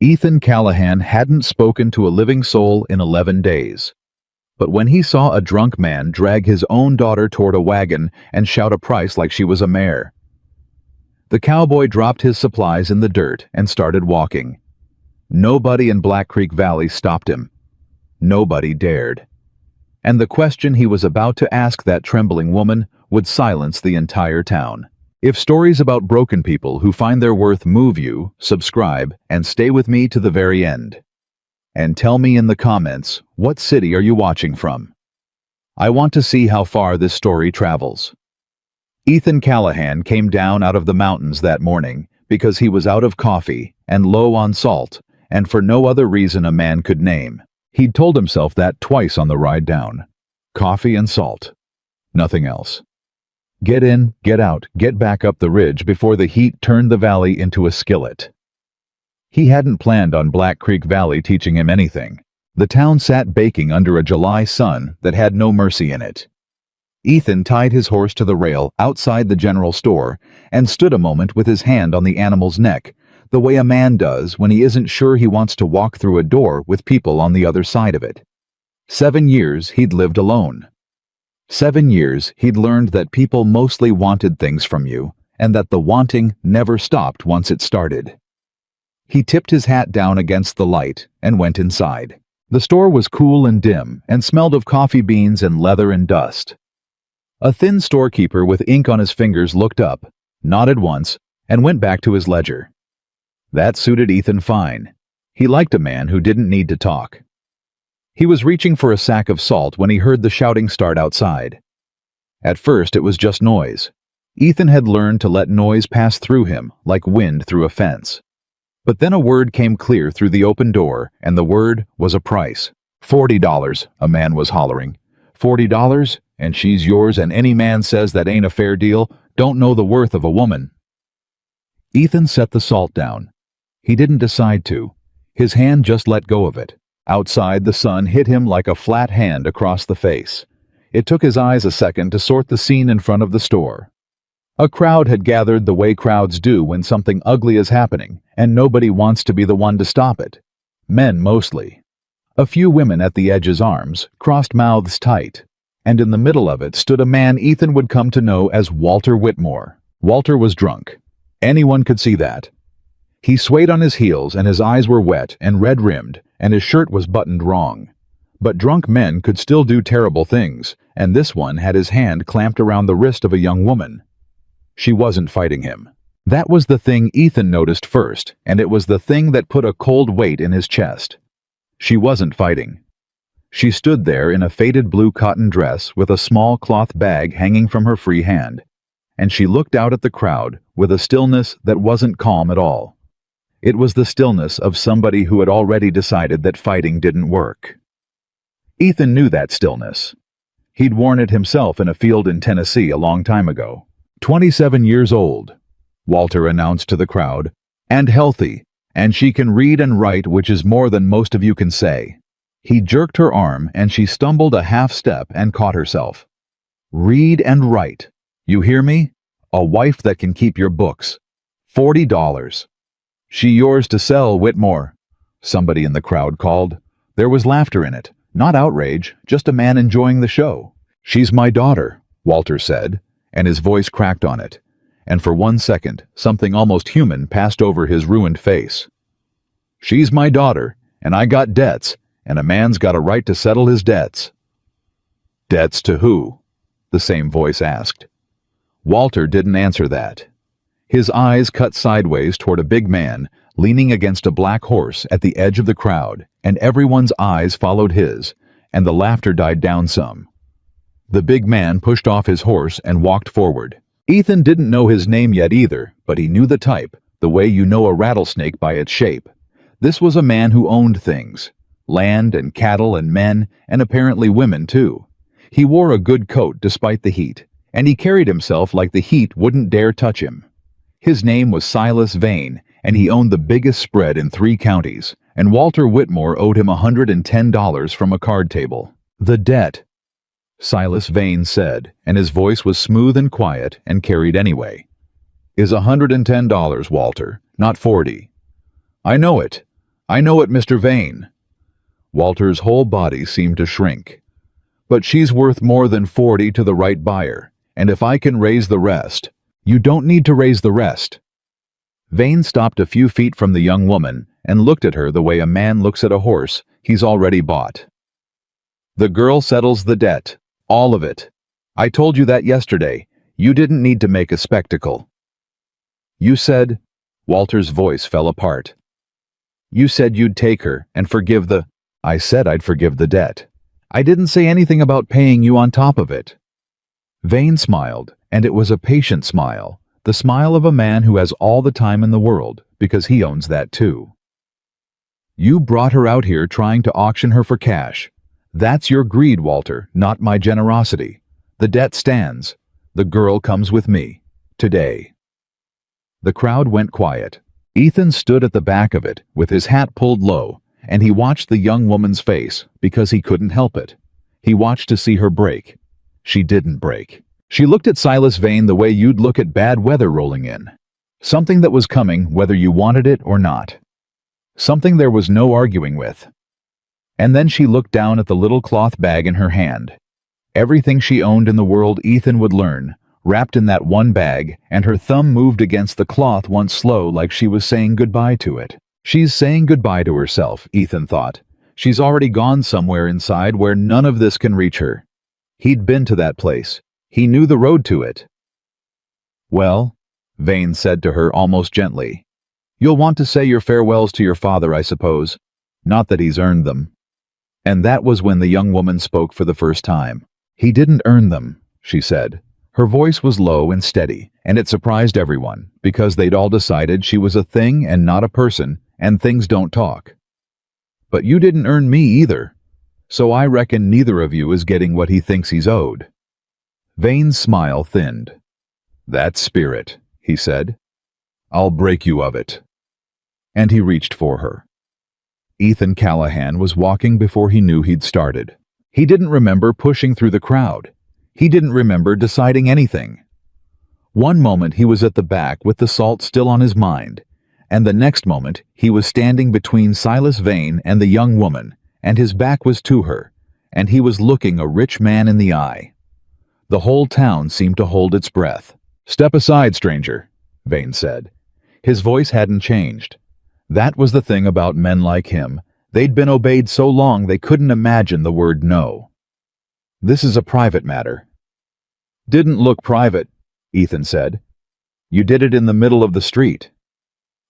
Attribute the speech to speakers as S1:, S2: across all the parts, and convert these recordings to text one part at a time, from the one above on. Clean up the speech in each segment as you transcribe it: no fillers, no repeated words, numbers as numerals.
S1: Ethan Callahan hadn't spoken to a living soul in 11 days. But when he saw a drunk man drag his own daughter toward a wagon and shout a price like she was a mare, the cowboy dropped his supplies in the dirt and started walking. Nobody in Black Creek Valley stopped him. Nobody dared. And the question he was about to ask that trembling woman would silence the entire town. If stories about broken people who find their worth move you, subscribe and stay with me to the very end. And tell me in the comments, what city are you watching from? I want to see how far this story travels. Ethan Callahan came down out of the mountains that morning because he was out of coffee and low on salt, and for no other reason a man could name. He'd told himself that twice on the ride down. Coffee and salt. Nothing else. Get in, get out, get back up the ridge before the heat turned the valley into a skillet. He hadn't planned on Black Creek Valley teaching him anything. The town sat baking under a July sun that had no mercy in it. Ethan tied his horse to the rail outside the general store and stood a moment with his hand on the animal's neck, the way a man does when he isn't sure he wants to walk through a door with people on the other side of it. 7 years he'd lived alone. 7 years he'd learned that people mostly wanted things from you, and that the wanting never stopped once it started. He tipped his hat down against the light and went inside. The store was cool and dim and smelled of coffee beans and leather and dust. A thin storekeeper with ink on his fingers looked up, nodded once, and went back to his ledger. That suited Ethan fine. He liked a man who didn't need to talk. He was reaching for a sack of salt when he heard the shouting start outside. At first it was just noise. Ethan had learned to let noise pass through him like wind through a fence. But then a word came clear through the open door, and the word was a price. $40, a man was hollering. $40, and she's yours, and any man says that ain't a fair deal don't know the worth of a woman. Ethan set the salt down. He didn't decide to. His hand just let go of it. Outside, the sun hit him like a flat hand across the face. It took his eyes a second to sort the scene in front of the store. A crowd had gathered the way crowds do when something ugly is happening, and nobody wants to be the one to stop it. Men mostly. A few women at the edge's arms, crossed mouths tight, and in the middle of it stood a man Ethan would come to know as Walter Whitmore. Walter was drunk. Anyone could see that. He swayed on his heels, and his eyes were wet and red-rimmed, and his shirt was buttoned wrong. But drunk men could still do terrible things, and this one had his hand clamped around the wrist of a young woman. She wasn't fighting him. That was the thing Ethan noticed first, and it was the thing that put a cold weight in his chest. She wasn't fighting. She stood there in a faded blue cotton dress with a small cloth bag hanging from her free hand, and she looked out at the crowd with a stillness that wasn't calm at all. It was the stillness of somebody who had already decided that fighting didn't work. Ethan knew that stillness. He'd worn it himself in a field in Tennessee a long time ago. 27 years old, Walter announced to the crowd, and healthy, and she can read and write, which is more than most of you can say. He jerked her arm, and she stumbled a half step and caught herself. Read and write. You hear me? A wife that can keep your books. $40. She yours to sell, Whitmore, somebody in the crowd called. There was laughter in it, not outrage, just a man enjoying the show. She's my daughter, Walter said, and his voice cracked on it, and for 1 second, something almost human passed over his ruined face. She's my daughter, and I got debts, and a man's got a right to settle his debts. Debts to who? The same voice asked. Walter didn't answer that. His eyes cut sideways toward a big man leaning against a black horse at the edge of the crowd, and everyone's eyes followed his, and the laughter died down some. The big man pushed off his horse and walked forward. Ethan didn't know his name yet either, but he knew the type, the way you know a rattlesnake by its shape. This was a man who owned things. Land and cattle and men, and apparently women too. He wore a good coat despite the heat, and he carried himself like the heat wouldn't dare touch him. His name was Silas Vane, and he owned the biggest spread in 3 counties, and Walter Whitmore owed him $110 from a card table. The debt, Silas Vane said, and his voice was smooth and quiet and carried anyway, is $110, Walter, not 40. I know it. I know it, Mr. Vane. Walter's whole body seemed to shrink. But she's worth more than 40 to the right buyer, and if I can raise the rest— You don't need to raise the rest. Vane stopped a few feet from the young woman and looked at her the way a man looks at a horse he's already bought. The girl settles the debt, all of it. I told you that yesterday. You didn't need to make a spectacle. You said— Walter's voice fell apart. You said you'd take her and forgive the— I said I'd forgive the debt. I didn't say anything about paying you on top of it. Vane smiled, and it was a patient smile, the smile of a man who has all the time in the world, because he owns that too. You brought her out here trying to auction her for cash. That's your greed, Walter, not my generosity. The debt stands. The girl comes with me. Today. The crowd went quiet. Ethan stood at the back of it, with his hat pulled low, and he watched the young woman's face, because he couldn't help it. He watched to see her break. She didn't break. She looked at Silas Vane the way you'd look at bad weather rolling in. Something that was coming whether you wanted it or not. Something there was no arguing with. And then she looked down at the little cloth bag in her hand. Everything she owned in the world Ethan would learn, wrapped in that one bag, and her thumb moved against the cloth once slow like she was saying goodbye to it. She's saying goodbye to herself, Ethan thought. She's already gone somewhere inside where none of this can reach her. He'd been to that place. He knew the road to it. Well, Vane said to her almost gently, you'll want to say your farewells to your father, I suppose. Not that he's earned them. And that was when the young woman spoke for the first time. He didn't earn them, she said. Her voice was low and steady, and it surprised everyone, because they'd all decided she was a thing and not a person, and things don't talk. But you didn't earn me either, so I reckon neither of you is getting what he thinks he's owed. Vane's smile thinned. That spirit, he said. I'll break you of it. And he reached for her. Ethan Callahan was walking before he knew he'd started. He didn't remember pushing through the crowd. He didn't remember deciding anything. One moment he was at the back with the salt still on his mind, and the next moment he was standing between Silas Vane and the young woman, and his back was to her, and he was looking a rich man in the eye. The whole town seemed to hold its breath. Step aside, stranger, Vane said. His voice hadn't changed. That was the thing about men like him. They'd been obeyed so long they couldn't imagine the word no. This is a private matter. Didn't look private, Ethan said. You did it in the middle of the street.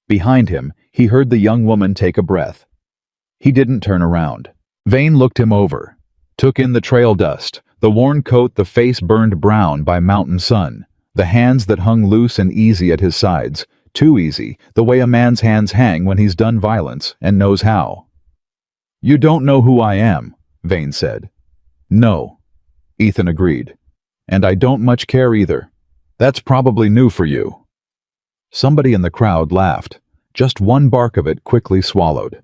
S1: Behind him, he heard the young woman take a breath. He didn't turn around. Vane looked him over, took in the trail dust, the worn coat, the face burned brown by mountain sun, the hands that hung loose and easy at his sides, too easy, the way a man's hands hang when he's done violence and knows how. You don't know who I am, Vane said. No, Ethan agreed. And I don't much care either. That's probably new for you. Somebody in the crowd laughed. Just one bark of it quickly swallowed.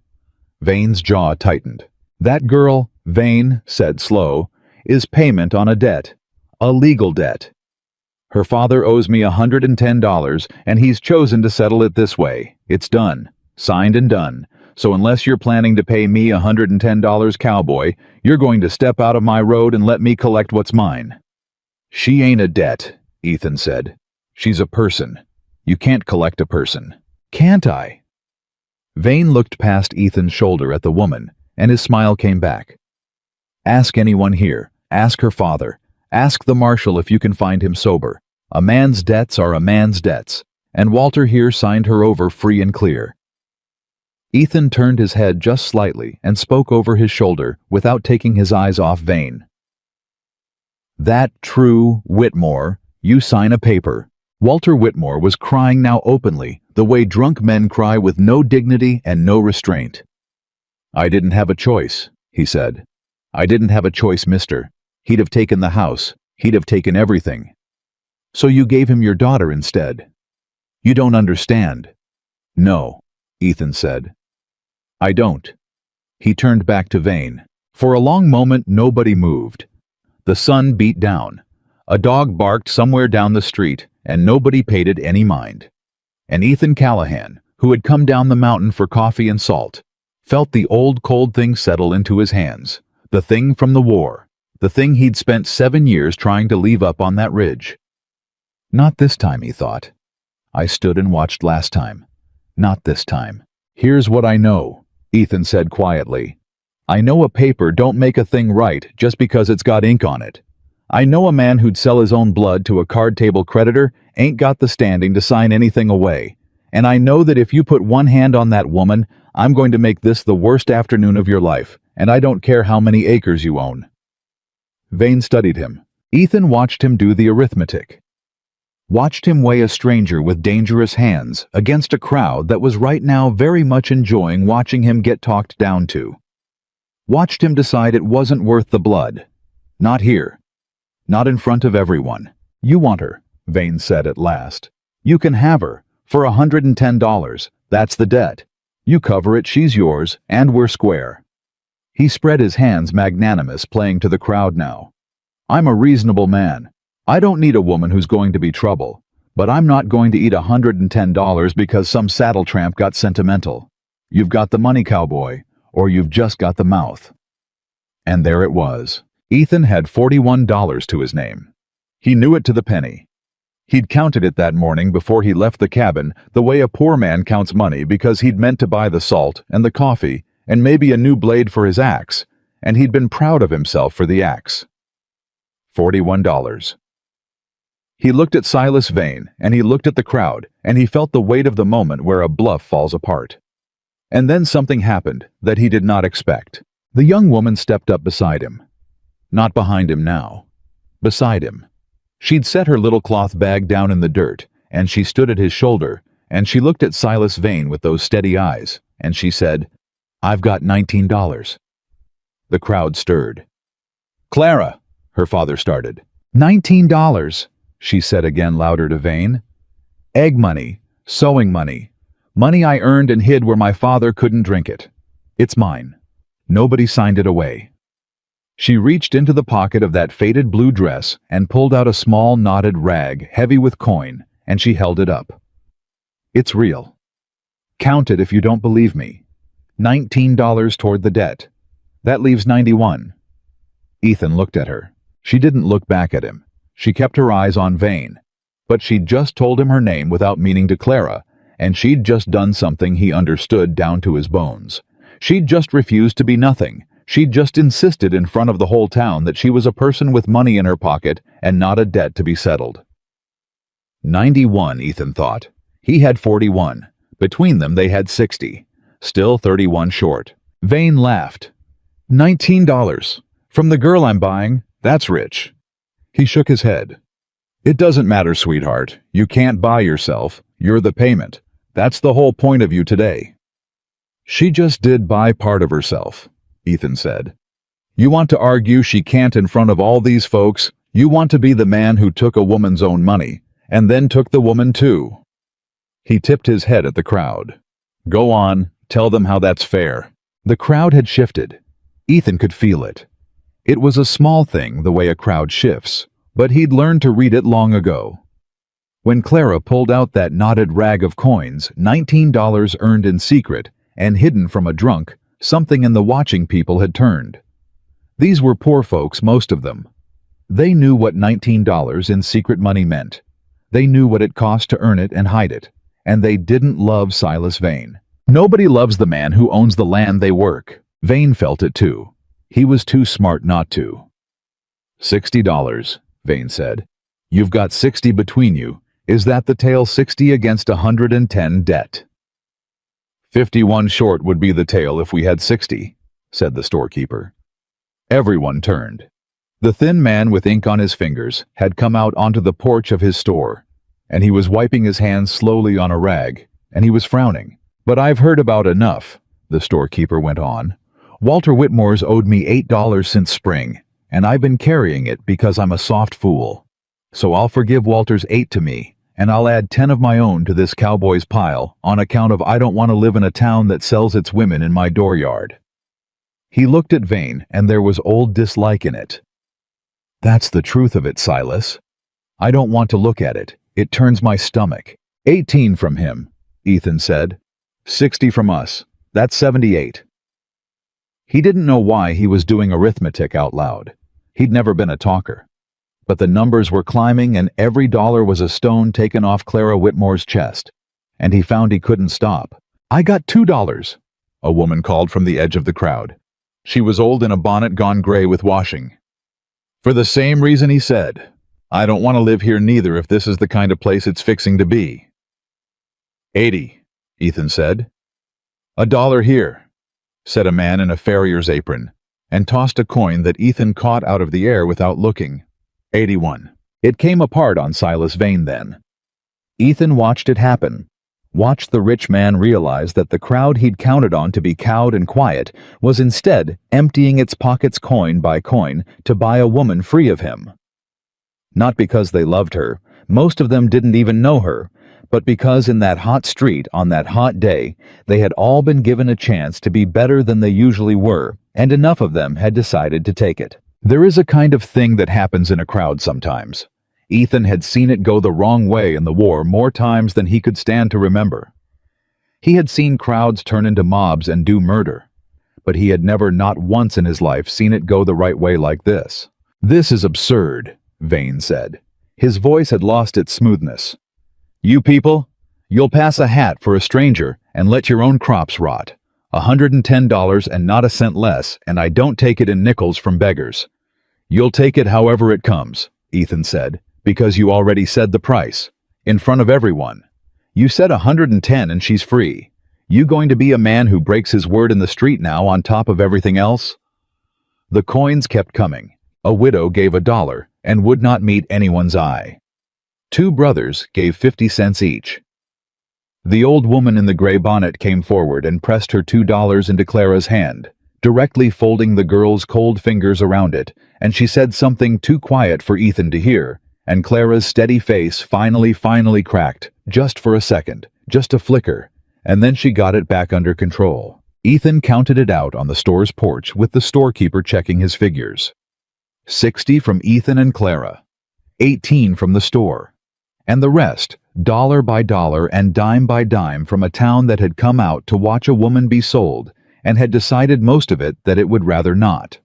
S1: Vane's jaw tightened. That girl, Vane said slow, is payment on a debt. A legal debt. Her father owes me $110, and he's chosen to settle it this way. It's done. Signed and done. So unless you're planning to pay me $110, Cowboy, you're going to step out of my road and let me collect what's mine. She ain't a debt, Ethan said. She's a person. You can't collect a person. Can't I? Vane looked past Ethan's shoulder at the woman, and his smile came back. Ask anyone here. Ask her father. Ask the marshal if you can find him sober. A man's debts are a man's debts, and Walter here signed her over free and clear. Ethan turned his head just slightly and spoke over his shoulder without taking his eyes off Vane. That true, Whitmore, you sign a paper. Walter Whitmore was crying now openly, the way drunk men cry with no dignity and no restraint. I didn't have a choice, he said. I didn't have a choice, mister. He'd have taken the house. He'd have taken everything. So you gave him your daughter instead. You don't understand. No, Ethan said. I don't. He turned back to Vane. For a long moment nobody moved. The sun beat down. A dog barked somewhere down the street, and nobody paid it any mind. And Ethan Callahan, who had come down the mountain for coffee and salt, felt the old cold thing settle into his hands, the thing from the war, the thing he'd spent 7 years trying to leave up on that ridge. Not this time, he thought. I stood and watched last time. Not this time. Here's what I know, Ethan said quietly. I know a paper don't make a thing right just because it's got ink on it. I know a man who'd sell his own blood to a card table creditor ain't got the standing to sign anything away. And I know that if you put one hand on that woman, I'm going to make this the worst afternoon of your life, and I don't care how many acres you own. Vane studied him. Ethan watched him do the arithmetic. Watched him weigh a stranger with dangerous hands against a crowd that was right now very much enjoying watching him get talked down to. Watched him decide it wasn't worth the blood. Not here. Not in front of everyone. You want her, Vane said at last. You can have her, for $110. That's the debt. You cover it, she's yours, and we're square. He spread his hands magnanimous, playing to the crowd now. I'm a reasonable man. I don't need a woman who's going to be trouble, but I'm not going to eat $110 because some saddle tramp got sentimental. You've got the money, cowboy, or you've just got the mouth. And there it was. Ethan had $41 to his name. He knew it to the penny. He'd counted it that morning before he left the cabin the way a poor man counts money because he'd meant to buy the salt and the coffee and maybe a new blade for his axe, and he'd been proud of himself for the axe. $41. He looked at Silas Vane, and he looked at the crowd, and he felt the weight of the moment where a bluff falls apart. And then something happened that he did not expect. The young woman stepped up beside him. Not behind him now. Beside him. She'd set her little cloth bag down in the dirt, and she stood at his shoulder, and she looked at Silas Vane with those steady eyes, and she said, I've got $19. The crowd stirred. Clara, her father started. $19, she said again louder to Vane. Egg money, sewing money, money I earned and hid where my father couldn't drink it. It's mine. Nobody signed it away. She reached into the pocket of that faded blue dress and pulled out a small knotted rag heavy with coin, and she held it up. It's real. Count it if you don't believe me. $19 toward the debt. That leaves $91. Ethan looked at her. She didn't look back at him. She kept her eyes on Vane. But she'd just told him her name without meaning to Clara, and she'd just done something he understood down to his bones. She'd just refused to be nothing. She'd just insisted in front of the whole town that she was a person with money in her pocket and not a debt to be settled. 91, Ethan thought. He had 41. Between them they had 60. Still 31 short. Vane laughed. $19. From the girl I'm buying, that's rich. He shook his head. It doesn't matter, sweetheart. You can't buy yourself. You're the payment. That's the whole point of you today. She just did buy part of herself, Ethan said. You want to argue she can't in front of all these folks? You want to be the man who took a woman's own money, and then took the woman too. He tipped his head at the crowd. Go on, tell them how that's fair. The crowd had shifted. Ethan could feel it. It was a small thing the way a crowd shifts, but he'd learned to read it long ago. When Clara pulled out that knotted rag of coins, $19 earned in secret and hidden from a drunk, something in the watching people had turned. These were poor folks, most of them. They knew what $19 in secret money meant. They knew what it cost to earn it and hide it, and they didn't love Silas Vane. Nobody loves the man who owns the land they work. Vane felt it too. He was too smart not to. $60, Vane said. You've got 60 between you. Is that the tale? 60 against 110 debt? 51 short would be the tale if we had 60, said the storekeeper. Everyone turned. The thin man with ink on his fingers had come out onto the porch of his store, and he was wiping his hands slowly on a rag, and he was frowning. But I've heard about enough, the storekeeper went on. Walter Whitmore's owed me $8 since spring, and I've been carrying it because I'm a soft fool. So I'll forgive Walter's 8 to me, and I'll add 10 of my own to this cowboy's pile on account of I don't want to live in a town that sells its women in my dooryard. He looked at Vane, and there was old dislike in it. That's the truth of it, Silas. I don't want to look at it. It turns my stomach. 18 from him, Ethan said. 60 from us. That's 78. He didn't know why he was doing arithmetic out loud. He'd never been a talker. But the numbers were climbing and every dollar was a stone taken off Clara Whitmore's chest. And he found he couldn't stop. "I got $2, a woman called from the edge of the crowd. She was old in a bonnet gone gray with washing. "For the same reason," he said. "I don't want to live here neither if this is the kind of place it's fixing to be." 80, Ethan said. $1 here, said a man in a farrier's apron, and tossed a coin that Ethan caught out of the air without looking. 81. It came apart on Silas Vane then. Ethan watched it happen, watched the rich man realize that the crowd he'd counted on to be cowed and quiet was instead emptying its pockets coin by coin to buy a woman free of him. Not because they loved her, most of them didn't even know her, but because in that hot street on that hot day, they had all been given a chance to be better than they usually were, and enough of them had decided to take it. There is a kind of thing that happens in a crowd sometimes. Ethan had seen it go the wrong way in the war more times than he could stand to remember. He had seen crowds turn into mobs and do murder, but he had never not once in his life seen it go the right way like this. "This is absurd," Vane said. His voice had lost its smoothness. "You people, you'll pass a hat for a stranger and let your own crops rot. $110 and not a cent less, and I don't take it in nickels from beggars." "You'll take it however it comes," Ethan said, "because you already said the price. In front of everyone. You said 110 and she's free. You going to be a man who breaks his word in the street now on top of everything else?" The coins kept coming. A widow gave $1 and would not meet anyone's eye. Two brothers gave 50 cents each. The old woman in the gray bonnet came forward and pressed her $2 into Clara's hand, directly folding the girl's cold fingers around it, and she said something too quiet for Ethan to hear, and Clara's steady face finally cracked, just for a second, just a flicker, and then she got it back under control. Ethan counted it out on the store's porch with the storekeeper checking his figures. 60 from Ethan and Clara, 18 from the store, and the rest, dollar by dollar and dime by dime from a town that had come out to watch a woman be sold and had decided most of it that it would rather not.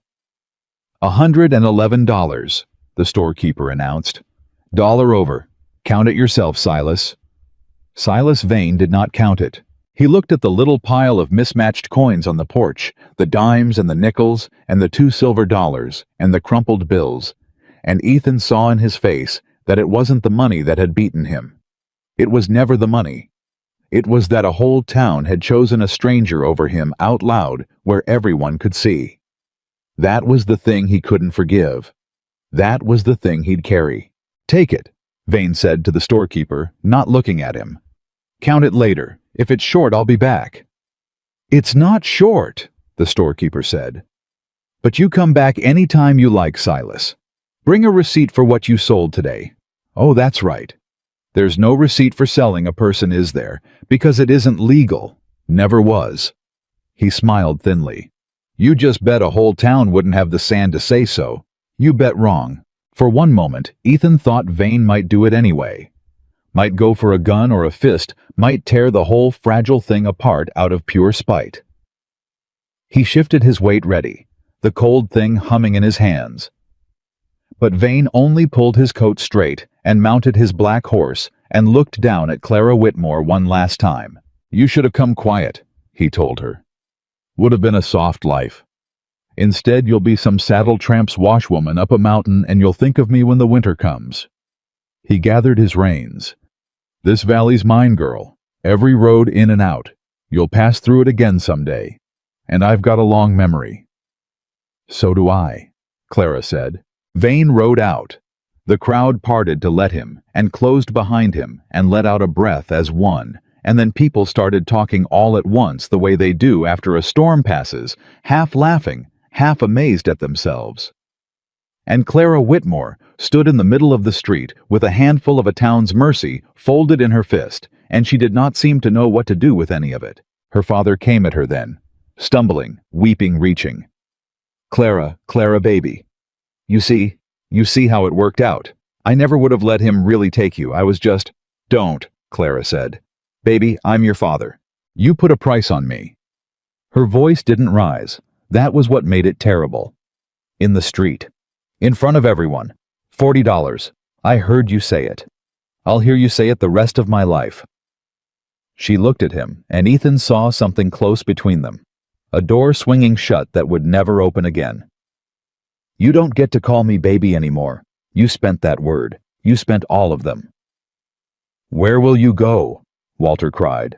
S1: $111, the storekeeper announced. "Dollar over. Count it yourself, Silas." Silas Vane did not count it. He looked at the little pile of mismatched coins on the porch, the dimes and the nickels and the 2 silver dollars and the crumpled bills, and Ethan saw in his face that it wasn't the money that had beaten him. It was never the money. It was that a whole town had chosen a stranger over him out loud where everyone could see. That was the thing he couldn't forgive. That was the thing he'd carry. "Take it," Vane said to the storekeeper, not looking at him. "Count it later. If it's short, I'll be back." "It's not short," the storekeeper said. "But you come back any time you like, Silas. Bring a receipt for what you sold today." "Oh, that's right. There's no receipt for selling a person, is there? Because it isn't legal. Never was." He smiled thinly. "You just bet a whole town wouldn't have the sand to say so. You bet wrong." For one moment, Ethan thought Vane might do it anyway. Might go for a gun or a fist, might tear the whole fragile thing apart out of pure spite. He shifted his weight ready, the cold thing humming in his hands. But Vane only pulled his coat straight and mounted his black horse and looked down at Clara Whitmore one last time. "You should have come quiet," he told her. "Would have been a soft life. Instead, you'll be some saddle tramp's washwoman up a mountain, and you'll think of me when the winter comes." He gathered his reins. "This valley's mine, girl. Every road in and out. You'll pass through it again someday. And I've got a long memory." "So do I," Clara said. Vane rode out. The crowd parted to let him, and closed behind him, and let out a breath as one, and then people started talking all at once the way they do after a storm passes, half laughing, half amazed at themselves. And Clara Whitmore stood in the middle of the street with a handful of a town's mercy folded in her fist, and she did not seem to know what to do with any of it. Her father came at her then, stumbling, weeping, reaching. "Clara, Clara, baby. You see how it worked out. I never would have let him really take you. I was just—" "Don't," Clara said. "Baby, I'm your father. You put a price on me." Her voice didn't rise. That was what made it terrible. In the street. In front of everyone. $40. I heard you say it. I'll hear you say it the rest of my life. She looked at him, and Ethan saw something close between them. A door swinging shut that would never open again. You don't get to call me baby anymore. You spent that word. You spent all of them. Where will you go? Walter cried.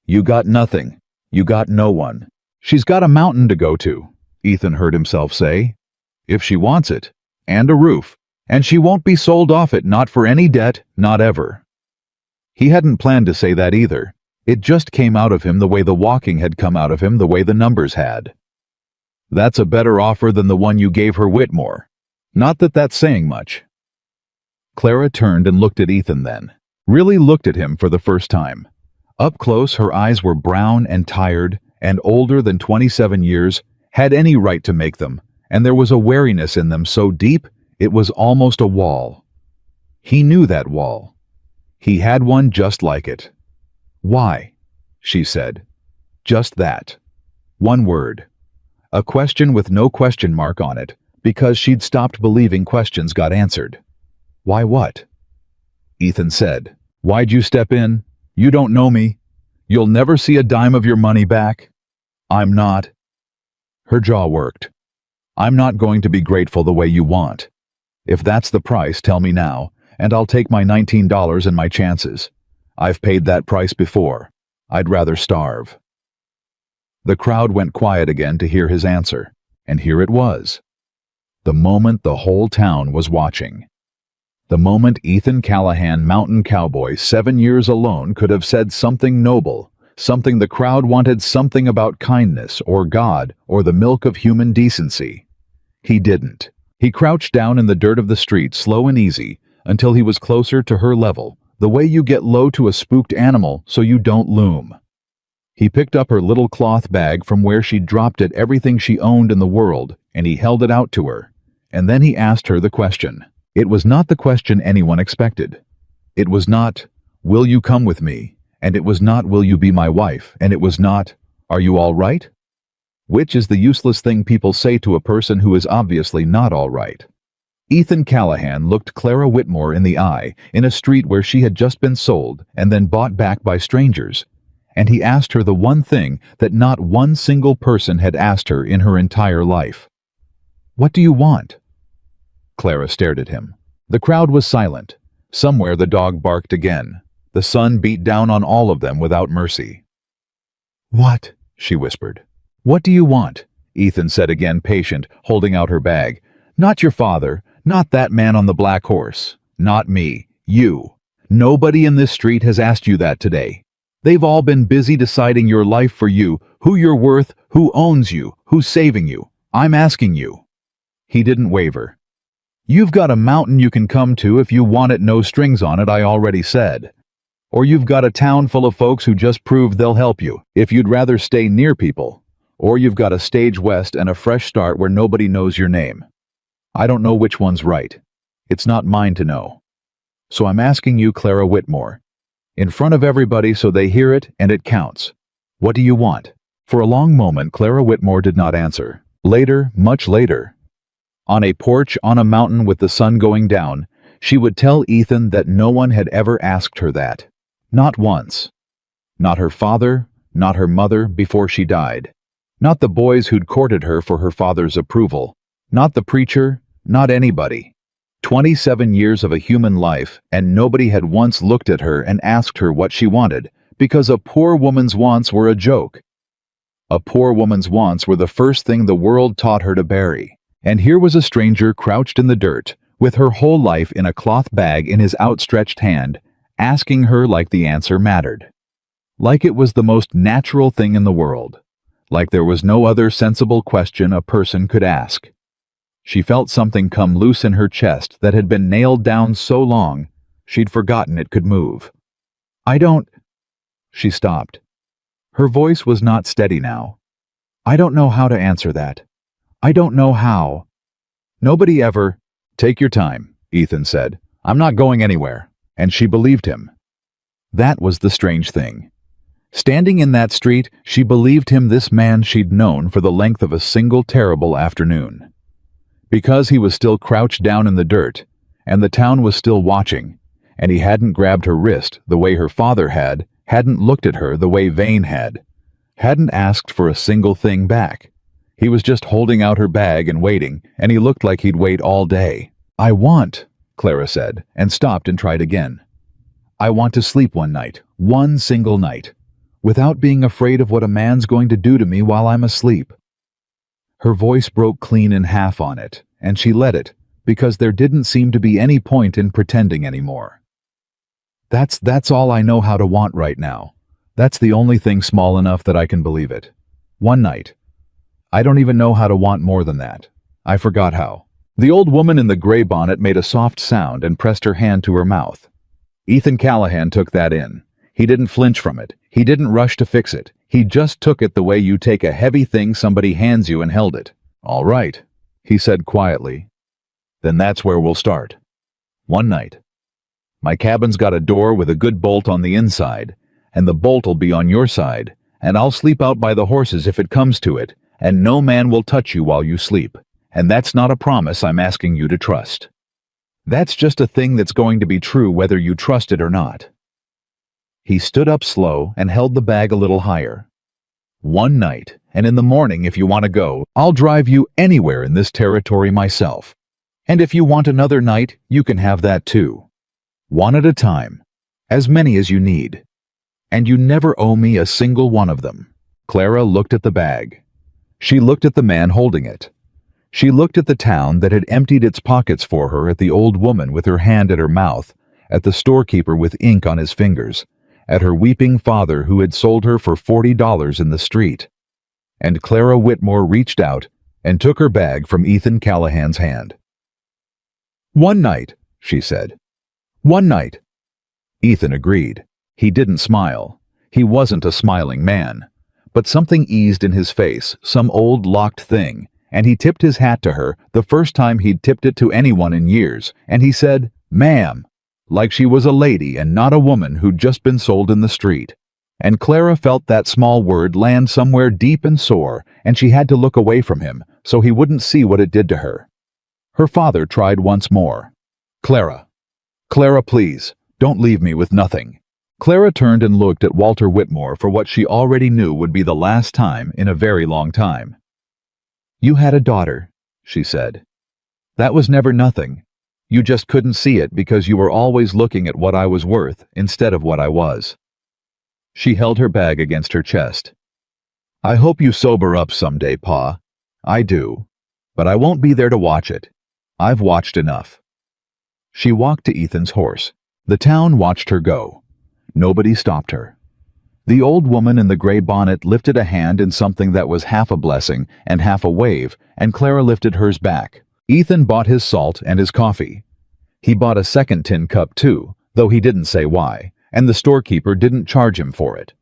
S1: You got nothing. You got no one. She's got a mountain to go to, Ethan heard himself say. If she wants it. And a roof. And she won't be sold off it, not for any debt, not ever. He hadn't planned to say that either. It just came out of him the way the walking had come out of him, the way the numbers had. That's a better offer than the one you gave her, Whitmore. Not that that's saying much. Clara turned and looked at Ethan then. Really looked at him for the first time. Up close, her eyes were brown and tired, and older than 27 years, had any right to make them, and there was a wariness in them so deep, it was almost a wall. He knew that wall. He had one just like it. Why? She said. Just that. One word. A question with no question mark on it, because she'd stopped believing questions got answered. Why what? Ethan said, Why'd you step in? You don't know me. You'll never see a dime of your money back. I'm not. Her jaw worked. I'm not going to be grateful the way you want. If that's the price, tell me now, and I'll take my $19 and my chances. I've paid that price before. I'd rather starve. The crowd went quiet again to hear his answer, and here it was. The moment the whole town was watching. The moment Ethan Callahan, mountain cowboy, 7 years alone, could have said something noble, something the crowd wanted, something about kindness or God or the milk of human decency. He didn't. He crouched down in the dirt of the street, slow and easy, until he was closer to her level, the way you get low to a spooked animal so you don't loom. He picked up her little cloth bag from where she'd dropped it, everything she owned in the world, and he held it out to her. And then he asked her the question. It was not the question anyone expected. It was not, will you come with me? And it was not, will you be my wife? And it was not, are you all right? Which is the useless thing people say to a person who is obviously not all right. Ethan Callahan looked Clara Whitmore in the eye in a street where she had just been sold and then bought back by strangers. And he asked her the one thing that not one single person had asked her in her entire life. What do you want? Clara stared at him. The crowd was silent. Somewhere the dog barked again. The sun beat down on all of them without mercy. What? She whispered. What do you want? Ethan said again, patient, holding out her bag. Not your father, not that man on the black horse, not me, you. Nobody in this street has asked you that today. They've all been busy deciding your life for you, who you're worth, who owns you, who's saving you. I'm asking you. He didn't waver. You've got a mountain you can come to if you want it, no strings on it, I already said. Or you've got a town full of folks who just proved they'll help you, if you'd rather stay near people. Or you've got a stage west and a fresh start where nobody knows your name. I don't know which one's right. It's not mine to know. So I'm asking you, Clara Whitmore, in front of everybody so they hear it and it counts. What do you want? For a long moment, Clara Whitmore did not answer. Later, much later, on a porch on a mountain with the sun going down, she would tell Ethan that no one had ever asked her that. Not once. Not her father, not her mother before she died. Not the boys who'd courted her for her father's approval. Not the preacher, not anybody. 27 years of a human life, and nobody had once looked at her and asked her what she wanted, because a poor woman's wants were a joke. A poor woman's wants were the first thing the world taught her to bury. And here was a stranger crouched in the dirt, with her whole life in a cloth bag in his outstretched hand, asking her like the answer mattered. Like it was the most natural thing in the world. Like there was no other sensible question a person could ask. She felt something come loose in her chest that had been nailed down so long, she'd forgotten it could move. I don't... She stopped. Her voice was not steady now. I don't know how to answer that. I don't know how. Nobody ever... Take your time, Ethan said. I'm not going anywhere. And she believed him. That was the strange thing. Standing in that street, she believed him this man she'd known for the length of a single terrible afternoon. Because he was still crouched down in the dirt, and the town was still watching, and he hadn't grabbed her wrist the way her father had, hadn't looked at her the way Vane had, hadn't asked for a single thing back. He was just holding out her bag and waiting, and he looked like he'd wait all day. "I want," Clara said, and stopped and tried again. "I want to sleep one night, one single night, without being afraid of what a man's going to do to me while I'm asleep." Her voice broke clean in half on it, and she let it, because there didn't seem to be any point in pretending anymore. That's all I know how to want right now. That's the only thing small enough that I can believe it. One night. I don't even know how to want more than that. I forgot how." The old woman in the gray bonnet made a soft sound and pressed her hand to her mouth. Ethan Callahan took that in. He didn't flinch from it. He didn't rush to fix it. He just took it the way you take a heavy thing somebody hands you and held it. "All right," he said quietly. "Then that's where we'll start. One night. My cabin's got a door with a good bolt on the inside, and the bolt'll be on your side, and I'll sleep out by the horses if it comes to it, and no man will touch you while you sleep. And that's not a promise I'm asking you to trust. That's just a thing that's going to be true whether you trust it or not." He stood up slow and held the bag a little higher. "One night, and in the morning if you want to go, I'll drive you anywhere in this territory myself. And if you want another night, you can have that too. One at a time, as many as you need. And you never owe me a single one of them." Clara looked at the bag. She looked at the man holding it. She looked at the town that had emptied its pockets for her, at the old woman with her hand at her mouth, at the storekeeper with ink on his fingers, at her weeping father who had sold her for $40 in the street. And Clara Whitmore reached out and took her bag from Ethan Callahan's hand. "One night," she said. "One night." Ethan agreed. He didn't smile. He wasn't a smiling man. But something eased in his face, some old locked thing, and he tipped his hat to her, the first time he'd tipped it to anyone in years, and he said, "Ma'am," like she was a lady and not a woman who'd just been sold in the street. And Clara felt that small word land somewhere deep and sore, and she had to look away from him, so he wouldn't see what it did to her. Her father tried once more. "Clara. Clara, please, don't leave me with nothing." Clara turned and looked at Walter Whitmore for what she already knew would be the last time in a very long time. "You had a daughter," she said. "That was never nothing. You just couldn't see it because you were always looking at what I was worth instead of what I was." She held her bag against her chest. "I hope you sober up someday, Pa. I do. But I won't be there to watch it. I've watched enough." She walked to Ethan's horse. The town watched her go. Nobody stopped her. The old woman in the gray bonnet lifted a hand in something that was half a blessing and half a wave, and Clara lifted hers back. Ethan bought his salt and his coffee. He bought a second tin cup too, though he didn't say why, and the storekeeper didn't charge him for it.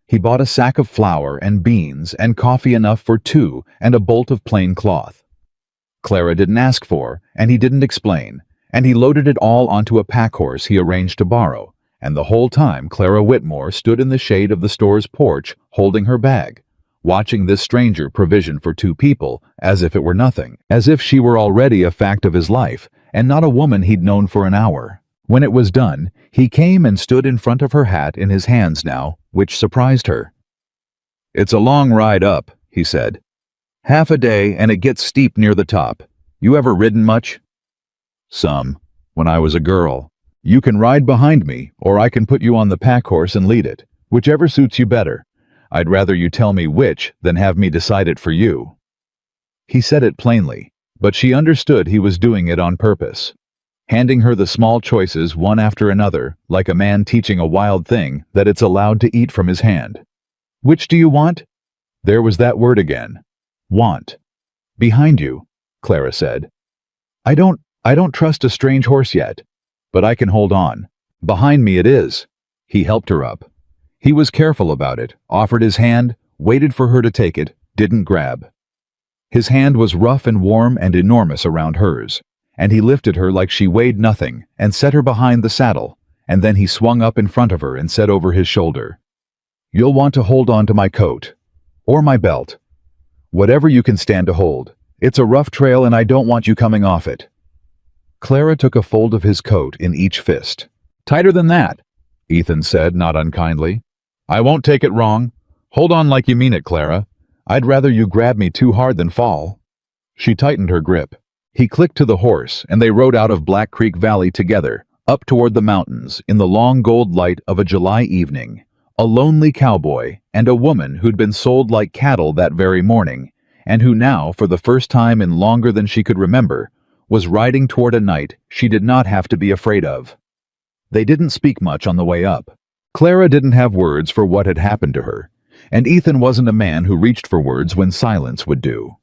S1: He bought a sack of flour and beans and coffee enough for two and a bolt of plain cloth. Clara didn't ask for, and he didn't explain, and he loaded it all onto a pack horse he arranged to borrow. And the whole time Clara Whitmore stood in the shade of the store's porch holding her bag, watching this stranger provision for two people as if it were nothing, as if she were already a fact of his life and not a woman he'd known for an hour. When it was done, he came and stood in front of her hat in his hands now, which surprised her. "It's a long ride up," he said. "Half a day and it gets steep near the top. You ever ridden much?" "Some, when I was a girl. You can ride behind me, or I can put you on the pack horse and lead it, whichever suits you better. I'd rather you tell me which than have me decide it for you." He said it plainly, but she understood he was doing it on purpose, handing her the small choices one after another, like a man teaching a wild thing that it's allowed to eat from his hand. "Which do you want?" There was that word again. Want. "Behind you," Clara said. I don't trust a strange horse yet. But I can hold on. Behind me it is." He helped her up. He was careful about it, offered his hand, waited for her to take it, didn't grab. His hand was rough and warm and enormous around hers, and he lifted her like she weighed nothing and set her behind the saddle, and then he swung up in front of her and said over his shoulder, You'll want to hold on to my coat. Or my belt. Whatever you can stand to hold. It's a rough trail and I don't want you coming off it." Clara took a fold of his coat in each fist. "Tighter than that," Ethan said, not unkindly. "I won't take it wrong. Hold on like you mean it, Clara. I'd rather you grab me too hard than fall." She tightened her grip. He clicked to the horse, and they rode out of Black Creek Valley together, up toward the mountains, in the long gold light of a July evening. A lonely cowboy, and a woman who'd been sold like cattle that very morning, and who now, for the first time in longer than she could remember, was riding toward a night she did not have to be afraid of. They didn't speak much on the way up. Clara didn't have words for what had happened to her, and Ethan wasn't a man who reached for words when silence would do.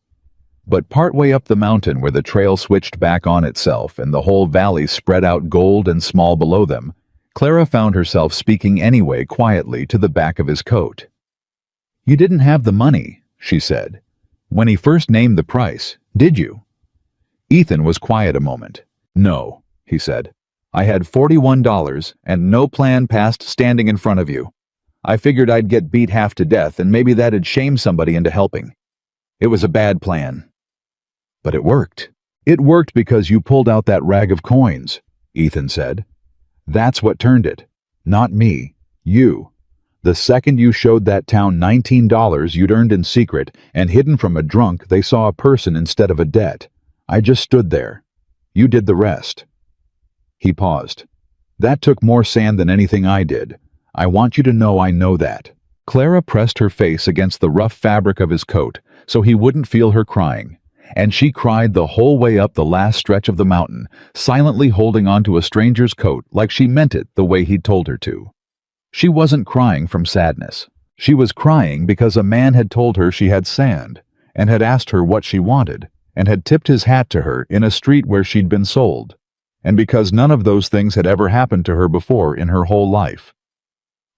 S1: But partway up the mountain where the trail switched back on itself and the whole valley spread out gold and small below them, Clara found herself speaking anyway quietly to the back of his coat. "You didn't have the money," she said, "when he first named the price, did you?" Ethan was quiet a moment. "No," he said. "I had $41 and no plan past standing in front of you. I figured I'd get beat half to death and maybe that'd shame somebody into helping. It was a bad plan." "But it worked." "It worked because you pulled out that rag of coins," Ethan said. "That's what turned it. Not me. You. The second you showed that town $19 you'd earned in secret and hidden from a drunk, they saw a person instead of a debt. I just stood there. You did the rest." He paused. "That took more sand than anything I did. I want you to know I know that." Clara pressed her face against the rough fabric of his coat so he wouldn't feel her crying, and she cried the whole way up the last stretch of the mountain, silently holding onto a stranger's coat like she meant it the way he'd told her to. She wasn't crying from sadness. She was crying because a man had told her she had sand, and had asked her what she wanted, and had tipped his hat to her in a street where she'd been sold, and because none of those things had ever happened to her before in her whole life.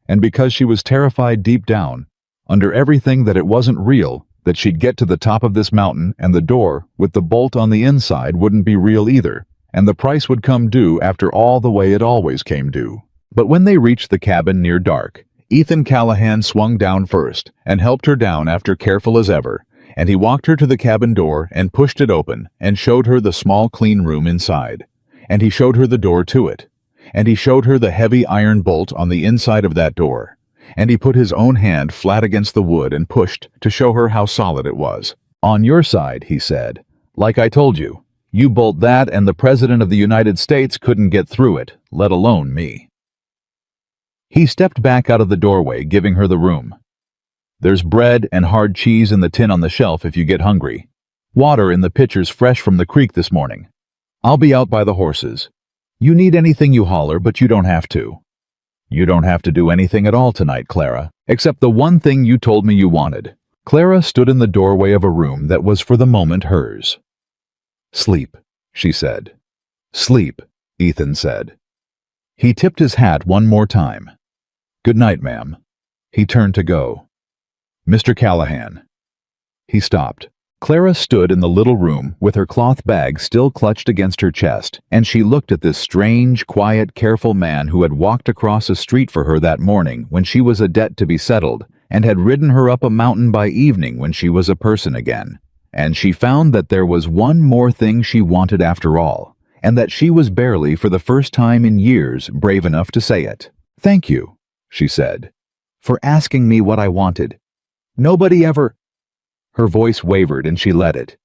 S1: And because she was terrified deep down, under everything, that it wasn't real, that she'd get to the top of this mountain and the door with the bolt on the inside wouldn't be real either, and the price would come due after all the way it always came due. But when they reached the cabin near dark, Ethan Callahan swung down first and helped her down after careful as ever, and he walked her to the cabin door and pushed it open and showed her the small clean room inside. And he showed her the door to it. And he showed her the heavy iron bolt on the inside of that door. And he put his own hand flat against the wood and pushed to show her how solid it was. "On your side," he said. "Like I told you, you bolt that and the President of the United States couldn't get through it, let alone me." He stepped back out of the doorway, giving her the room. "There's bread and hard cheese in the tin on the shelf if you get hungry. Water in the pitchers fresh from the creek this morning. I'll be out by the horses. You need anything, you holler, but you don't have to. You don't have to do anything at all tonight, Clara, except the one thing you told me you wanted." Clara stood in the doorway of a room that was for the moment hers. "Sleep," she said. "Sleep," Ethan said. He tipped his hat one more time. "Good night, ma'am." He turned to go. "Mr. Callahan." He stopped. Clara stood in the little room with her cloth bag still clutched against her chest, and she looked at this strange, quiet, careful man who had walked across a street for her that morning when she was a debt to be settled, and had ridden her up a mountain by evening when she was a person again. And she found that there was one more thing she wanted after all, and that she was barely, for the first time in years, brave enough to say it. "Thank you," she said, "for asking me what I wanted. Nobody ever—" Her voice wavered and she let it.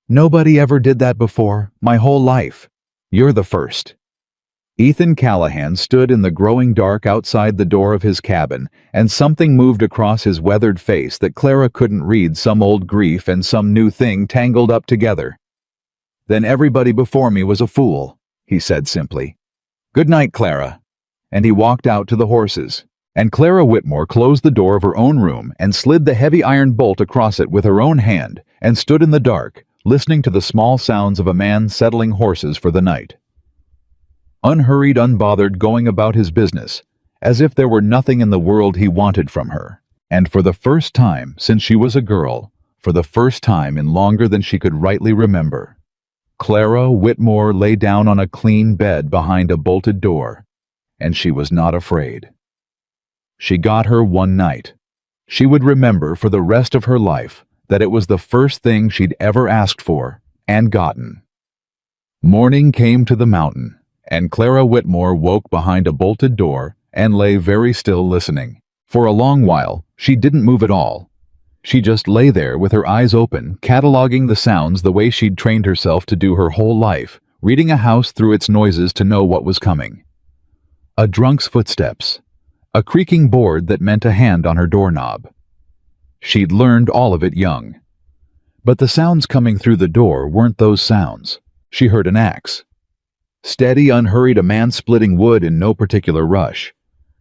S1: "Nobody ever did that before, my whole life. You're the first." Ethan Callahan stood in the growing dark outside the door of his cabin, and something moved across his weathered face that Clara couldn't read, some old grief and some new thing tangled up together. "Then everybody before me was a fool," he said simply. "Good night, Clara." And he walked out to the horses. And Clara Whitmore closed the door of her own room and slid the heavy iron bolt across it with her own hand and stood in the dark, listening to the small sounds of a man settling horses for the night. Unhurried, unbothered, going about his business, as if there were nothing in the world he wanted from her. And for the first time since she was a girl, for the first time in longer than she could rightly remember, Clara Whitmore lay down on a clean bed behind a bolted door, and she was not afraid. She got her one night. She would remember for the rest of her life that it was the first thing she'd ever asked for and gotten. Morning came to the mountain, and Clara Whitmore woke behind a bolted door and lay very still listening. For a long while, she didn't move at all. She just lay there with her eyes open, cataloging the sounds the way she'd trained herself to do her whole life, reading a house through its noises to know what was coming. A drunk's footsteps. A creaking board that meant a hand on her doorknob. She'd learned all of it young. But the sounds coming through the door weren't those sounds. She heard an axe. Steady, unhurried, a man splitting wood in no particular rush.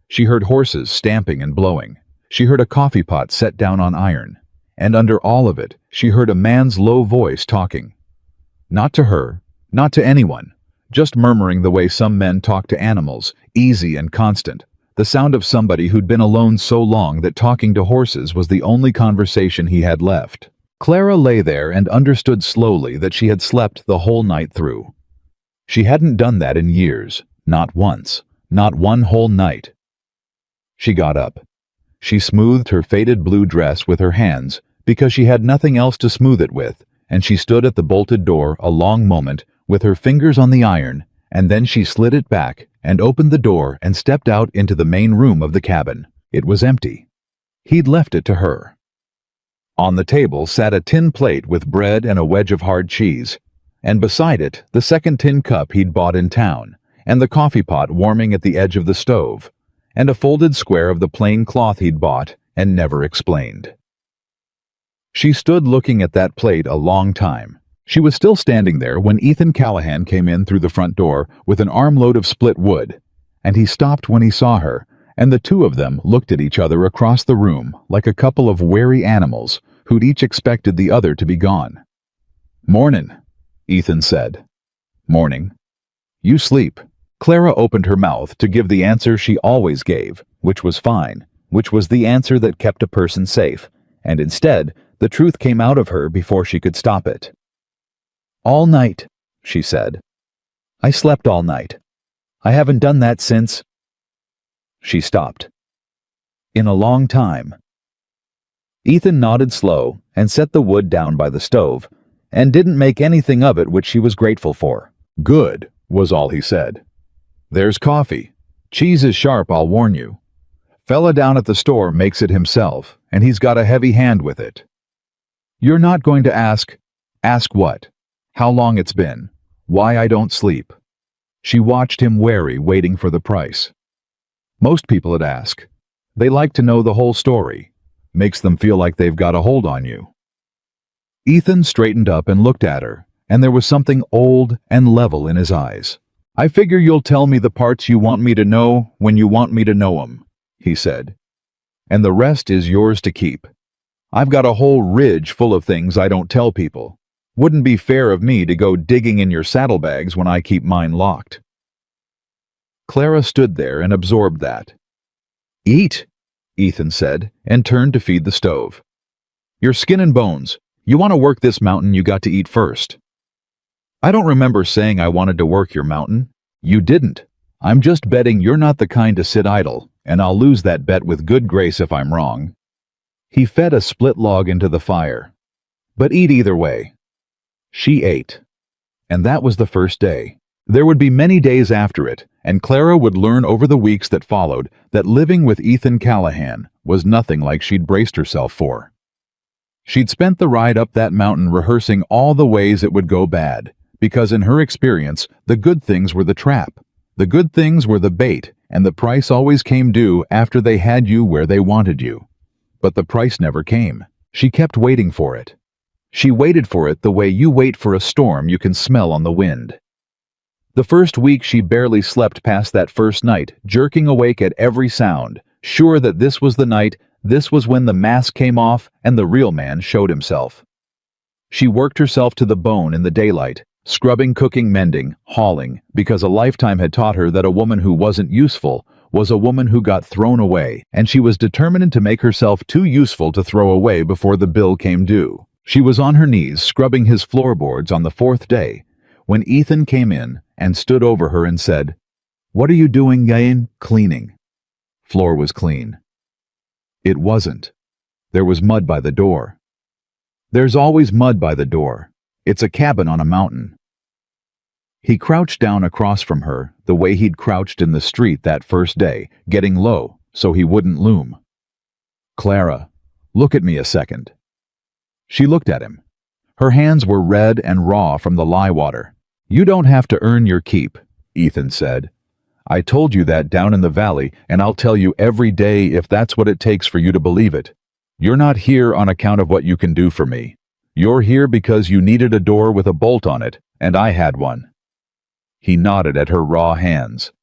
S1: She heard horses stamping and blowing. She heard a coffee pot set down on iron. And under all of it, she heard a man's low voice talking. Not to her, not to anyone, just murmuring the way some men talk to animals, easy and constant. The sound of somebody who'd been alone so long that talking to horses was the only conversation he had left. Clara lay there and understood slowly that she had slept the whole night through. She hadn't done that in years, not once, not one whole night. She got up. She smoothed her faded blue dress with her hands because she had nothing else to smooth it with, and she stood at the bolted door a long moment with her fingers on the iron, and then she slid it back and opened the door and stepped out into the main room of the cabin. It was empty. He'd left it to her. On the table sat a tin plate with bread and a wedge of hard cheese, and beside it the second tin cup he'd bought in town, and the coffee pot warming at the edge of the stove, and a folded square of the plain cloth he'd bought and never explained. She stood looking at that plate a long time. She was still standing there when Ethan Callahan came in through the front door with an armload of split wood, and he stopped when he saw her, and the two of them looked at each other across the room like a couple of wary animals who'd each expected the other to be gone. "Mornin'," Ethan said. "Morning." "You sleep." Clara opened her mouth to give the answer she always gave, which was fine, which was the answer that kept a person safe, and instead, the truth came out of her before she could stop it. "All night," she said. "I slept all night. I haven't done that since—" She stopped. "In a long time." Ethan nodded slow and set the wood down by the stove, and didn't make anything of it which she was grateful for. "Good," was all he said. "There's coffee. Cheese is sharp, I'll warn you. Fella down at the store makes it himself, and he's got a heavy hand with it. You're not going to ask—" "Ask what? How long it's been? Why I don't sleep?" She watched him wary, waiting for the price. Most people would ask. They like to know the whole story. Makes them feel like they've got a hold on you. Ethan straightened up and looked at her, and there was something old and level in his eyes. "I figure you'll tell me the parts you want me to know when you want me to know 'em," he said. "And the rest is yours to keep. I've got a whole ridge full of things I don't tell people. Wouldn't be fair of me to go digging in your saddlebags when I keep mine locked." Clara stood there and absorbed that. "Eat," Ethan said, and turned to feed the stove. "You're skin and bones. You want to work this mountain, you got to eat first." "I don't remember saying I wanted to work your mountain." "You didn't. I'm just betting you're not the kind to sit idle, and I'll lose that bet with good grace if I'm wrong." He fed a split log into the fire. "But eat either way." She ate. And that was the first day. There would be many days after it, and Clara would learn over the weeks that followed that living with Ethan Callahan was nothing like she'd braced herself for. She'd spent the ride up that mountain rehearsing all the ways it would go bad, because in her experience, the good things were the trap. The good things were the bait, and the price always came due after they had you where they wanted you. But the price never came. She kept waiting for it. She waited for it the way you wait for a storm you can smell on the wind. The first week she barely slept past that first night, jerking awake at every sound, sure that this was the night, this was when the mask came off and the real man showed himself. She worked herself to the bone in the daylight, scrubbing, cooking, mending, hauling, because a lifetime had taught her that a woman who wasn't useful was a woman who got thrown away, and she was determined to make herself too useful to throw away before the bill came due. She was on her knees scrubbing his floorboards on the fourth day when Ethan came in and stood over her and said, "What are you doing, Yain?" "Cleaning." Floor was clean. It wasn't. There was mud by the door. There's always mud by the door. It's a cabin on a mountain. He crouched down across from her, the way he'd crouched in the street that first day, getting low so he wouldn't loom. "Clara, look at me a second." She looked at him. Her hands were red and raw from the lye water. "You don't have to earn your keep," Ethan said. "I told you that down in the valley, and I'll tell you every day if that's what it takes for you to believe it. You're not here on account of what you can do for me. You're here because you needed a door with a bolt on it, and I had one." He nodded at her raw hands.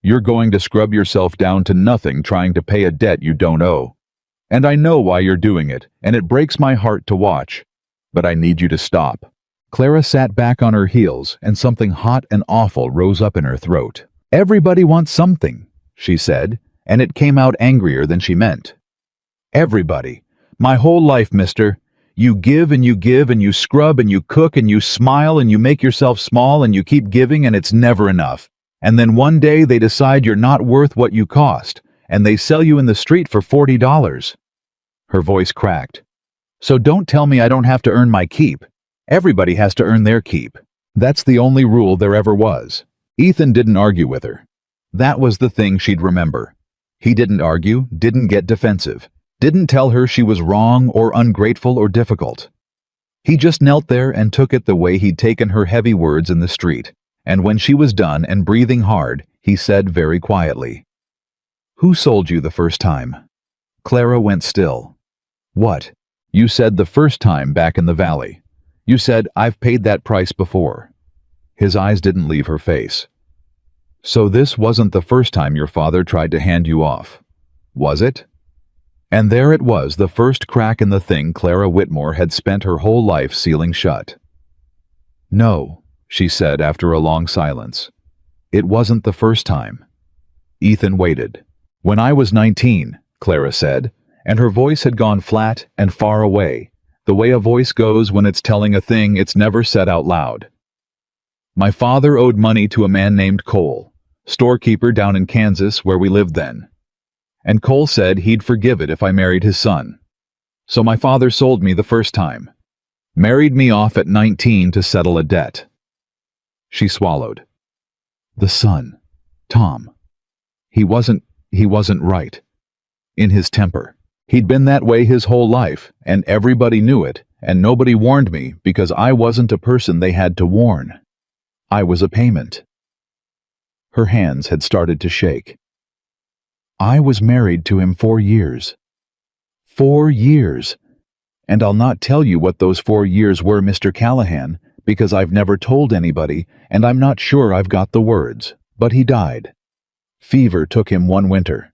S1: "You're going to scrub yourself down to nothing trying to pay a debt you don't owe. And I know why you're doing it, and it breaks my heart to watch. But I need you to stop." Clara sat back on her heels, and something hot and awful rose up in her throat. "Everybody wants something," she said, and it came out angrier than she meant. "Everybody. My whole life, mister. You give and you scrub and you cook and you smile and you make yourself small and you keep giving and it's never enough. And then one day they decide you're not worth what you cost, and they sell you in the street for $40. Her voice cracked. "So don't tell me I don't have to earn my keep. Everybody has to earn their keep. That's the only rule there ever was." Ethan didn't argue with her. That was the thing she'd remember. He didn't argue, didn't get defensive, didn't tell her she was wrong or ungrateful or difficult. He just knelt there and took it the way he'd taken her heavy words in the street, and when she was done and breathing hard, he said very quietly, "Who sold you the first time?" Clara went still. "What? You said the first time back in the valley. You said, I've paid that price before." His eyes didn't leave her face. "So this wasn't the first time your father tried to hand you off, was it?" And there it was, the first crack in the thing Clara Whitmore had spent her whole life sealing shut. "No," she said after a long silence. "It wasn't the first time." Ethan waited. "When I was 19, Clara said, and her voice had gone flat and far away, the way a voice goes when it's telling a thing it's never said out loud. "My father owed money to a man named Cole, storekeeper down in Kansas where we lived then. And Cole said he'd forgive it if I married his son. So my father sold me the first time. Married me off at 19 to settle a debt." She swallowed. The son, Tom. He wasn't right. In his temper. He'd been that way his whole life, and everybody knew it, and nobody warned me because I wasn't a person they had to warn. I was a payment. Her hands had started to shake. "I was married to him 4 years. 4 years. And I'll not tell you what those 4 years were, Mr. Callahan, because I've never told anybody, and I'm not sure I've got the words. But he died. Fever took him one winter.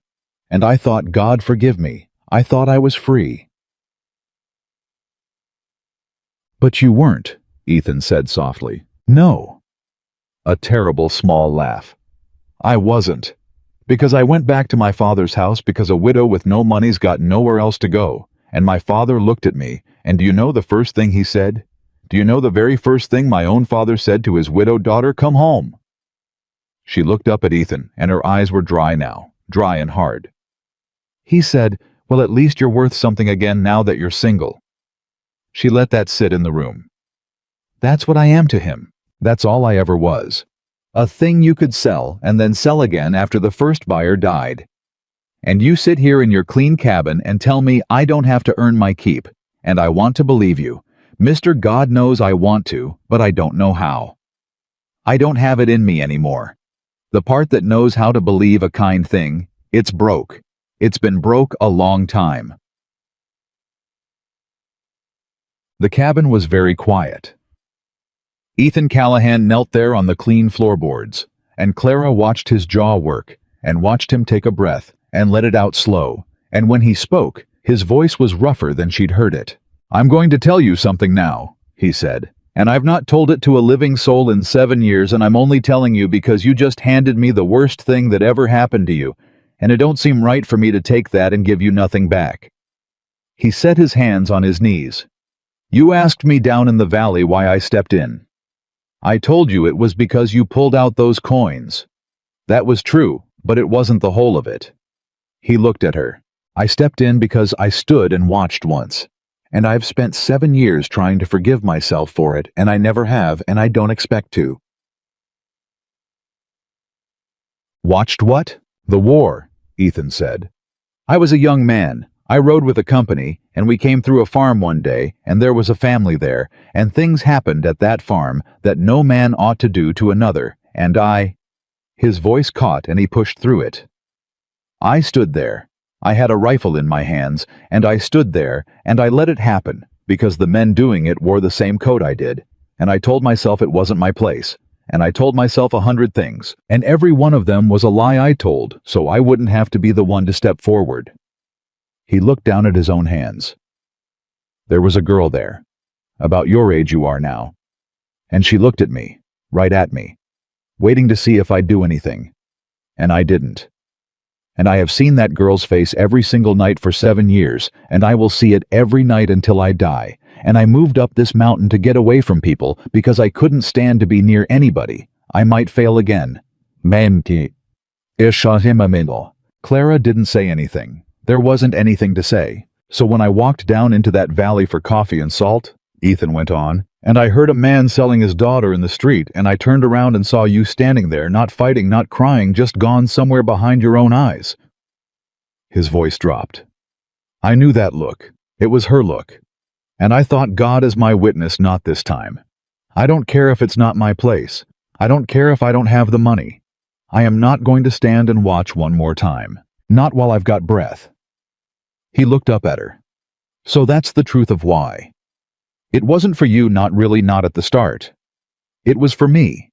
S1: And I thought, God forgive me, I thought I was free." "But you weren't," Ethan said softly. "No." A terrible small laugh. "I wasn't. Because I went back to my father's house because a widow with no money's got nowhere else to go, and my father looked at me, and do you know the first thing he said? Do you know the very first thing my own father said to his widowed daughter? 'Come home.'" She looked up at Ethan, and her eyes were dry now, dry and hard. "He said, well, at least you're worth something again now that you're single." She let that sit in the room. "That's what I am to him. That's all I ever was. A thing you could sell and then sell again after the first buyer died. And you sit here in your clean cabin and tell me I don't have to earn my keep, and I want to believe you. Mr. God knows I want to, but I don't know how. I don't have it in me anymore. The part that knows how to believe a kind thing, it's broke. It's been broke a long time." The cabin was very quiet. Ethan Callahan knelt there on the clean floorboards, and Clara watched his jaw work, and watched him take a breath, and let it out slow, and when he spoke, his voice was rougher than she'd heard it. "I'm going to tell you something now," he said, "and I've not told it to a living soul in 7 years, and I'm only telling you because you just handed me the worst thing that ever happened to you, and it don't seem right for me to take that and give you nothing back." He set his hands on his knees. "You asked me down in the valley why I stepped in. I told you it was because you pulled out those coins. That was true, but it wasn't the whole of it." He looked at her. I stepped in because I stood and watched once. And I've spent 7 years trying to forgive myself for it, and I never have, and I don't expect to. Watched what? The war, Ethan said. I was a young man. I rode with a company, and we came through a farm one day, and there was a family there, and things happened at that farm that no man ought to do to another, and I— His voice caught and he pushed through it. I stood there. I had a rifle in my hands, and I stood there, and I let it happen, because the men doing it wore the same coat I did, and I told myself it wasn't my place, and I told myself 100 things, and every one of them was a lie I told, so I wouldn't have to be the one to step forward. He looked down at his own hands. There was a girl there, about your age you are now, and she looked at me, right at me, waiting to see if I'd do anything, and I didn't. And I have seen that girl's face every single night for 7 years, and I will see it every night until I die. And I moved up this mountain to get away from people because I couldn't stand to be near anybody. I might fail again. Mamti. Ishahimamindal. Clara didn't say anything. There wasn't anything to say. So when I walked down into that valley for coffee and salt, Ethan went on, and I heard a man selling his daughter in the street, and I turned around and saw you standing there, not fighting, not crying, just gone somewhere behind your own eyes. His voice dropped. I knew that look. It was her look. And I thought, God is my witness, not this time. I don't care if it's not my place. I don't care if I don't have the money. I am not going to stand and watch one more time. Not while I've got breath. He looked up at her. So that's the truth of why. It wasn't for you, not really, not at the start. It was for me.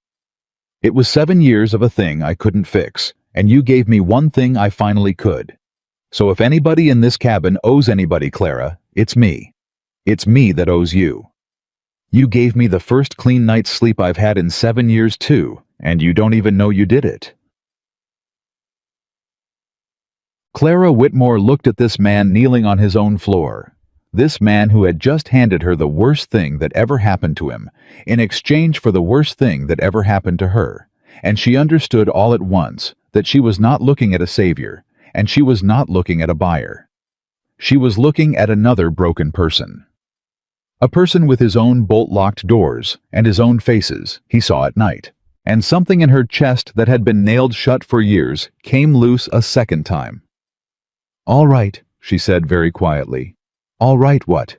S1: It was 7 years of a thing I couldn't fix, and you gave me one thing I finally could. So if anybody in this cabin owes anybody, Clara, it's me. It's me that owes you. You gave me the first clean night's sleep I've had in 7 years too, and you don't even know you did it. Clara Whitmore looked at this man kneeling on his own floor. This man who had just handed her the worst thing that ever happened to him, in exchange for the worst thing that ever happened to her. And she understood all at once that she was not looking at a savior, and she was not looking at a buyer. She was looking at another broken person. A person with his own bolt-locked doors and his own faces he saw at night. And something in her chest that had been nailed shut for years came loose a second time. All right, she said very quietly. All right, what?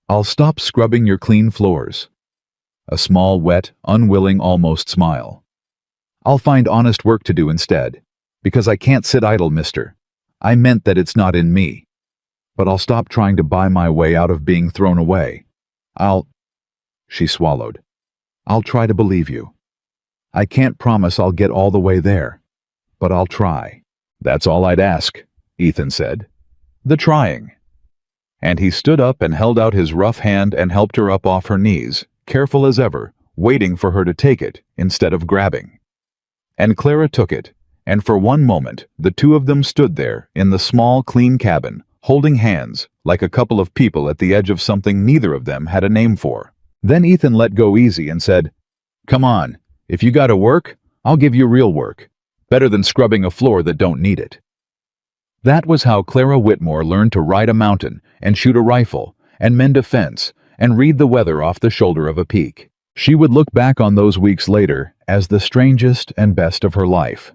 S1: I'll stop scrubbing your clean floors. A small, wet, unwilling, almost smile. I'll find honest work to do instead, because I can't sit idle, mister. I meant that it's not in me. But I'll stop trying to buy my way out of being thrown away. She swallowed. I'll try to believe you. I can't promise I'll get all the way there, but I'll try. That's all I'd ask, Ethan said. The trying. And he stood up and held out his rough hand and helped her up off her knees, careful as ever, waiting for her to take it instead of grabbing. And Clara took it, and for one moment the two of them stood there in the small, clean cabin, holding hands like a couple of people at the edge of something neither of them had a name for. Then Ethan let go easy and said, Come on, if you gotta work, I'll give you real work. Better than scrubbing a floor that don't need it. That was how Clara Whitmore learned to ride a mountain and shoot a rifle and mend a fence and read the weather off the shoulder of a peak. She would look back on those weeks later as the strangest and best of her life.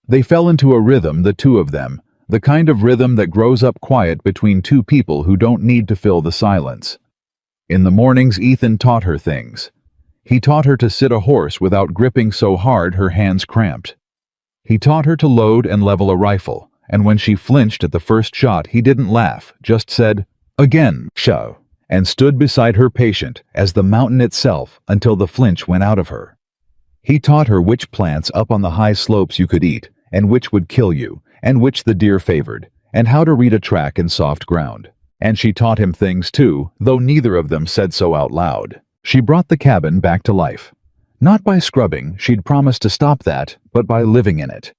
S1: They fell into a rhythm, the two of them, the kind of rhythm that grows up quiet between two people who don't need to fill the silence. In the mornings, Ethan taught her things. He taught her to sit a horse without gripping so hard her hands cramped. He taught her to load and level a rifle. And when she flinched at the first shot, he didn't laugh, just said, Again, show, and stood beside her patient as the mountain itself until the flinch went out of her. He taught her which plants up on the high slopes you could eat, and which would kill you, and which the deer favored, and how to read a track in soft ground. And she taught him things too, though neither of them said so out loud. She brought the cabin back to life. Not by scrubbing, she'd promised to stop that, but by living in it.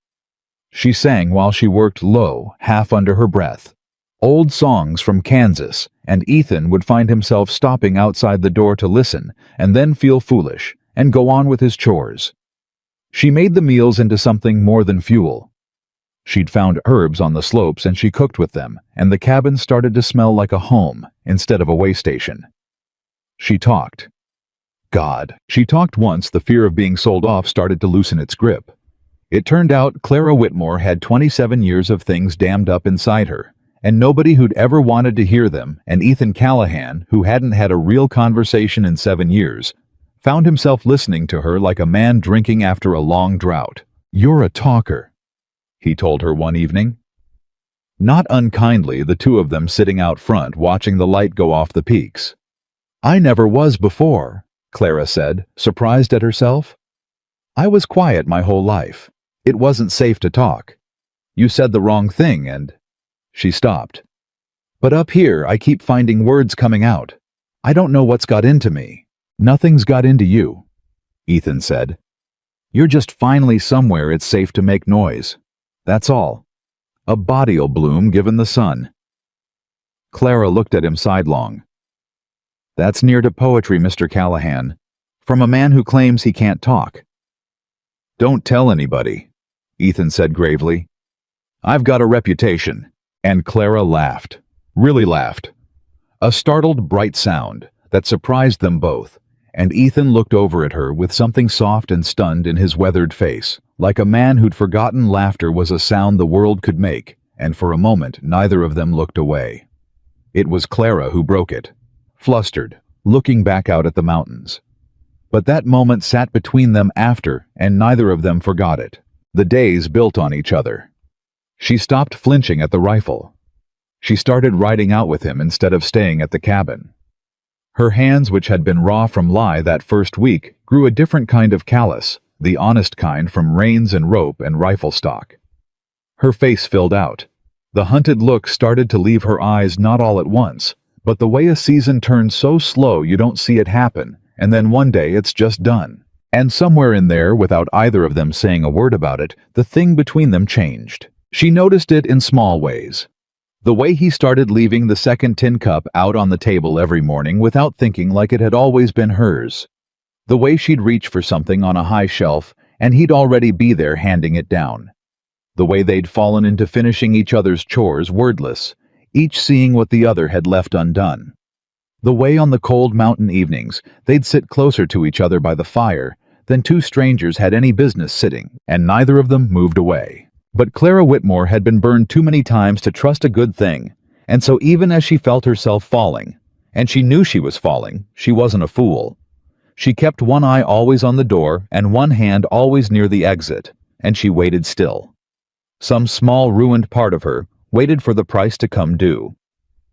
S1: She sang while she worked low, half under her breath. Old songs from Kansas, and Ethan would find himself stopping outside the door to listen, and then feel foolish, and go on with his chores. She made the meals into something more than fuel. She'd found herbs on the slopes and she cooked with them, and the cabin started to smell like a home instead of a way station. She talked. God, she talked once the fear of being sold off started to loosen its grip. It turned out Clara Whitmore had 27 years of things dammed up inside her, and nobody who'd ever wanted to hear them, and Ethan Callahan, who hadn't had a real conversation in 7 years, found himself listening to her like a man drinking after a long drought. "You're a talker," he told her one evening. Not unkindly, the two of them sitting out front watching the light go off the peaks. "I never was before," Clara said, surprised at herself. "I was quiet my whole life. It wasn't safe to talk. You said the wrong thing and—" She stopped. "But up here I keep finding words coming out. I don't know what's got into me." "Nothing's got into you," Ethan said. "You're just finally somewhere it's safe to make noise. That's all. A body'll bloom given the sun." Clara looked at him sidelong. "That's near to poetry, Mr. Callahan, from a man who claims he can't talk." "Don't tell anybody," Ethan said gravely. "I've got a reputation." And Clara laughed, really laughed. A startled, bright sound that surprised them both, and Ethan looked over at her with something soft and stunned in his weathered face, like a man who'd forgotten laughter was a sound the world could make, and for a moment neither of them looked away. It was Clara who broke it, flustered, looking back out at the mountains. But that moment sat between them after, and neither of them forgot it. The days built on each other. She stopped flinching at the rifle. She started riding out with him instead of staying at the cabin. Her hands, which had been raw from lie that first week, grew a different kind of callous, the honest kind from reins and rope and rifle stock. Her face filled out. The hunted look started to leave her eyes not all at once, but the way a season turns so slow you don't see it happen, and then one day it's just done. And somewhere in there, without either of them saying a word about it, the thing between them changed. She noticed it in small ways. The way he started leaving the second tin cup out on the table every morning without thinking, like it had always been hers. The way she'd reach for something on a high shelf and he'd already be there handing it down. The way they'd fallen into finishing each other's chores wordless, each seeing what the other had left undone. The way on the cold mountain evenings they'd sit closer to each other by the fire than two strangers had any business sitting, and neither of them moved away. But Clara Whitmore had been burned too many times to trust a good thing, and so even as she felt herself falling, and she knew she was falling, she wasn't a fool. She kept one eye always on the door and one hand always near the exit, and she waited still. Some small ruined part of her waited for the price to come due.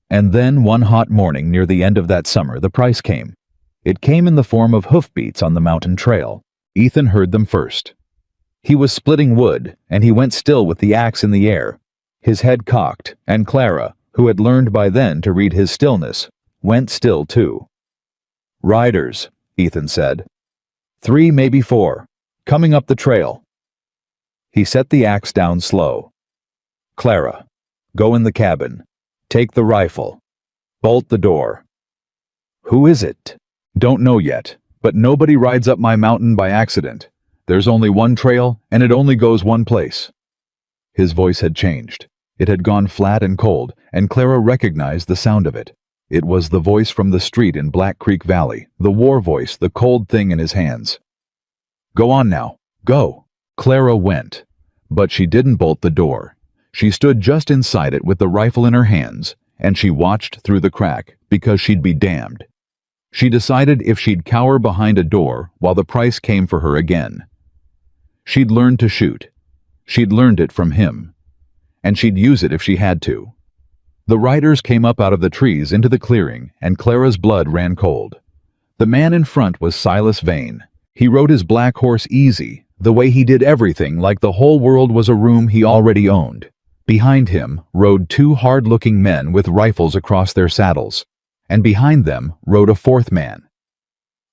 S1: And then one hot morning near the end of that summer the price came. It came in the form of hoofbeats on the mountain trail. Ethan heard them first. He was splitting wood, and he went still with the axe in the air, his head cocked, and Clara, who had learned by then to read his stillness, went still too. "Riders," Ethan said. "3, maybe 4, coming up the trail." He set the axe down slow. "Clara, go in the cabin. Take the rifle. Bolt the door." "Who is it?" "Don't know yet, but nobody rides up my mountain by accident. There's only one trail, and it only goes one place." His voice had changed. It had gone flat and cold, and Clara recognized the sound of it. It was the voice from the street in Black Creek Valley, the war voice, the cold thing in his hands. "Go on now. Go." Clara went, but she didn't bolt the door. She stood just inside it with the rifle in her hands, and she watched through the crack, because she'd be damned. She decided if she'd cower behind a door while the price came for her again. She'd learned to shoot. She'd learned it from him. And she'd use it if she had to. The riders came up out of the trees into the clearing, and Clara's blood ran cold. The man in front was Silas Vane. He rode his black horse easy, the way he did everything like the whole world was a room he already owned. Behind him rode 2 hard-looking men with rifles across their saddles, and behind them rode a 4th man.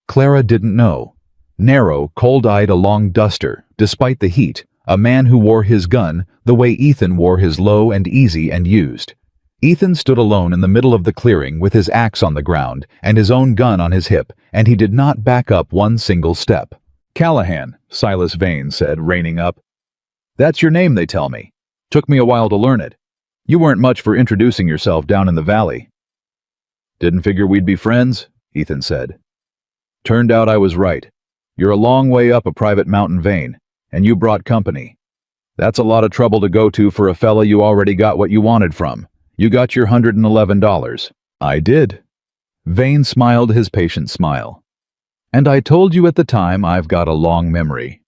S1: Clara didn't know. Narrow, cold-eyed, a long duster, despite the heat, a man who wore his gun the way Ethan wore his low and easy and used. Ethan stood alone in the middle of the clearing with his axe on the ground and his own gun on his hip, and he did not back up one single step. "Callahan," Silas Vane said, reining up. "That's your name, they tell me. Took me a while to learn it. You weren't much for introducing yourself down in the valley." "Didn't figure we'd be friends," Ethan said. "Turned out I was right. You're a long way up a private mountain vein, and you brought company. That's a lot of trouble to go to for a fella you already got what you wanted from. You got your $111. "I did." Vane smiled his patient smile. "And I told you at the time I've got a long memory.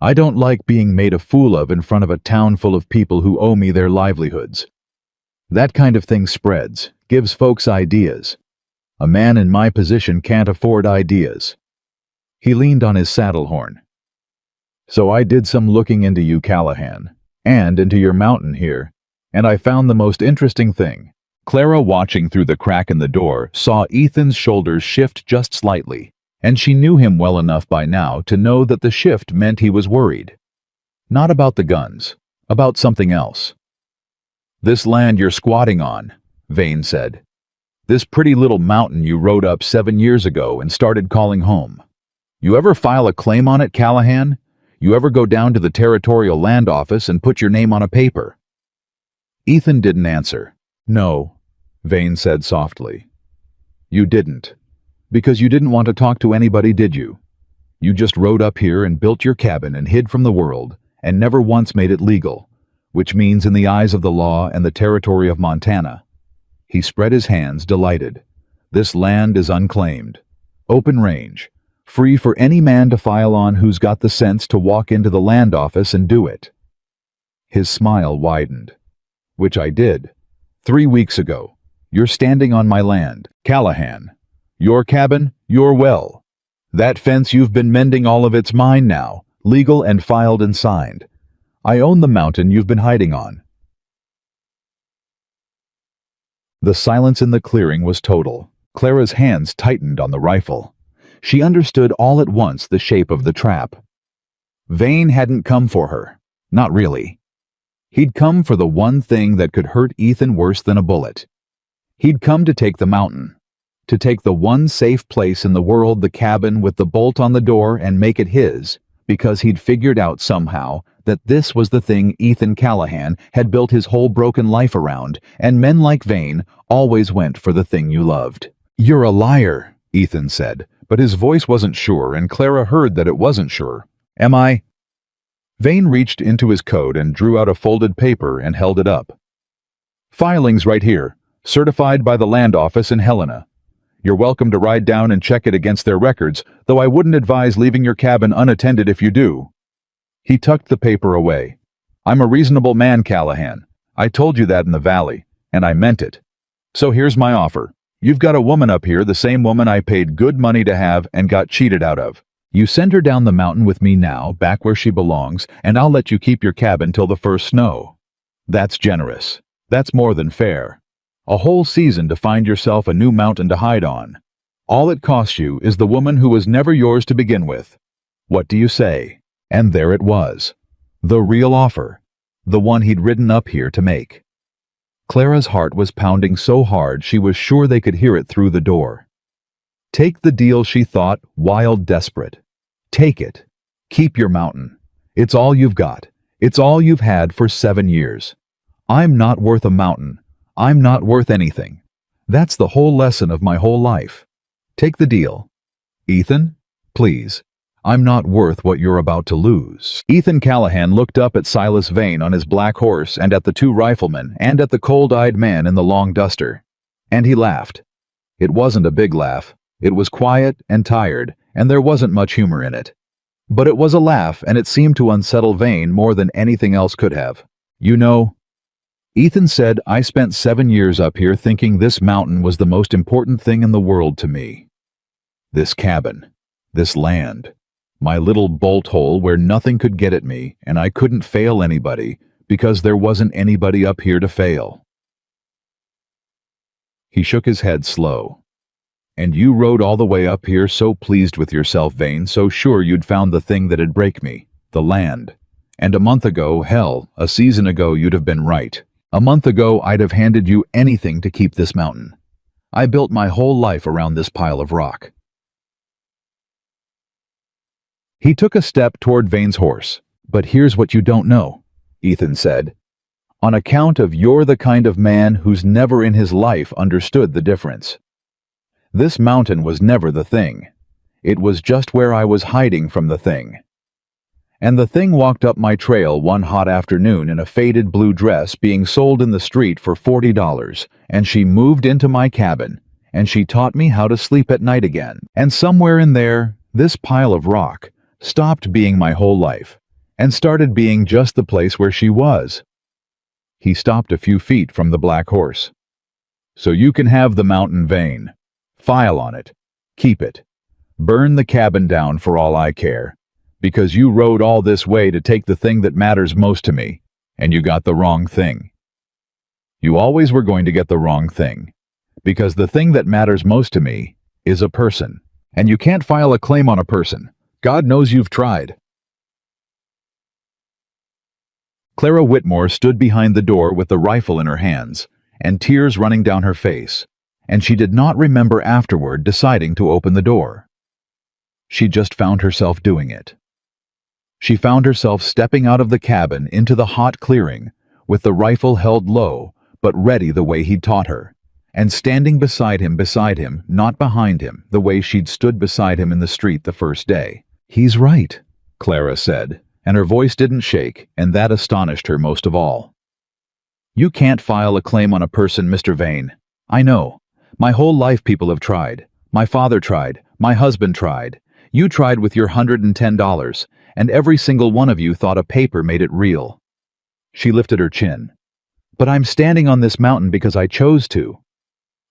S1: I don't like being made a fool of in front of a town full of people who owe me their livelihoods. That kind of thing spreads, gives folks ideas. A man in my position can't afford ideas." He leaned on his saddle horn. "So I did some looking into you, Callahan, and into your mountain here, and I found the most interesting thing." Clara, watching through the crack in the door, saw Ethan's shoulders shift just slightly, and she knew him well enough by now to know that the shift meant he was worried. Not about the guns, about something else. "This land you're squatting on," Vane said. "This pretty little mountain you rode up 7 years ago and started calling home. You ever file a claim on it, Callahan? You ever go down to the Territorial Land Office and put your name on a paper?" Ethan didn't answer. "No," Vane said softly. "You didn't. Because you didn't want to talk to anybody, did you? You just rode up here and built your cabin and hid from the world, and never once made it legal, which means in the eyes of the law and the territory of Montana." He spread his hands, delighted. "This land is unclaimed. Open range. Free for any man to file on who's got the sense to walk into the land office and do it." His smile widened. "Which I did. 3 weeks ago. You're standing on my land, Callahan. Your cabin, your well. That fence you've been mending, all of it's mine now, legal and filed and signed. I own the mountain you've been hiding on." The silence in the clearing was total. Clara's hands tightened on the rifle. She understood all at once the shape of the trap. Vane hadn't come for her. Not really. He'd come for the one thing that could hurt Ethan worse than a bullet. He'd come to take the mountain. To take the one safe place in the world, the cabin with the bolt on the door, and make it his, because he'd figured out somehow that this was the thing Ethan Callahan had built his whole broken life around, and men like Vane always went for the thing you loved. "You're a liar," Ethan said, but his voice wasn't sure, and Clara heard that it wasn't sure. "Am I?" Vane reached into his coat and drew out a folded paper and held it up. "Filing's right here, certified by the land office in Helena. You're welcome to ride down and check it against their records, though I wouldn't advise leaving your cabin unattended if you do." He tucked the paper away. "I'm a reasonable man, Callahan. I told you that in the valley, and I meant it. So here's my offer. You've got a woman up here, the same woman I paid good money to have and got cheated out of. You send her down the mountain with me now, back where she belongs, and I'll let you keep your cabin till the first snow. That's generous. That's more than fair. A whole season to find yourself a new mountain to hide on. All it costs you is the woman who was never yours to begin with. What do you say?" And there it was. The real offer. The one he'd ridden up here to make. Clara's heart was pounding so hard she was sure they could hear it through the door. Take the deal, she thought, wild desperate. Take it. Keep your mountain. It's all you've got. It's all you've had for 7 years. I'm not worth a mountain. I'm not worth anything. That's the whole lesson of my whole life. Take the deal. Ethan, please. I'm not worth what you're about to lose." Ethan Callahan looked up at Silas Vane on his black horse and at the 2 riflemen and at the cold-eyed man in the long duster. And he laughed. It wasn't a big laugh. It was quiet and tired, and there wasn't much humor in it. But it was a laugh, and it seemed to unsettle Vane more than anything else could have. "You know," Ethan said, "I spent 7 years up here thinking this mountain was the most important thing in the world to me. This cabin, this land, my little bolt hole where nothing could get at me and I couldn't fail anybody because there wasn't anybody up here to fail." He shook his head slow. "And you rode all the way up here so pleased with yourself, Vane, so sure you'd found the thing that'd break me, the land. And a month ago, hell, a season ago, you'd have been right. A month ago, I'd have handed you anything to keep this mountain. I built my whole life around this pile of rock." He took a step toward Vane's horse. "But here's what you don't know," Ethan said. On account of you're the kind of man who's never in his life understood the difference. This mountain was never the thing. It was just where I was hiding from the thing. And the thing walked up my trail one hot afternoon in a faded blue dress being sold in the street for $40, and she moved into my cabin, and she taught me how to sleep at night again. And somewhere in there, this pile of rock stopped being my whole life, and started being just the place where she was. He stopped a few feet from the black horse. So you can have the mountain vein. File on it. Keep it. Burn the cabin down for all I care. Because you rode all this way to take the thing that matters most to me, and you got the wrong thing. You always were going to get the wrong thing. Because the thing that matters most to me is a person. And you can't file a claim on a person. God knows you've tried. Clara Whitmore stood behind the door with the rifle in her hands, and tears running down her face, and she did not remember afterward deciding to open the door. She just found herself doing it. She found herself stepping out of the cabin into the hot clearing, with the rifle held low, but ready the way he'd taught her, and standing beside him, not behind him, the way she'd stood beside him in the street the first day. "He's right," Clara said, and her voice didn't shake, and that astonished her most of all. "You can't file a claim on a person, Mr. Vane. I know. My whole life people have tried. My father tried. My husband tried. You tried with your $110, and every single one of you thought a paper made it real." She lifted her chin. "But I'm standing on this mountain because I chose to.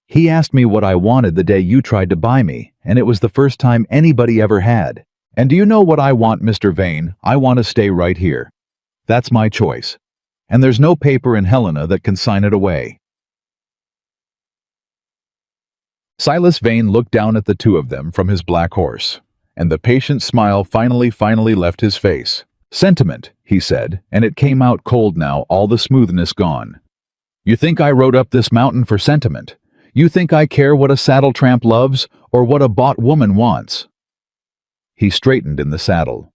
S1: He asked me what I wanted the day you tried to buy me, and it was the first time anybody ever had. And do you know what I want, Mr. Vane? I want to stay right here. That's my choice. And there's no paper in Helena that can sign it away." Silas Vane looked down at the two of them from his black horse, and the patient smile finally left his face. "Sentiment," he said, and it came out cold now, all the smoothness gone. "You think I rode up this mountain for sentiment? You think I care what a saddle tramp loves or what a bought woman wants?" He straightened in the saddle.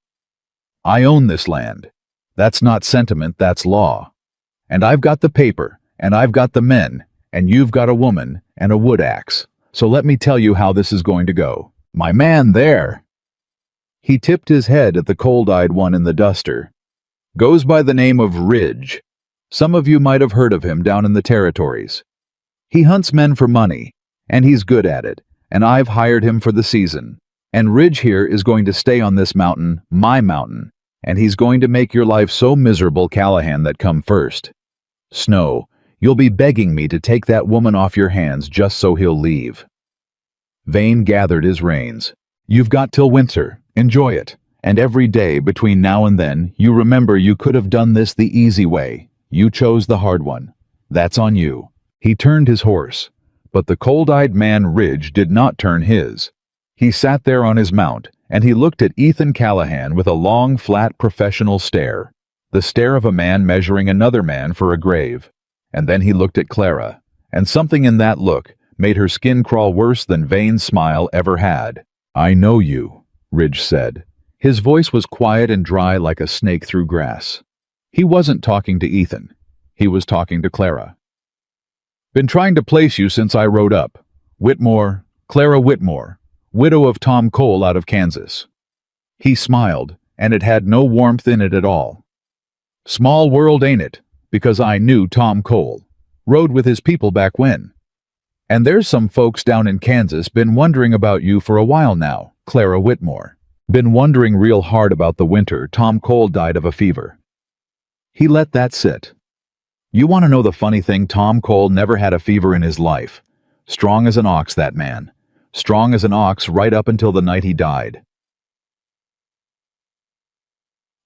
S1: "I own this land. That's not sentiment, that's law. And I've got the paper, and I've got the men, and you've got a woman and a wood axe. So let me tell you how this is going to go. My man there," he tipped his head at the cold-eyed one in the duster, "goes by the name of Ridge. Some of you might have heard of him down in the territories. He hunts men for money, and he's good at it, and I've hired him for the season. And Ridge here is going to stay on this mountain, my mountain, and he's going to make your life so miserable, Callahan, that come first. Snow, you'll be begging me to take that woman off your hands just so he'll leave." Vane gathered his reins. "You've got till winter. Enjoy it. And every day between now and then, you remember you could have done this the easy way. You chose the hard one. That's on you." He turned his horse, but the cold-eyed man Ridge did not turn his. He sat there on his mount, and he looked at Ethan Callahan with a long, flat, professional stare, the stare of a man measuring another man for a grave. And then he looked at Clara, and something in that look made her skin crawl worse than Vane's smile ever had. "I know you," Ridge said. His voice was quiet and dry like a snake through grass. He wasn't talking to Ethan. He was talking to Clara. "Been trying to place you since I rode up. Whitmore, Clara Whitmore, widow of Tom Cole out of Kansas." He smiled, and it had no warmth in it at all. "Small world, ain't it? Because I knew Tom Cole. Rode with his people back when. And there's some folks down in Kansas been wondering about you for a while now, Clara Whitmore. Been wondering real hard about the winter Tom Cole died of a fever." He let that sit. "You want to know the funny thing? Tom Cole never had a fever in his life. Strong as an ox, that man. Strong as an ox right up until the night he died."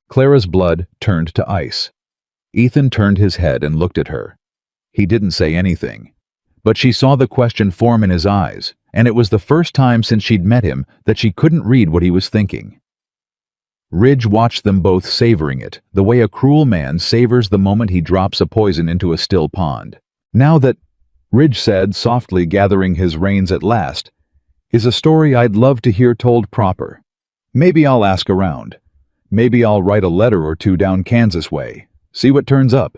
S1: Clara's blood turned to ice. Ethan turned his head and looked at her. He didn't say anything, but she saw the question form in his eyes, and it was the first time since she'd met him that she couldn't read what he was thinking. Ridge watched them both savoring it, the way a cruel man savors the moment he drops a poison into a still pond. "Now that," Ridge said, softly gathering his reins at last, "is a story I'd love to hear told proper. Maybe I'll ask around. Maybe I'll write a letter or two down Kansas way. See what turns up."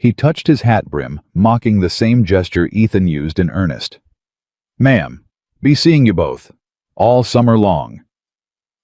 S1: He touched his hat brim, mocking the same gesture Ethan used in earnest. "Ma'am, be seeing you both. All summer long."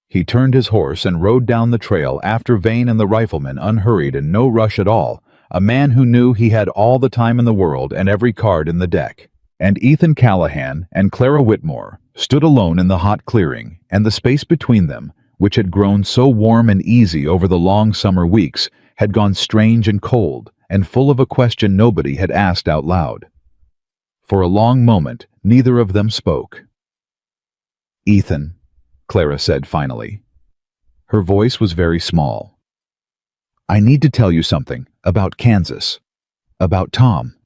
S1: He turned his horse and rode down the trail after Vane and the rifleman, unhurried and no rush at all, a man who knew he had all the time in the world and every card in the deck. And Ethan Callahan and Clara Whitmore stood alone in the hot clearing, and the space between them, which had grown so warm and easy over the long summer weeks, had gone strange and cold, and full of a question nobody had asked out loud. For a long moment, neither of them spoke. "Ethan," Clara said finally. Her voice was very small. "I need to tell you something about Kansas. About Tom."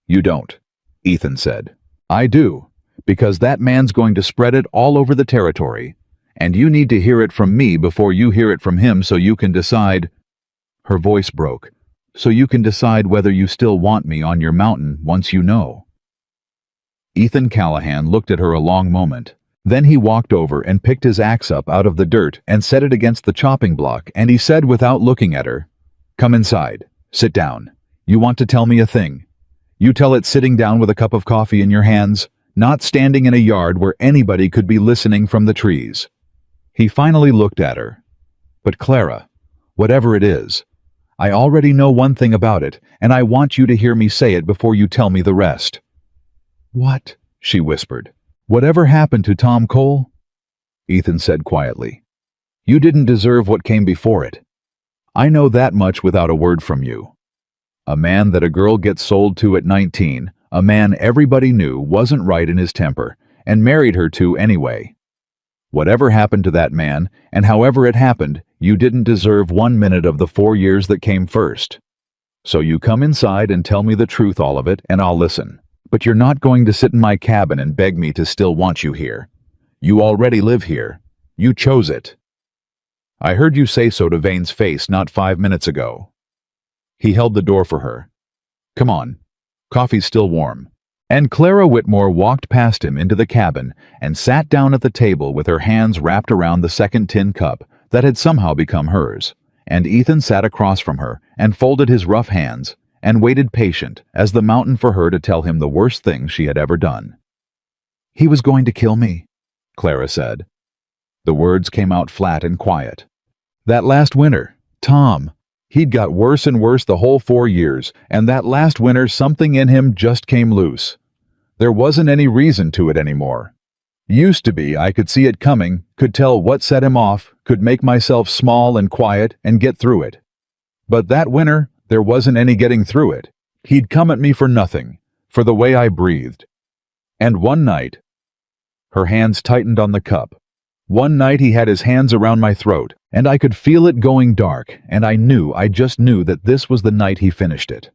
S1: "You don't," Ethan said. "I do, because that man's going to spread it all over the territory, and you need to hear it from me before you hear it from him so you can decide—" Her voice broke. "So you can decide whether you still want me on your mountain once you know." Ethan Callahan looked at her a long moment. Then he walked over and picked his axe up out of the dirt and set it against the chopping block, and he said without looking at her, "Come inside. Sit down. You want to tell me a thing. You tell it sitting down with a cup of coffee in your hands, not standing in a yard where anybody could be listening from the trees." He finally looked at her. "But Clara, whatever it is, I already know one thing about it, and I want you to hear me say it before you tell me the rest." "What?" she whispered. "Whatever happened to Tom Cole?" Ethan said quietly. "You didn't deserve what came before it. I know that much without a word from you. A man that a girl gets sold to at 19, a man everybody knew wasn't right in his temper, and married her to anyway. Whatever happened to that man, and however it happened, you didn't deserve 1 minute of the 4 years that came first. So you come inside and tell me the truth, all of it, and I'll listen. But you're not going to sit in my cabin and beg me to still want you here. You already live here. You chose it. I heard you say so to Vane's face not 5 minutes ago." He held the door for her. "Come on. Coffee's still warm." And Clara Whitmore walked past him into the cabin and sat down at the table with her hands wrapped around the second tin cup that had somehow become hers, and Ethan sat across from her and folded his rough hands and waited patient as the mountain for her to tell him the worst thing she had ever done. "He was going to kill me," Clara said. The words came out flat and quiet. "That last winter, Tom, he'd got worse and worse the whole 4 years, and that last winter something in him just came loose. There wasn't any reason to it anymore. Used to be I could see it coming, could tell what set him off, could make myself small and quiet and get through it. But that winter, there wasn't any getting through it. He'd come at me for nothing, for the way I breathed. And one night—" Her hands tightened on the cup. "One night he had his hands around my throat, and I could feel it going dark, and I just knew that this was the night he finished it.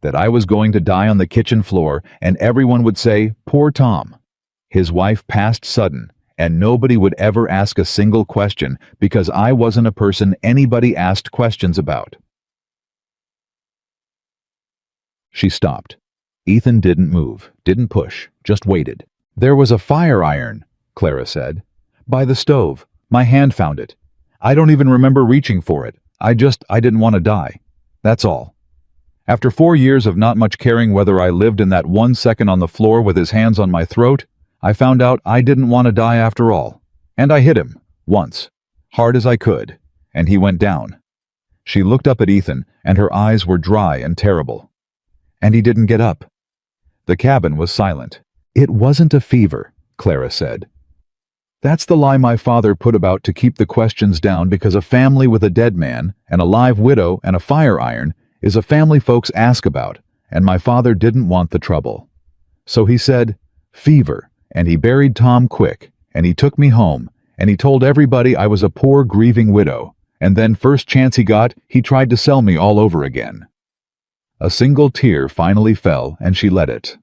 S1: That I was going to die on the kitchen floor, and everyone would say, 'Poor Tom.' His wife passed sudden, and nobody would ever ask a single question because I wasn't a person anybody asked questions about." She stopped. Ethan didn't move, didn't push, just waited. "There was a fire iron," Clara said. "By the stove. My hand found it. I don't even remember reaching for it. I didn't want to die. That's all. After 4 years of not much caring whether I lived in that 1 second on the floor with his hands on my throat, I found out I didn't want to die after all. And I hit him, once, hard as I could, and he went down." She looked up at Ethan, and her eyes were dry and terrible. "And he didn't get up." The cabin was silent. "It wasn't a fever," Clara said. "That's the lie my father put about to keep the questions down, because a family with a dead man, and a live widow, and a fire iron is a family folks ask about, and my father didn't want the trouble. So he said, 'Fever,' and he buried Tom quick, and he took me home, and he told everybody I was a poor grieving widow, and then first chance he got, he tried to sell me all over again." A single tear finally fell, and she let it.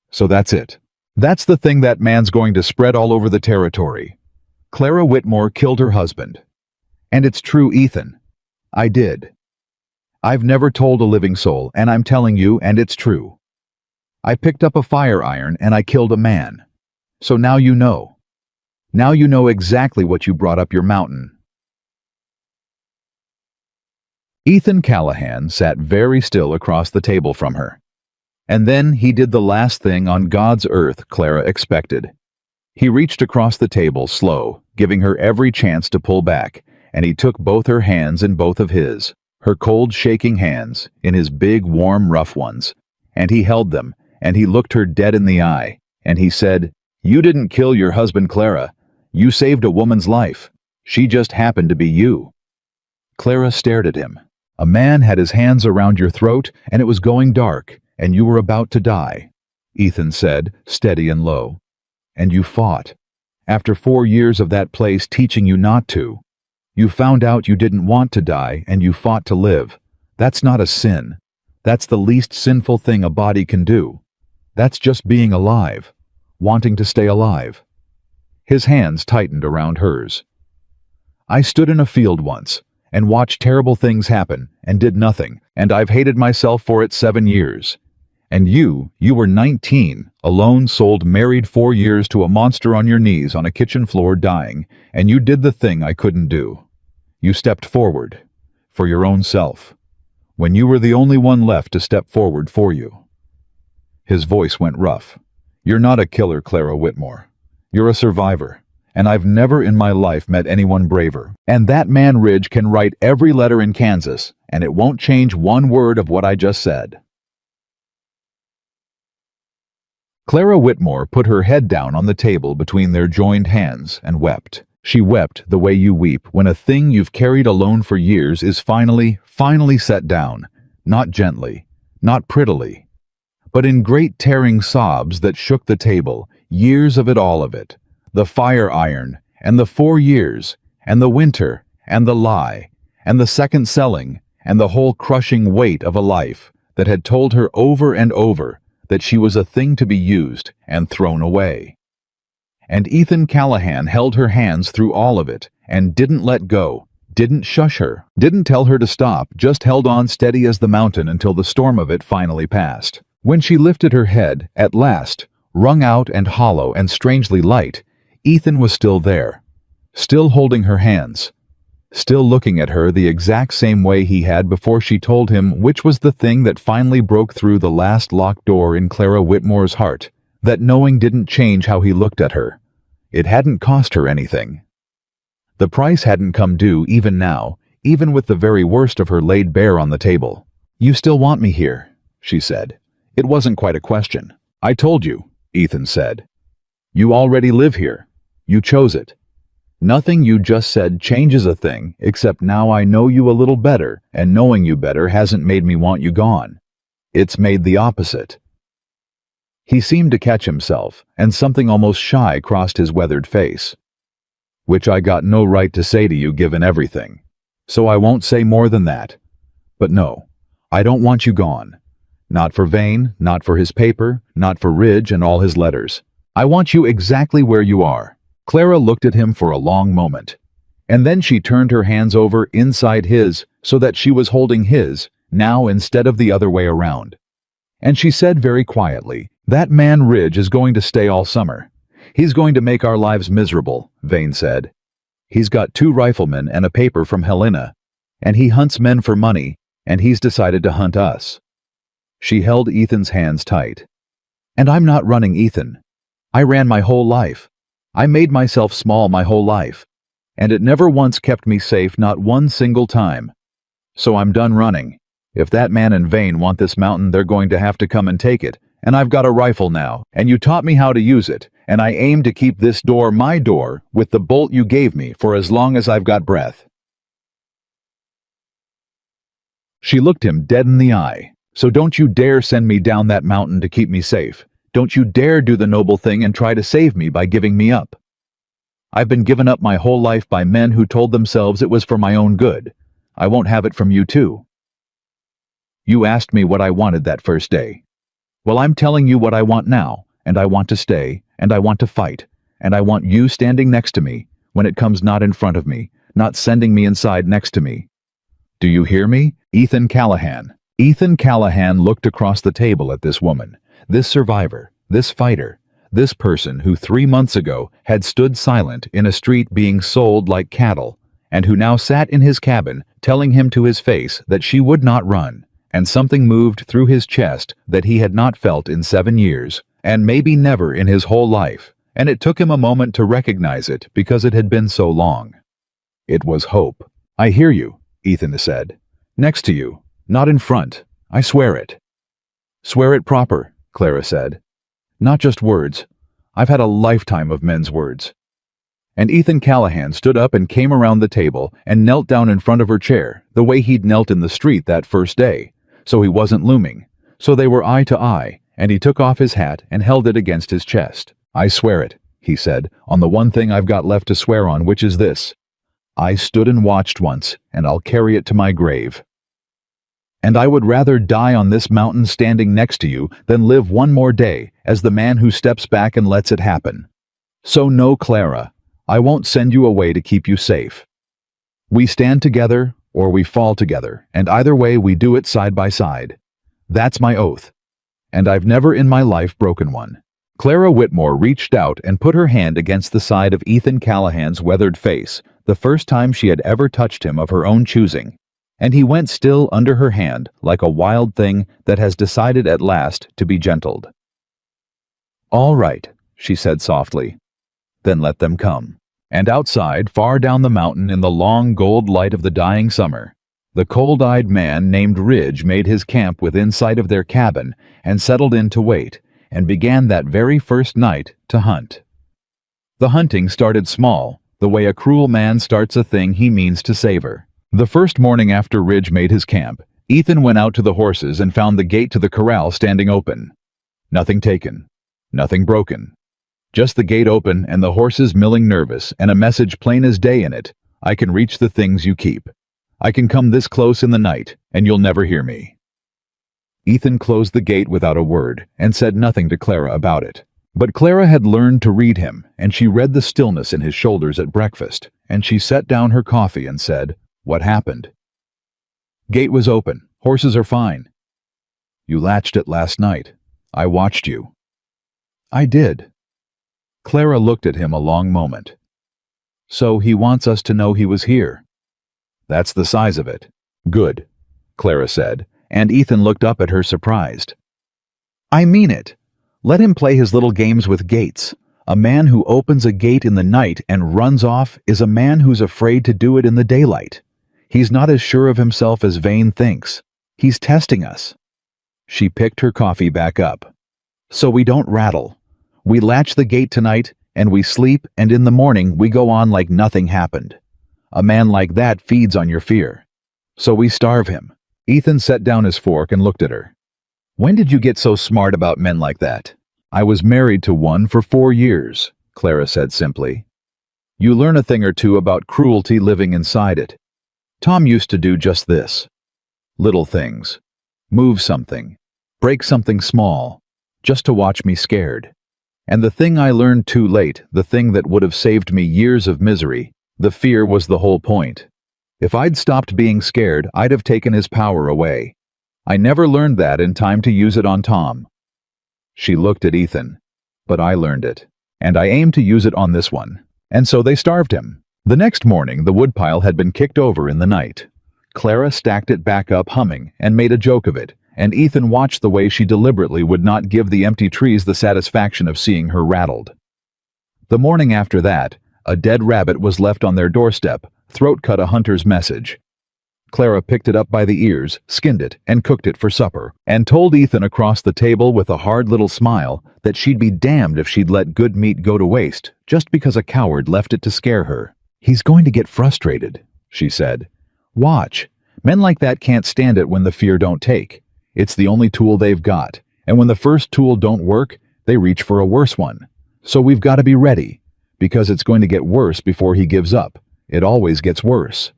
S1: "So that's it. That's the thing that man's going to spread all over the territory. Clara Whitmore killed her husband. And it's true, Ethan. I did. I've never told a living soul, and I'm telling you, and it's true. I picked up a fire iron and I killed a man. So now you know. Now you know exactly what you brought up your mountain." Ethan Callahan sat very still across the table from her. And then he did the last thing on God's earth Clara expected. He reached across the table slow, giving her every chance to pull back, and he took both her hands in both of his, her cold, shaking hands, in his big, warm, rough ones. And he held them, and he looked her dead in the eye, and he said, "You didn't kill your husband, Clara. You saved a woman's life. She just happened to be you." Clara stared at him. "A man had his hands around your throat, and it was going dark, and you were about to die," Ethan said, steady and low. "And you fought. After 4 years of that place teaching you not to. You found out you didn't want to die, and you fought to live. That's not a sin. That's the least sinful thing a body can do. That's just being alive, wanting to stay alive." His hands tightened around hers. "I stood in a field once, and watched terrible things happen, and did nothing, and I've hated myself for it 7 years. And you were 19, alone, sold, married 4 years to a monster on your knees on a kitchen floor dying, and you did the thing I couldn't do. You stepped forward, for your own self, when you were the only one left to step forward for you." His voice went rough. "You're not a killer, Clara Whitmore. You're a survivor, and I've never in my life met anyone braver. And that man Ridge can write every letter in Kansas, and it won't change one word of what I just said." Clara Whitmore put her head down on the table between their joined hands and wept. She wept the way you weep when a thing you've carried alone for years is finally set down, not gently, not prettily, but in great tearing sobs that shook the table, years of it, all of it, the fire iron, and the 4 years, and the winter, and the lie, and the second selling, and the whole crushing weight of a life that had told her over and over that she was a thing to be used and thrown away. And Ethan Callahan held her hands through all of it, and didn't let go, didn't shush her, didn't tell her to stop, just held on steady as the mountain until the storm of it finally passed. When she lifted her head, at last, wrung out and hollow and strangely light, Ethan was still there, still holding her hands, still looking at her the exact same way he had before she told him which was the thing that finally broke through the last locked door in Clara Whitmore's heart. That knowing didn't change how he looked at her. It hadn't cost her anything. The price hadn't come due even now, even with the very worst of her laid bare on the table. "You still want me here," she said. It wasn't quite a question. "I told you," Ethan said. "You already live here. You chose it. Nothing you just said changes a thing, except now I know you a little better, and knowing you better hasn't made me want you gone. It's made the opposite." He seemed to catch himself, and something almost shy crossed his weathered face. "Which I got no right to say to you given everything. So I won't say more than that. But no, I don't want you gone. Not for Vane, not for his paper, not for Ridge and all his letters. I want you exactly where you are." Clara looked at him for a long moment, and then she turned her hands over inside his so that she was holding his, now instead of the other way around. And she said very quietly, "That man Ridge is going to stay all summer. He's going to make our lives miserable," Vane said. "He's got 2 riflemen and a paper from Helena, and he hunts men for money, and he's decided to hunt us." She held Ethan's hands tight. "And I'm not running, Ethan. I ran my whole life. I made myself small my whole life, and it never once kept me safe, not one single time. So I'm done running. If that man and Vane want this mountain, they're going to have to come and take it, and I've got a rifle now, and you taught me how to use it, and I aim to keep this door my door with the bolt you gave me for as long as I've got breath." She looked him dead in the eye. "So don't you dare send me down that mountain to keep me safe. Don't you dare do the noble thing and try to save me by giving me up. I've been given up my whole life by men who told themselves it was for my own good. I won't have it from you too. You asked me what I wanted that first day. Well, I'm telling you what I want now, and I want to stay, and I want to fight, and I want you standing next to me when it comes, not in front of me, not sending me inside next to me. Do you hear me? Ethan Callahan." Ethan Callahan looked across the table at this woman, this survivor, this fighter, this person who 3 months ago had stood silent in a street being sold like cattle, and who now sat in his cabin telling him to his face that she would not run, and something moved through his chest that he had not felt in 7 years, and maybe never in his whole life, and it took him a moment to recognize it because it had been so long. It was hope. "I hear you," Ethan said. "Next to you, not in front. I swear it." "Swear it proper," Clara said. "Not just words. I've had a lifetime of men's words." And Ethan Callahan stood up and came around the table and knelt down in front of her chair, the way he'd knelt in the street that first day, so he wasn't looming, so they were eye to eye, and he took off his hat and held it against his chest. "I swear it," he said, "on the one thing I've got left to swear on, which is this. I stood and watched once, and I'll carry it to my grave. And I would rather die on this mountain standing next to you than live one more day as the man who steps back and lets it happen. So no, Clara, I won't send you away to keep you safe. We stand together or we fall together, and either way we do it side by side. That's my oath. And I've never in my life broken one." Clara Whitmore reached out and put her hand against the side of Ethan Callahan's weathered face, the first time she had ever touched him of her own choosing, and he went still under her hand like a wild thing that has decided at last to be gentled. "All right," she said softly. "Then let them come." And outside, far down the mountain in the long gold light of the dying summer, the cold-eyed man named Ridge made his camp within sight of their cabin and settled in to wait, and began that very first night to hunt. The hunting started small, the way a cruel man starts a thing he means to savor. The first morning after Ridge made his camp, Ethan went out to the horses and found the gate to the corral standing open. Nothing taken, nothing broken. Just the gate open and the horses milling nervous, and a message plain as day in it: "I can reach the things you keep. I can come this close in the night, and you'll never hear me." Ethan closed the gate without a word, and said nothing to Clara about it. But Clara had learned to read him, and she read the stillness in his shoulders at breakfast, and she set down her coffee and said, "What happened?" "Gate was open. Horses are fine." "You latched it last night. I watched you." "I did." Clara looked at him a long moment. "So he wants us to know he was here." "That's the size of it." "Good," Clara said, and Ethan looked up at her surprised. "I mean it. Let him play his little games with gates. A man who opens a gate in the night and runs off is a man who's afraid to do it in the daylight. He's not as sure of himself as Vane thinks. He's testing us." She picked her coffee back up. "So we don't rattle. We latch the gate tonight, and we sleep, and in the morning we go on like nothing happened. A man like that feeds on your fear. So we starve him." Ethan set down his fork and looked at her. "When did you get so smart about men like that?" "I was married to one for 4 years, Clara said simply. "You learn a thing or two about cruelty living inside it. Tom used to do just this. Little things. Move something. Break something small. Just to watch me scared. And the thing I learned too late, the thing that would have saved me years of misery, the fear was the whole point. If I'd stopped being scared, I'd have taken his power away. I never learned that in time to use it on Tom." She looked at Ethan. "But I learned it. And I aim to use it on this one." And so they starved him. The next morning, the woodpile had been kicked over in the night. Clara stacked it back up humming and made a joke of it, and Ethan watched the way she deliberately would not give the empty trees the satisfaction of seeing her rattled. The morning after that, a dead rabbit was left on their doorstep, throat cut a hunter's message. Clara picked it up by the ears, skinned it, and cooked it for supper, and told Ethan across the table with a hard little smile that she'd be damned if she'd let good meat go to waste just because a coward left it to scare her. "He's going to get frustrated," she said. "Watch. Men like that can't stand it when the fear don't take. It's the only tool they've got, and when the first tool don't work, they reach for a worse one. So we've got to be ready, because it's going to get worse before he gives up. It always gets worse."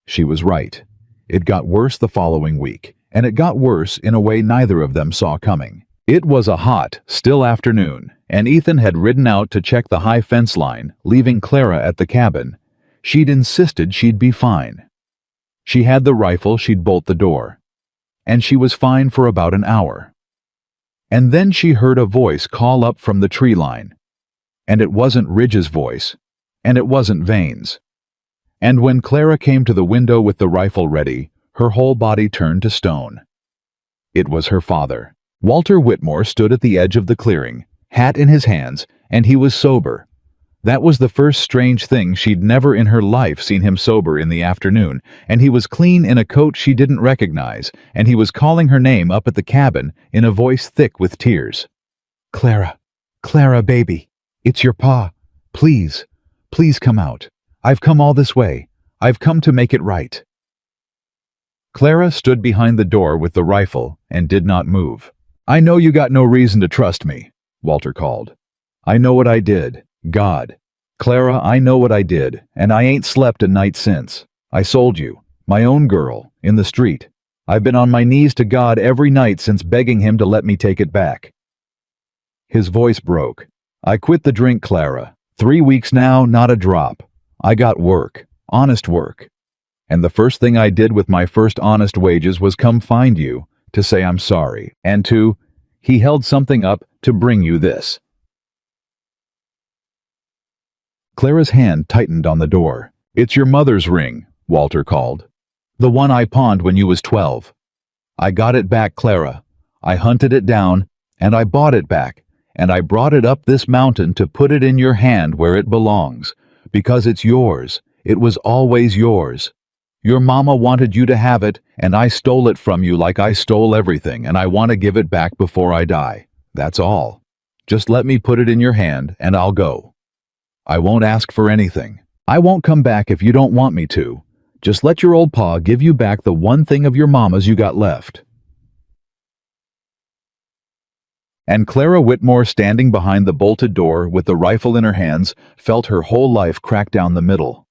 S1: She was right. It got worse the following week, and it got worse in a way neither of them saw coming. It was a hot, still afternoon, and Ethan had ridden out to check the high fence line, leaving Clara at the cabin. She'd insisted she'd be fine. She had the rifle, she'd bolt the door. And she was fine for about an hour. And then she heard a voice call up from the tree line. And it wasn't Ridge's voice, and it wasn't Vane's. And when Clara came to the window with the rifle ready, her whole body turned to stone. It was her father. Walter Whitmore stood at the edge of the clearing, hat in his hands, and he was sober. That was the first strange thing. She'd never in her life seen him sober in the afternoon, and he was clean in a coat she didn't recognize, and he was calling her name up at the cabin in a voice thick with tears. "Clara, Clara, baby, it's your pa. Please, please come out. I've come all this way. I've come to make it right." Clara stood behind the door with the rifle and did not move. "I know you got no reason to trust me," Walter called. "I know what I did. God. Clara, I know what I did, and I ain't slept a night since. I sold you, my own girl, in the street. I've been on my knees to God every night since begging him to let me take it back." His voice broke. "I quit the drink, Clara. 3 weeks now, not a drop. I got work, honest work. And the first thing I did with my first honest wages was come find you, to say I'm sorry, and to," he held something up, "to bring you this." Clara's hand tightened on the door. "It's your mother's ring," Walter called. "The one I pawned when you was 12. I got it back, Clara. I hunted it down, and I bought it back, and I brought it up this mountain to put it in your hand where it belongs, because it's yours. It was always yours. Your mama wanted you to have it, and I stole it from you like I stole everything, and I want to give it back before I die. That's all. Just let me put it in your hand, and I'll go. I won't ask for anything. I won't come back if you don't want me to. Just let your old pa give you back the one thing of your mama's you got left." And Clara Whitmore, standing behind the bolted door with the rifle in her hands, felt her whole life crack down the middle.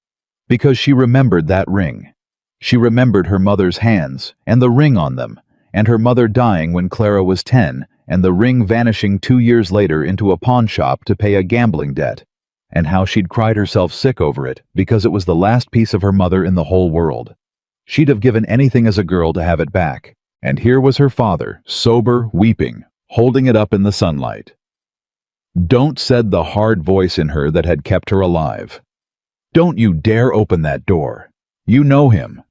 S1: Because she remembered that ring. She remembered her mother's hands, and the ring on them, and her mother dying when Clara was 10, and the ring vanishing 2 years later into a pawn shop to pay a gambling debt, and how she'd cried herself sick over it because it was the last piece of her mother in the whole world. She'd have given anything as a girl to have it back, and here was her father, sober, weeping, holding it up in the sunlight. "Don't," said the hard voice in her that had kept her alive. "Don't you dare open that door. You know him.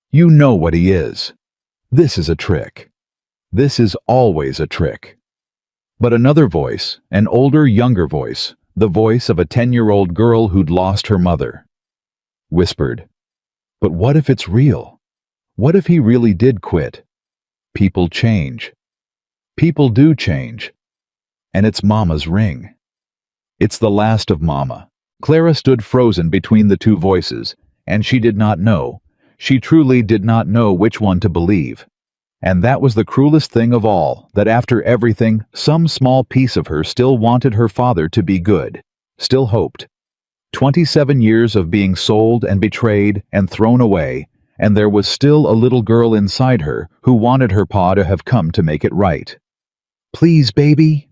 S1: You know what he is. This is a trick. This is always a trick." But another voice, an older, younger voice, the voice of a 10-year-old girl who'd lost her mother, whispered, "But what if it's real? What if he really did quit? People change. People do change. And it's Mama's ring. It's the last of Mama." Clara stood frozen between the two voices, and she did not know. She truly did not know which one to believe. And that was the cruelest thing of all, that after everything, some small piece of her still wanted her father to be good, still hoped. 27 years of being sold and betrayed and thrown away, and there was still a little girl inside her who wanted her pa to have come to make it right. "Please, baby,"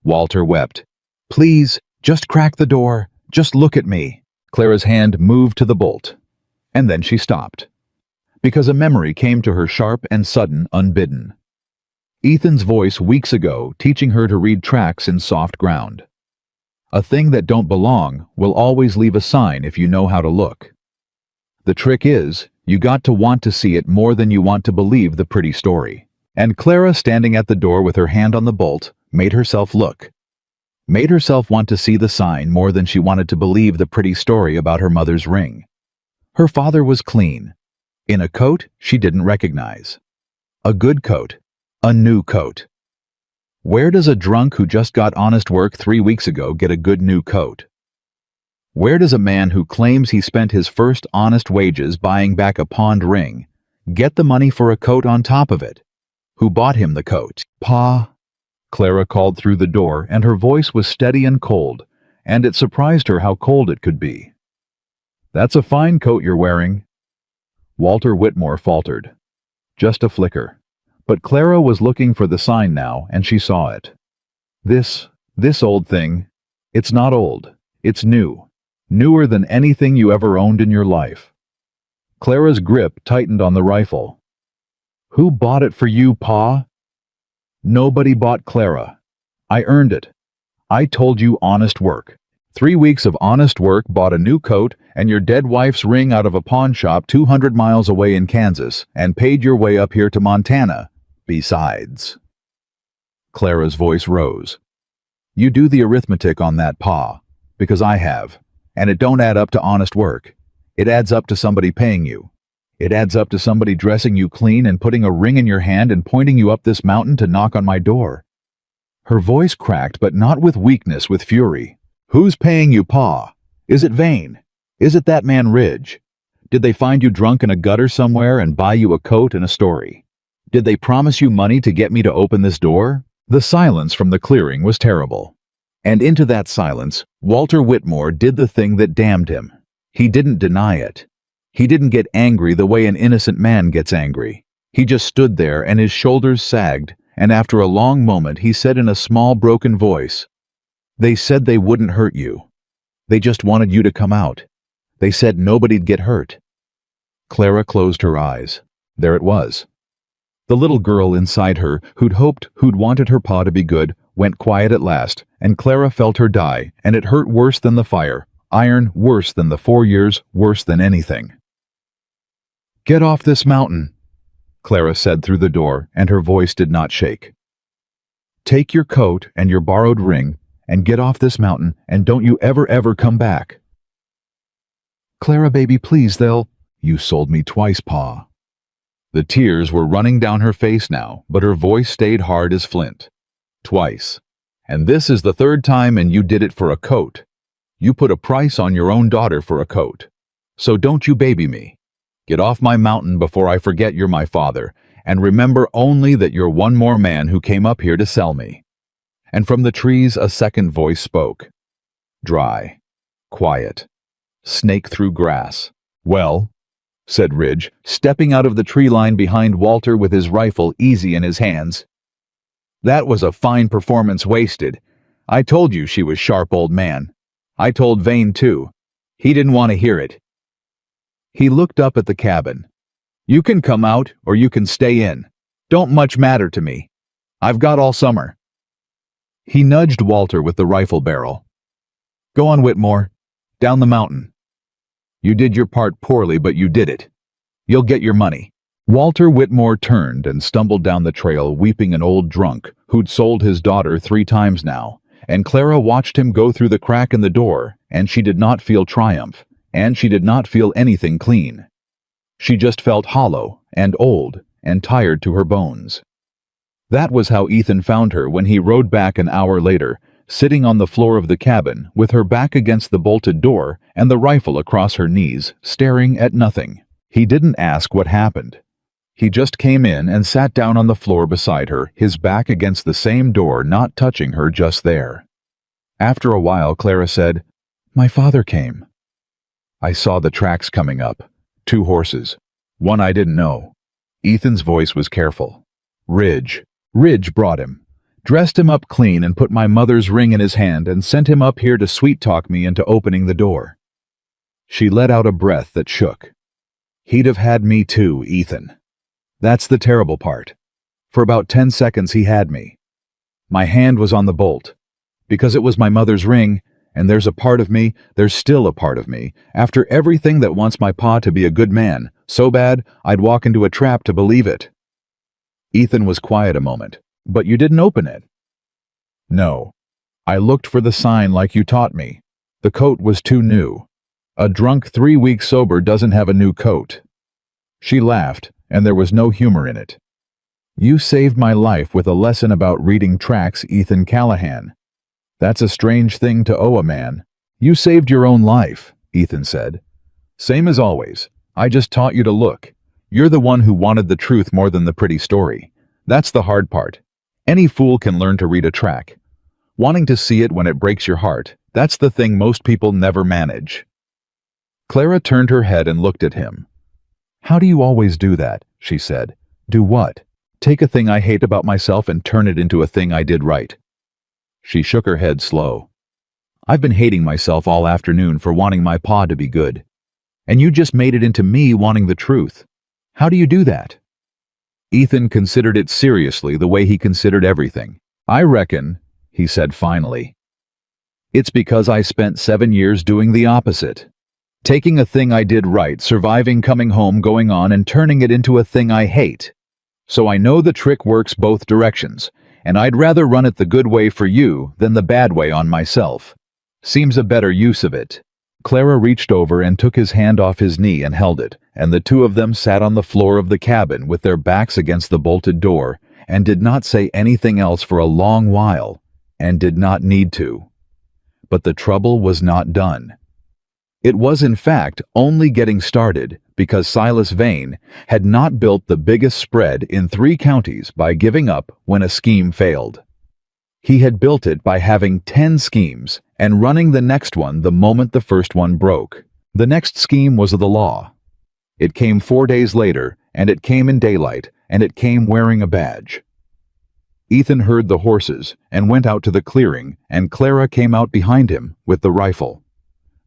S1: Walter wept. "Please, just crack the door. Just look at me." Clara's hand moved to the bolt, and then she stopped, because a memory came to her sharp and sudden, unbidden. Ethan's voice weeks ago teaching her to read tracks in soft ground. A thing that don't belong will always leave a sign if you know how to look. The trick is, you got to want to see it more than you want to believe the pretty story. And Clara, standing at the door with her hand on the bolt, made herself look. Made herself want to see the sign more than she wanted to believe the pretty story about her mother's ring. Her father was clean, in a coat she didn't recognize. A good coat, a new coat. Where does a drunk who just got honest work 3 weeks ago get a good new coat? Where does a man who claims he spent his first honest wages buying back a pawned ring get the money for a coat on top of it? Who bought him the coat? "Pa," Clara called through the door, and her voice was steady and cold, and it surprised her how cold it could be. "That's a fine coat you're wearing." Walter Whitmore faltered. Just a flicker. But Clara was looking for the sign now, and she saw it. This old thing, it's not old. It's new. Newer than anything you ever owned in your life. Clara's grip tightened on the rifle. "Who bought it for you, Pa?" "Nobody bought Clara. I earned it. I told you honest work. 3 weeks of honest work bought a new coat and your dead wife's ring out of a pawn shop 200 miles away in Kansas and paid your way up here to Montana. Besides. Clara's voice rose. You do the arithmetic on that, Pa, because I have, and it don't add up to honest work. It adds up to somebody paying you. It adds up to somebody dressing you clean and putting a ring in your hand and pointing you up this mountain to knock on my door. Her voice cracked, but not with weakness, with fury. Who's paying you, Pa? Is it Vane? Is it that man Ridge? Did they find you drunk in a gutter somewhere and buy you a coat and a story? Did they promise you money to get me to open this door? The silence from the clearing was terrible. And into that silence, Walter Whitmore did the thing that damned him. He didn't deny it. He didn't get angry the way an innocent man gets angry. He just stood there and his shoulders sagged, and after a long moment he said in a small broken voice, "They said they wouldn't hurt you. They just wanted you to come out. They said nobody'd get hurt." Clara closed her eyes. There it was. The little girl inside her, who'd wanted her pa to be good, went quiet at last, and Clara felt her die, and it hurt worse than the fire, iron worse than the 4 years, worse than anything. "Get off this mountain," Clara said through the door, and her voice did not shake. "Take your coat and your borrowed ring, and get off this mountain, and don't you ever come back." "Clara, baby, please, You sold me twice, Pa." The tears were running down her face now, but her voice stayed hard as flint. "Twice. And this is the third time, and you did it for a coat. You put a price on your own daughter for a coat. So don't you baby me. Get off my mountain before I forget you're my father, and remember only that you're one more man who came up here to sell me." And from the trees a second voice spoke. Dry. Quiet. Snake through grass. "Well," said Ridge, stepping out of the tree line behind Walter with his rifle easy in his hands. "That was a fine performance wasted. I told you she was sharp, old man. I told Vane too. He didn't want to hear it." He looked up at the cabin. "You can come out or you can stay in. Don't much matter to me. I've got all summer." He nudged Walter with the rifle barrel. "Go on, Whitmore. Down the mountain. You did your part poorly, but you did it. You'll get your money." Walter Whitmore turned and stumbled down the trail, weeping an old drunk who'd sold his daughter 3 times now, and Clara watched him go through the crack in the door, and she did not feel triumph, and she did not feel anything clean. She just felt hollow and old and tired to her bones. That was how Ethan found her when he rode back an hour later, sitting on the floor of the cabin with her back against the bolted door and the rifle across her knees, staring at nothing. He didn't ask what happened. He just came in and sat down on the floor beside her, his back against the same door, not touching her just there. After a while, Clara said, "My father came." "I saw the tracks coming up. 2 horses. One I didn't know." Ethan's voice was careful. Ridge brought him. Dressed him up clean and put my mother's ring in his hand and sent him up here to sweet-talk me into opening the door." She let out a breath that shook. "He'd have had me too, Ethan. That's the terrible part. For about 10 seconds he had me. My hand was on the bolt. Because it was my mother's ring, and there's still a part of me, after everything that wants my pa to be a good man, so bad I'd walk into a trap to believe it." Ethan was quiet a moment. "But you didn't open it." "No. I looked for the sign like you taught me. The coat was too new. A drunk 3 weeks sober doesn't have a new coat." She laughed, and there was no humor in it. "You saved my life with a lesson about reading tracks, Ethan Callahan. That's a strange thing to owe a man." "You saved your own life," Ethan said. "Same as always. I just taught you to look. You're the one who wanted the truth more than the pretty story. That's the hard part. Any fool can learn to read a track. Wanting to see it when it breaks your heart, that's the thing most people never manage." Clara turned her head and looked at him. "How do you always do that?" she said. "Do what? Take a thing I hate about myself and turn it into a thing I did right." She shook her head slow. "I've been hating myself all afternoon for wanting my pa to be good. And you just made it into me wanting the truth. How do you do that?" Ethan considered it seriously the way he considered everything. "I reckon," he said finally, It's because I spent 7 years doing the opposite. Taking a thing I did right, surviving, coming home, going on, and turning it into a thing I hate. So I know the trick works both directions, and I'd rather run it the good way for you than the bad way on myself. Seems a better use of it. Clara reached over and took his hand off his knee and held it, and the two of them sat on the floor of the cabin with their backs against the bolted door, and did not say anything else for a long while, and did not need to. But the trouble was not done. It was in fact only getting started because Silas Vane had not built the biggest spread in 3 counties by giving up when a scheme failed. He had built it by having 10 schemes and running the next one the moment the first one broke. The next scheme was the law. It came 4 days later, and it came in daylight, and it came wearing a badge. Ethan heard the horses and went out to the clearing, and Clara came out behind him with the rifle.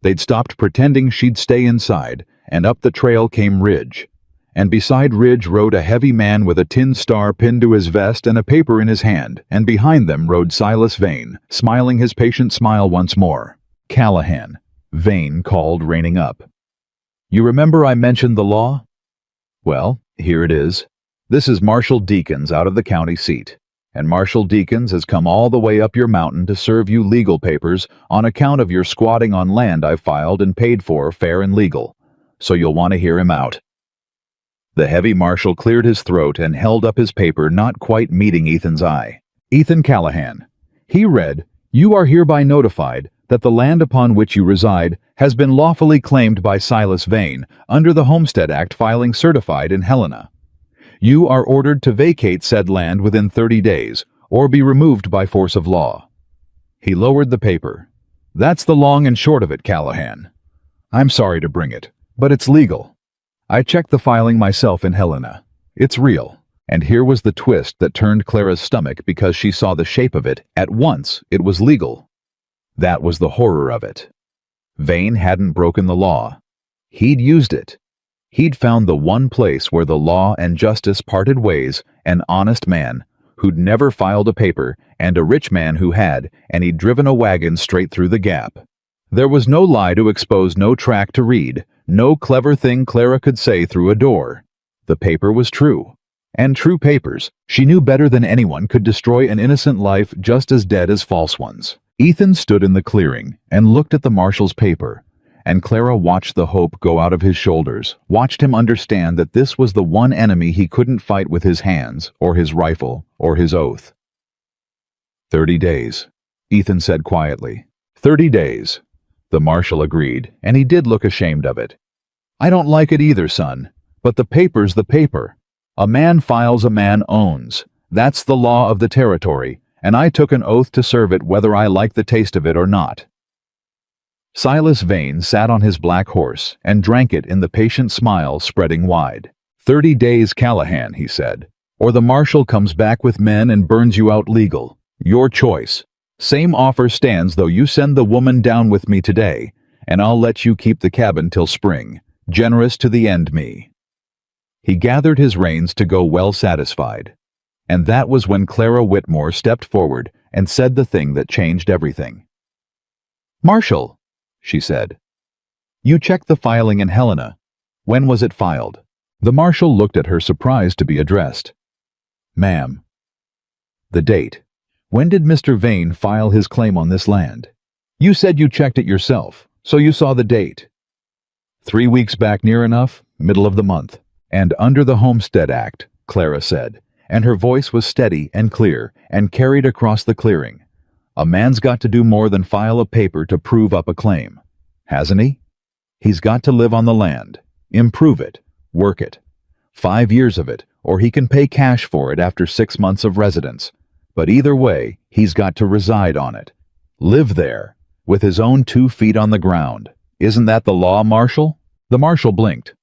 S1: They'd stopped pretending she'd stay inside, and up the trail came Ridge. And beside Ridge rode a heavy man with a tin star pinned to his vest and a paper in his hand, and behind them rode Silas Vane, smiling his patient smile once more. "Callahan," Vane called, reining up. "You remember I mentioned the law? Well, here it is. This is Marshal Deakins out of the county seat. And Marshal Deakins has come all the way up your mountain to serve you legal papers on account of your squatting on land I filed and paid for fair and legal. So you'll want to hear him out." The heavy marshal cleared his throat and held up his paper, not quite meeting Ethan's eye. "Ethan Callahan." He read, "You are hereby notified that the land upon which you reside has been lawfully claimed by Silas Vane under the Homestead Act filing certified in Helena. You are ordered to vacate said land within 30 days, or be removed by force of law." He lowered the paper. "That's the long and short of it, Callahan. I'm sorry to bring it, but it's legal. I checked the filing myself in Helena. It's real." And here was the twist that turned Clara's stomach because she saw the shape of it. At once, it was legal. That was the horror of it. Vane hadn't broken the law. He'd used it. He'd found the one place where the law and justice parted ways, an honest man who'd never filed a paper, and a rich man who had, and he'd driven a wagon straight through the gap. There was no lie to expose, no track to read, no clever thing Clara could say through a door. The paper was true. And true papers, she knew better than anyone, could destroy an innocent life just as dead as false ones. Ethan stood in the clearing and looked at the marshal's paper. And Clara watched the hope go out of his shoulders, watched him understand that this was the one enemy he couldn't fight with his hands, or his rifle, or his oath. 30 days, Ethan said quietly. 30 days. The marshal agreed, and he did look ashamed of it. "I don't like it either, son, but the paper's the paper. A man files, a man owns. That's the law of the territory, and I took an oath to serve it whether I like the taste of it or not." Silas Vane sat on his black horse and drank it in the patient smile spreading wide. 30 days, Callahan, he said, or the marshal comes back with men and burns you out legal. Your choice. Same offer stands though you send the woman down with me today, and I'll let you keep the cabin till spring. Generous to the end, me. He gathered his reins to go well satisfied. And that was when Clara Whitmore stepped forward and said the thing that changed everything. "Marshal," she said, "you checked the filing in Helena. When was it filed?" The marshal looked at her, surprised to be addressed. "Ma'am." "The date. When did Mr. Vane file his claim on this land? You said you checked it yourself, so you saw the date." 3 weeks back, near enough, middle of the month. And under the Homestead Act, Clara said, and her voice was steady and clear and carried across the clearing. A man's got to do more than file a paper to prove up a claim, hasn't he? He's got to live on the land, improve it, work it. 5 years of it, or he can pay cash for it after 6 months of residence. But either way, he's got to reside on it. Live there, with his own 2 feet on the ground. Isn't that the law, Marshal? The marshal blinked.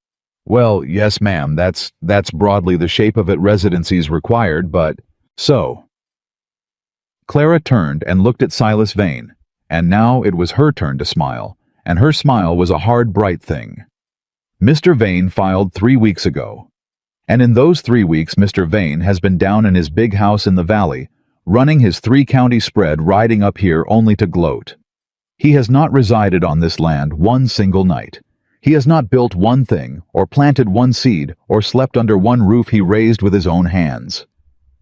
S1: "Well, yes, ma'am, that's broadly the shape of it. Residency's required, but so." Clara turned and looked at Silas Vane, and now it was her turn to smile, and her smile was a hard, bright thing. "Mr. Vane filed 3 weeks ago. And in those 3 weeks, Mr. Vane has been down in his big house in the valley, running his 3-county spread, riding up here only to gloat. He has not resided on this land one single night. He has not built one thing, or planted one seed, or slept under one roof he raised with his own hands.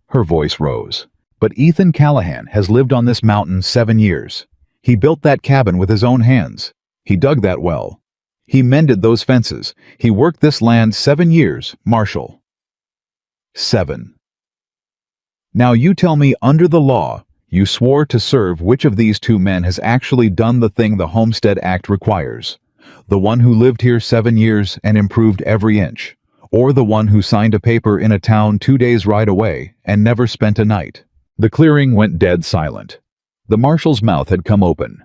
S1: Her voice rose. But Ethan Callahan has lived on this mountain 7 years. He built that cabin with his own hands. He dug that well. He mended those fences. He worked this land 7 years, Marshall. 7. Now you tell me, under the law, you swore to serve which of these two men has actually done the thing the Homestead Act requires? The one who lived here 7 years and improved every inch, or the one who signed a paper in a town 2 days' ride away and never spent a night? The clearing went dead silent. The marshal's mouth had come open.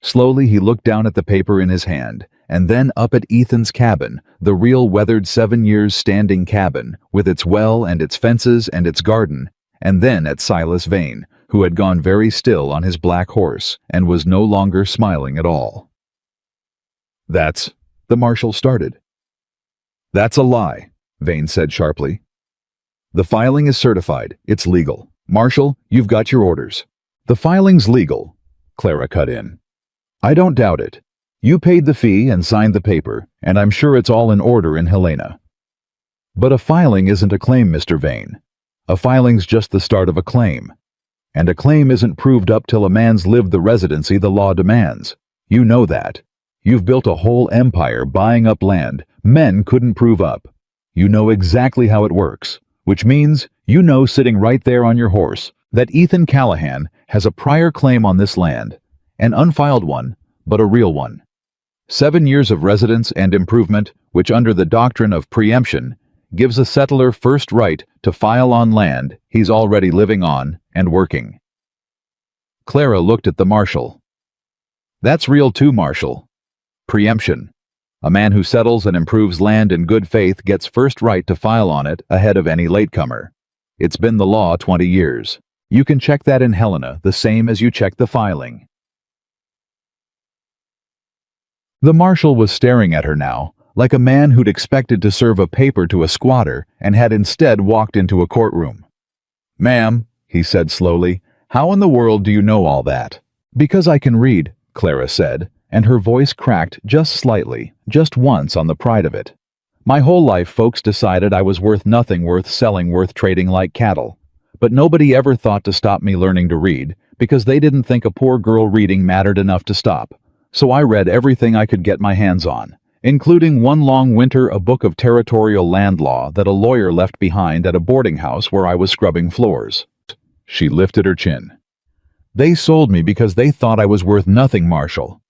S1: Slowly he looked down at the paper in his hand, and then up at Ethan's cabin, the real weathered 7 years standing cabin, with its well and its fences and its garden, and then at Silas Vane, who had gone very still on his black horse and was no longer smiling at all. "That's," the marshal started. "That's a lie," Vane said sharply. "The filing is certified. It's legal. Marshal, you've got your orders." "The filing's legal," Clara cut in. "I don't doubt it. You paid the fee and signed the paper, and I'm sure it's all in order in Helena. But a filing isn't a claim, Mr. Vane. A filing's just the start of a claim. And a claim isn't proved up till a man's lived the residency the law demands. You know that. You've built a whole empire buying up land men couldn't prove up. You know exactly how it works, which means you know sitting right there on your horse that Ethan Callahan has a prior claim on this land, an unfiled one, but a real one. 7 years of residence and improvement, which under the doctrine of preemption gives a settler first right to file on land he's already living on and working." Clara looked at the marshal. "That's real too, Marshal. Preemption. A man who settles and improves land in good faith gets first right to file on it ahead of any latecomer. It's been the law 20 years. You can check that in Helena the same as you check the filing." The marshal was staring at her now, like a man who'd expected to serve a paper to a squatter and had instead walked into a courtroom. "Ma'am," he said slowly, "how in the world do you know all that?" "Because I can read," Clara said, and her voice cracked just slightly, just once on the pride of it. "My whole life folks decided I was worth nothing, worth selling, worth trading like cattle. But nobody ever thought to stop me learning to read, because they didn't think a poor girl reading mattered enough to stop. So I read everything I could get my hands on, including one long winter a book of territorial land law that a lawyer left behind at a boarding house where I was scrubbing floors." She lifted her chin. "They sold me because they thought I was worth nothing, Marshal.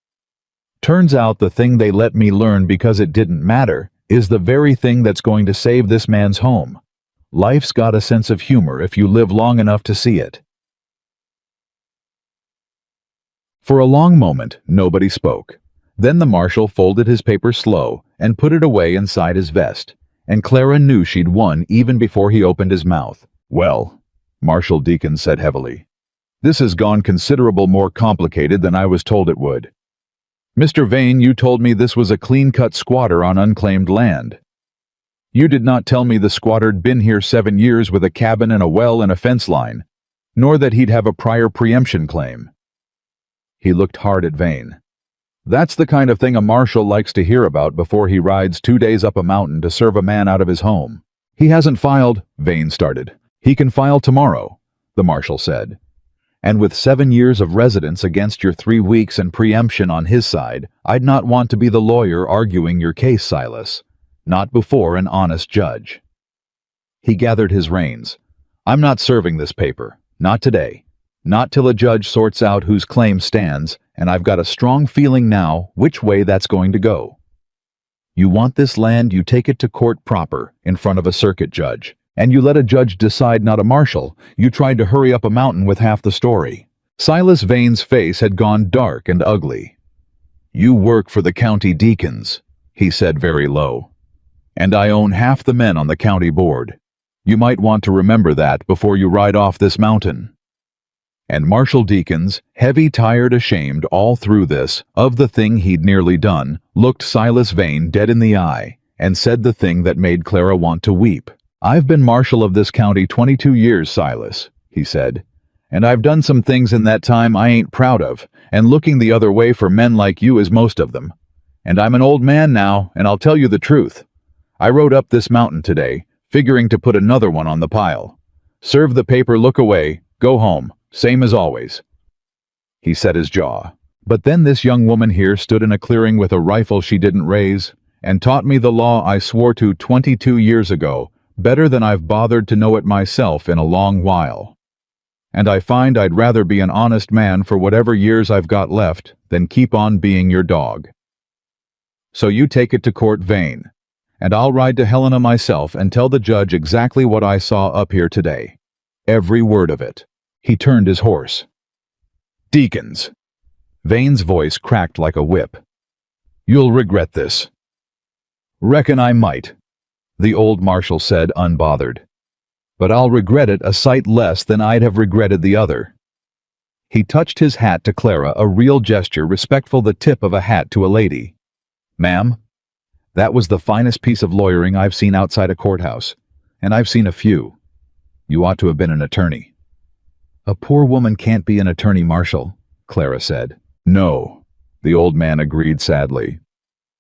S1: Turns out the thing they let me learn because it didn't matter is the very thing that's going to save this man's home. Life's got a sense of humor if you live long enough to see it." For a long moment, nobody spoke. Then the marshal folded his paper slow and put it away inside his vest, and Clara knew she'd won even before he opened his mouth. "Well," Marshal Deacon said heavily, "this has gone considerable more complicated than I was told it would. Mr. Vane, you told me this was a clean-cut squatter on unclaimed land. You did not tell me the squatter'd been here 7 years with a cabin and a well and a fence line, nor that he'd have a prior preemption claim." He looked hard at Vane. "That's the kind of thing a marshal likes to hear about before he rides 2 days up a mountain to serve a man out of his home." "He hasn't filed," Vane started. "He can file tomorrow," the marshal said. "And with 7 years of residence against your 3 weeks and preemption on his side, I'd not want to be the lawyer arguing your case, Silas. Not before an honest judge." He gathered his reins. "I'm not serving this paper. Not today. Not till a judge sorts out whose claim stands, and I've got a strong feeling now which way that's going to go. You want this land, you take it to court proper, in front of a circuit judge. And you let a judge decide, not a marshal. You tried to hurry up a mountain with half the story." Silas Vane's face had gone dark and ugly. "You work for the county deacons," he said very low. "And I own half the men on the county board. You might want to remember that before you ride off this mountain." And Marshal Deacons, heavy, tired, ashamed all through this, of the thing he'd nearly done, looked Silas Vane dead in the eye and said the thing that made Clara want to weep. "I've been marshal of this county 22 years, Silas," he said, And I've done some things in that time I ain't proud of, and looking the other way for men like you is most of them. And I'm an old man now, and I'll tell you the truth. I rode up this mountain today, figuring to put another one on the pile. Serve the paper, look away, go home, same as always." He set his jaw. But then this young woman here stood in a clearing with a rifle she didn't raise, and taught me the law I swore to 22 years ago, better than I've bothered to know it myself in a long while. And I find I'd rather be an honest man for whatever years I've got left than keep on being your dog. So you take it to court, Vane, and I'll ride to Helena myself and tell the judge exactly what I saw up here today. Every word of it." He turned his horse. "Deacons." Vane's voice cracked like a whip. "You'll regret this." "Reckon I might," the old marshal said, unbothered. "But I'll regret it a sight less than I'd have regretted the other." He touched his hat to Clara, a real gesture respectful the tip of a hat to a lady. "Ma'am, that was the finest piece of lawyering I've seen outside a courthouse, and I've seen a few. You ought to have been an attorney." "A poor woman can't be an attorney, Marshal," Clara said. "No," the old man agreed sadly.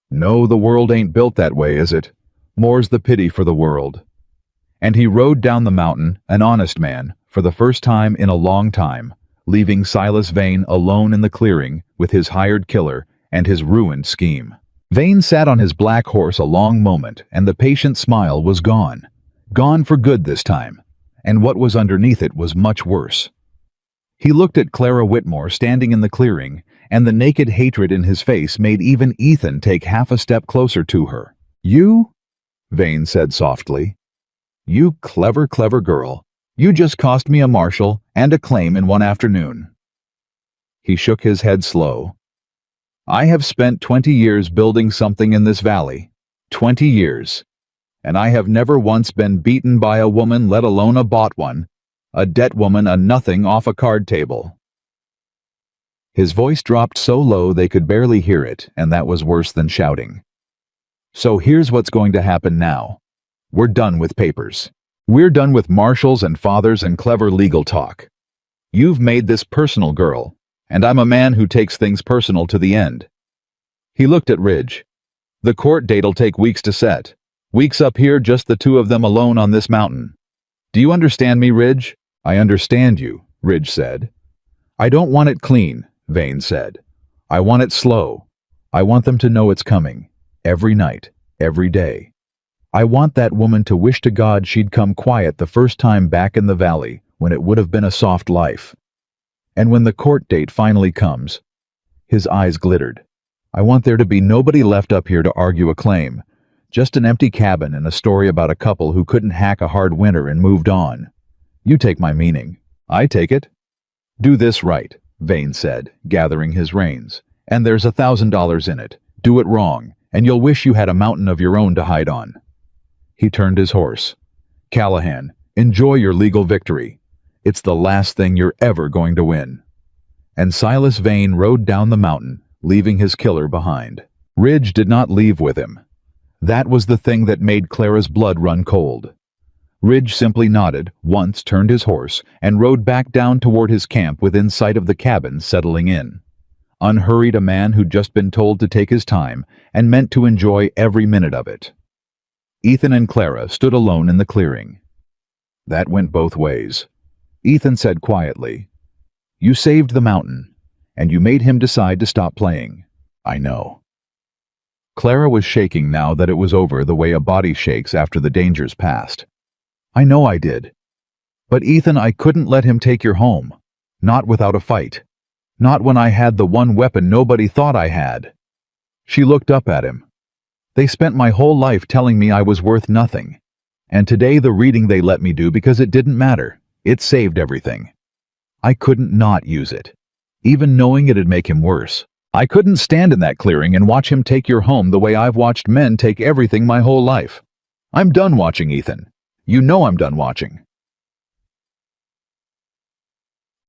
S1: "No, the world ain't built that way, is it? More's the pity for the world." And he rode down the mountain, an honest man, for the first time in a long time, leaving Silas Vane alone in the clearing with his hired killer and his ruined scheme. Vane sat on his black horse a long moment, and the patient smile was gone. Gone for good this time, and what was underneath it was much worse. He looked at Clara Whitmore standing in the clearing, and the naked hatred in his face made even Ethan take half a step closer to her. "You?" Vane said softly. "You clever, clever girl. You just cost me a marshal and a claim in one afternoon." He shook his head slow. "I have spent 20 years building something in this valley. 20 years. And I have never once been beaten by a woman, let alone a bought one. A debt woman, a nothing off a card table." His voice dropped so low they could barely hear it, and that was worse than shouting. "So here's what's going to happen now. We're done with papers. We're done with marshals and fathers and clever legal talk. You've made this personal, girl, and I'm a man who takes things personal to the end." He looked at Ridge. "The court date'll take weeks to set. Weeks up here, just the two of them alone on this mountain. Do you understand me, Ridge?" "I understand you," Ridge said. "I don't want it clean," Vane said. "I want it slow. I want them to know it's coming. Every night, every day. I want that woman to wish to God she'd come quiet the first time back in the valley, when it would have been a soft life. And when the court date finally comes," his eyes glittered, "I want there to be nobody left up here to argue a claim. Just an empty cabin and a story about a couple who couldn't hack a hard winter and moved on. You take my meaning. I take it." "Do this right," Vane said, gathering his reins, "and there's $1,000 in it. Do it wrong, and you'll wish you had a mountain of your own to hide on." He turned his horse. "Callahan, enjoy your legal victory. It's the last thing you're ever going to win." And Silas Vane rode down the mountain, leaving his killer behind. Ridge did not leave with him. That was the thing that made Clara's blood run cold. Ridge simply nodded, once turned his horse, and rode back down toward his camp within sight of the cabin settling in. Unhurried, a man who'd just been told to take his time and meant to enjoy every minute of it. Ethan and Clara stood alone in the clearing. That went both ways. Ethan said quietly, "You saved the mountain, and you made him decide to stop playing. I know." Clara was shaking now that it was over, the way a body shakes after the danger's past. "I know I did. But Ethan, I couldn't let him take your home. Not without a fight. Not when I had the one weapon nobody thought I had." She looked up at him. "They spent my whole life telling me I was worth nothing. And today the reading they let me do because it didn't matter. It saved everything. I couldn't not use it. Even knowing it'd make him worse. I couldn't stand in that clearing and watch him take your home the way I've watched men take everything my whole life. I'm done watching, Ethan. You know I'm done watching."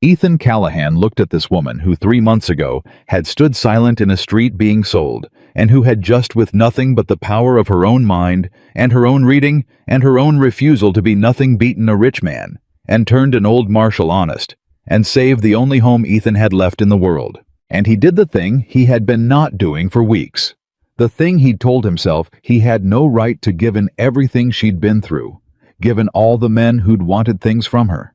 S1: Ethan Callahan looked at this woman who 3 months ago had stood silent in a street being sold, and who had just, with nothing but the power of her own mind and her own reading and her own refusal to be nothing, beaten a rich man, and turned an old marshal honest, and save the only home Ethan had left in the world. And he did the thing he had been not doing for weeks. The thing he'd told himself he had no right to, given everything she'd been through, given all the men who'd wanted things from her.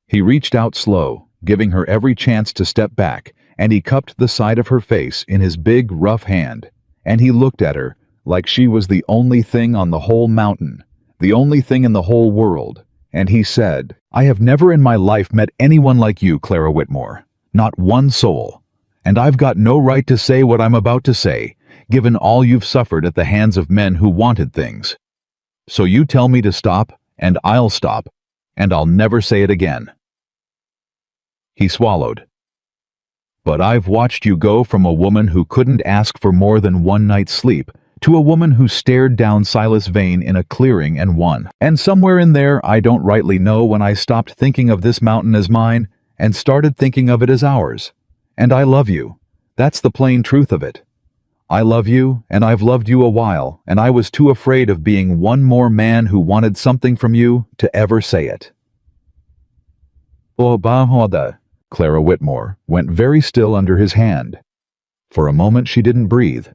S1: He reached out slow, giving her every chance to step back, and he cupped the side of her face in his big, rough hand, and he looked at her like she was the only thing on the whole mountain, the only thing in the whole world, and he said, "I have never in my life met anyone like you, Clara Whitmore. Not one soul. And I've got no right to say what I'm about to say, given all you've suffered at the hands of men who wanted things. So you tell me to stop, and I'll stop, and I'll never say it again." He swallowed. "But I've watched you go from a woman who couldn't ask for more than one night's sleep to a woman who stared down Silas Vane in a clearing and won. And somewhere in there, I don't rightly know when I stopped thinking of this mountain as mine and started thinking of it as ours. And I love you. That's the plain truth of it. I love you, and I've loved you a while, and I was too afraid of being one more man who wanted something from you to ever say it." Clara Whitmore went very still under his hand. For a moment she didn't breathe,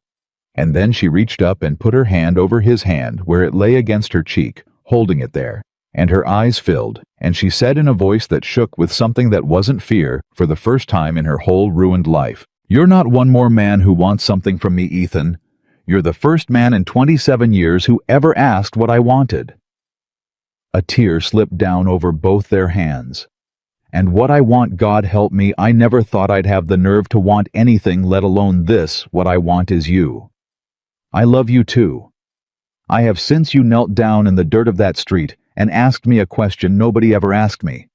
S1: and then she reached up and put her hand over his hand where it lay against her cheek, holding it there, and her eyes filled, and she said in a voice that shook with something that wasn't fear for the first time in her whole ruined life, "You're not one more man who wants something from me, Ethan. You're the first man in 27 years who ever asked what I wanted." A tear slipped down over both their hands. "And what I want, God help me, I never thought I'd have the nerve to want anything, let alone this. What I want is you. I love you too. I have, since you knelt down in the dirt of that street and asked me a question nobody ever asked me.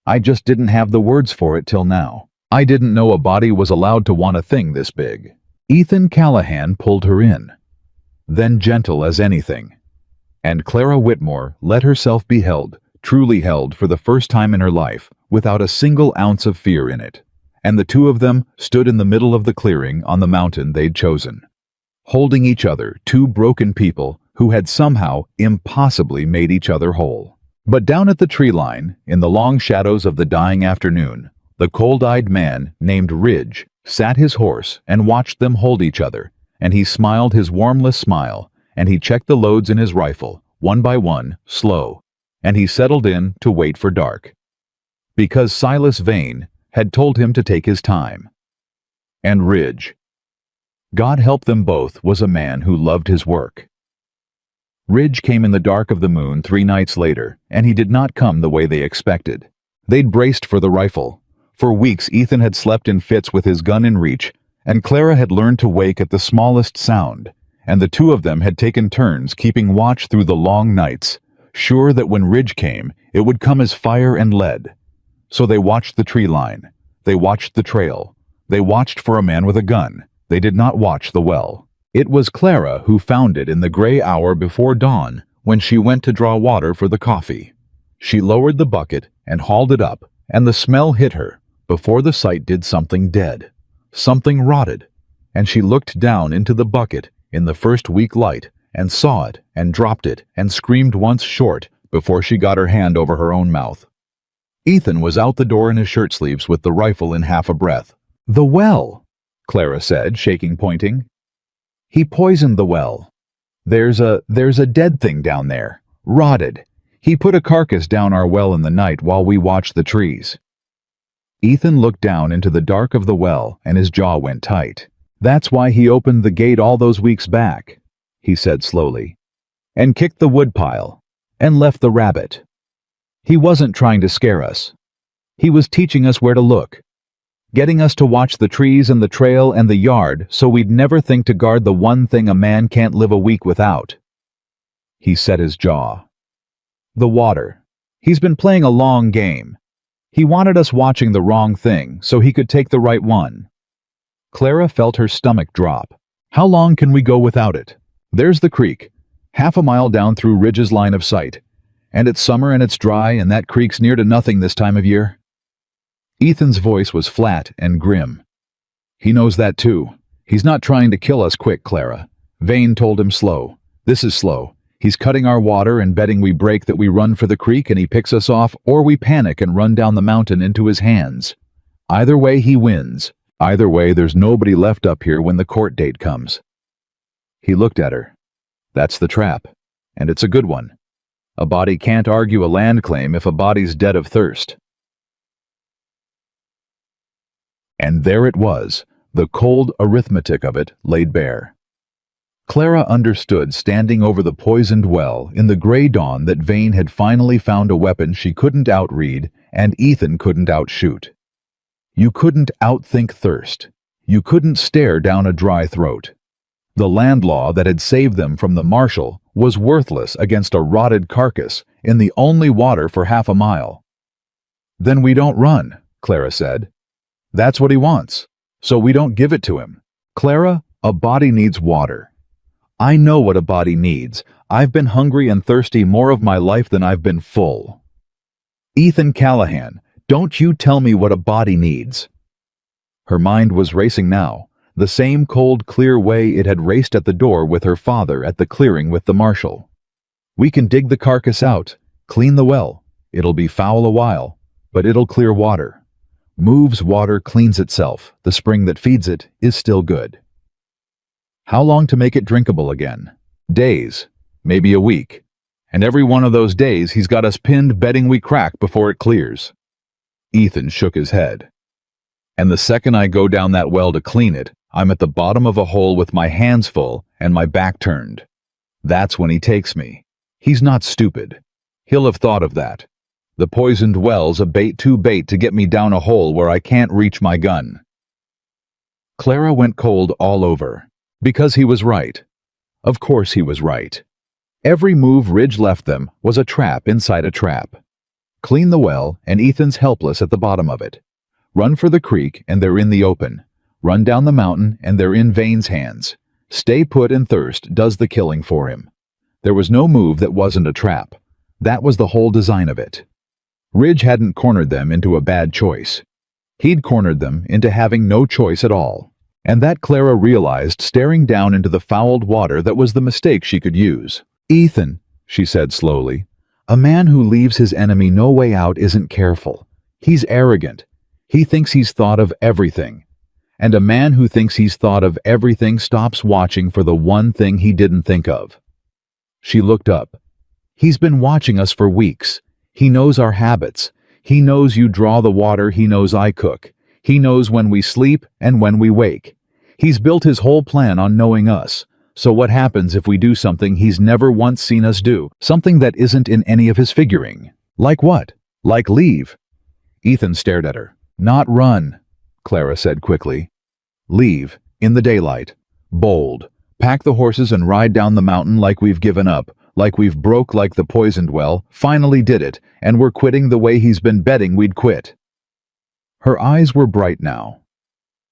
S1: I just didn't have the words for it till now. I didn't know a body was allowed to want a thing this big." Ethan Callahan pulled her in, then gentle as anything, and Clara Whitmore let herself be held, truly held for the first time in her life, without a single ounce of fear in it, and the two of them stood in the middle of the clearing on the mountain they'd chosen, holding each other, two broken people who had somehow impossibly made each other whole. But down at the tree line, in the long shadows of the dying afternoon, the cold-eyed man named Ridge sat his horse and watched them hold each other, and he smiled his warmless smile, and he checked the loads in his rifle, one by one, slow, and he settled in to wait for dark. Because Silas Vane had told him to take his time. And Ridge, God help them both, was a man who loved his work. Ridge came in the dark of the moon 3 nights later, and he did not come the way they expected. They'd braced for the rifle. For weeks Ethan had slept in fits with his gun in reach, and Clara had learned to wake at the smallest sound, and the two of them had taken turns keeping watch through the long nights, sure that when Ridge came, it would come as fire and lead. So they watched the tree line. They watched the trail. They watched for a man with a gun. They did not watch the well. It was Clara who found it in the gray hour before dawn when she went to draw water for the coffee. She lowered the bucket and hauled it up, and the smell hit her before the sight did something dead, something rotted, and she looked down into the bucket in the first weak light and saw it and dropped it and screamed once short before she got her hand over her own mouth. Ethan was out the door in his shirt sleeves with the rifle in half a breath. "The well," Clara said, shaking, pointing. "He poisoned the well. There's a dead thing down there, rotted. He put a carcass down our well in the night while we watched the trees." Ethan looked down into the dark of the well and his jaw went tight. "That's why he opened the gate all those weeks back," he said slowly, "and kicked the woodpile, and left the rabbit. He wasn't trying to scare us. He was teaching us where to look, getting us to watch the trees and the trail and the yard so we'd never think to guard the one thing a man can't live a week without." He set his jaw. "The water. He's been playing a long game. He wanted us watching the wrong thing so he could take the right one." Clara felt her stomach drop. "How long can we go without it? There's the creek, half a mile down through Ridge's line of sight. And it's summer and it's dry, and that creek's near to nothing this time of year." Ethan's voice was flat and grim. "He knows that too. He's not trying to kill us quick, Clara. Vane told him slow. This is slow. He's cutting our water and betting we break that we run for the creek and he picks us off, or we panic and run down the mountain into his hands. Either way, he wins. Either way, there's nobody left up here when the court date comes." He looked at her. "That's the trap. And it's a good one. A body can't argue a land claim if a body's dead of thirst." And there it was, the cold arithmetic of it laid bare. Clara understood, standing over the poisoned well in the gray dawn, that Vane had finally found a weapon she couldn't outread and Ethan couldn't outshoot. You couldn't outthink thirst. You couldn't stare down a dry throat. The land law that had saved them from the marshal was worthless against a rotted carcass in the only water for half a mile. "Then we don't run," Clara said. "That's what he wants, so we don't give it to him. Clara, a body needs water. I know what a body needs. I've been hungry and thirsty more of my life than I've been full. Ethan Callahan, don't you tell me what a body needs." Her mind was racing now, the same cold, clear way it had raced at the door with her father at the clearing with the marshal. "We can dig the carcass out, clean the well. It'll be foul a while, but it'll clear water. Moves water cleans itself. The spring that feeds it is still good. How long to make it drinkable again? Days, maybe a week. And every one of those days he's got us pinned betting we crack before it clears." Ethan shook his head. "And the second I go down that well to clean it, I'm at the bottom of a hole with my hands full and my back turned. That's when he takes me. He's not stupid. He'll have thought of that. The poisoned well's a bait too bait to get me down a hole where I can't reach my gun." Clara went cold all over. Because he was right. Of course he was right. Every move Ridge left them was a trap inside a trap. Clean the well, and Ethan's helpless at the bottom of it. Run for the creek, and they're in the open. Run down the mountain, and they're in Vane's hands. Stay put and thirst does the killing for him. There was no move that wasn't a trap. That was the whole design of it. Ridge hadn't cornered them into a bad choice. He'd cornered them into having no choice at all. And that Clara realized, staring down into the fouled water, that was the mistake she could use. "Ethan," she said slowly, "a man who leaves his enemy no way out isn't careful. He's arrogant. He thinks he's thought of everything. And a man who thinks he's thought of everything stops watching for the one thing he didn't think of." She looked up. "He's been watching us for weeks. He knows our habits. He knows you draw the water. He knows I cook. He knows when we sleep and when we wake. He's built his whole plan on knowing us. So what happens if we do something he's never once seen us do? Something that isn't in any of his figuring. Like what? Like leave?" Ethan stared at her. "Not run," Clara said quickly. "Leave, in the daylight. Bold. Pack the horses and ride down the mountain like we've given up, like we've broke like the poisoned well, finally did it, and we're quitting the way he's been betting we'd quit." Her eyes were bright now.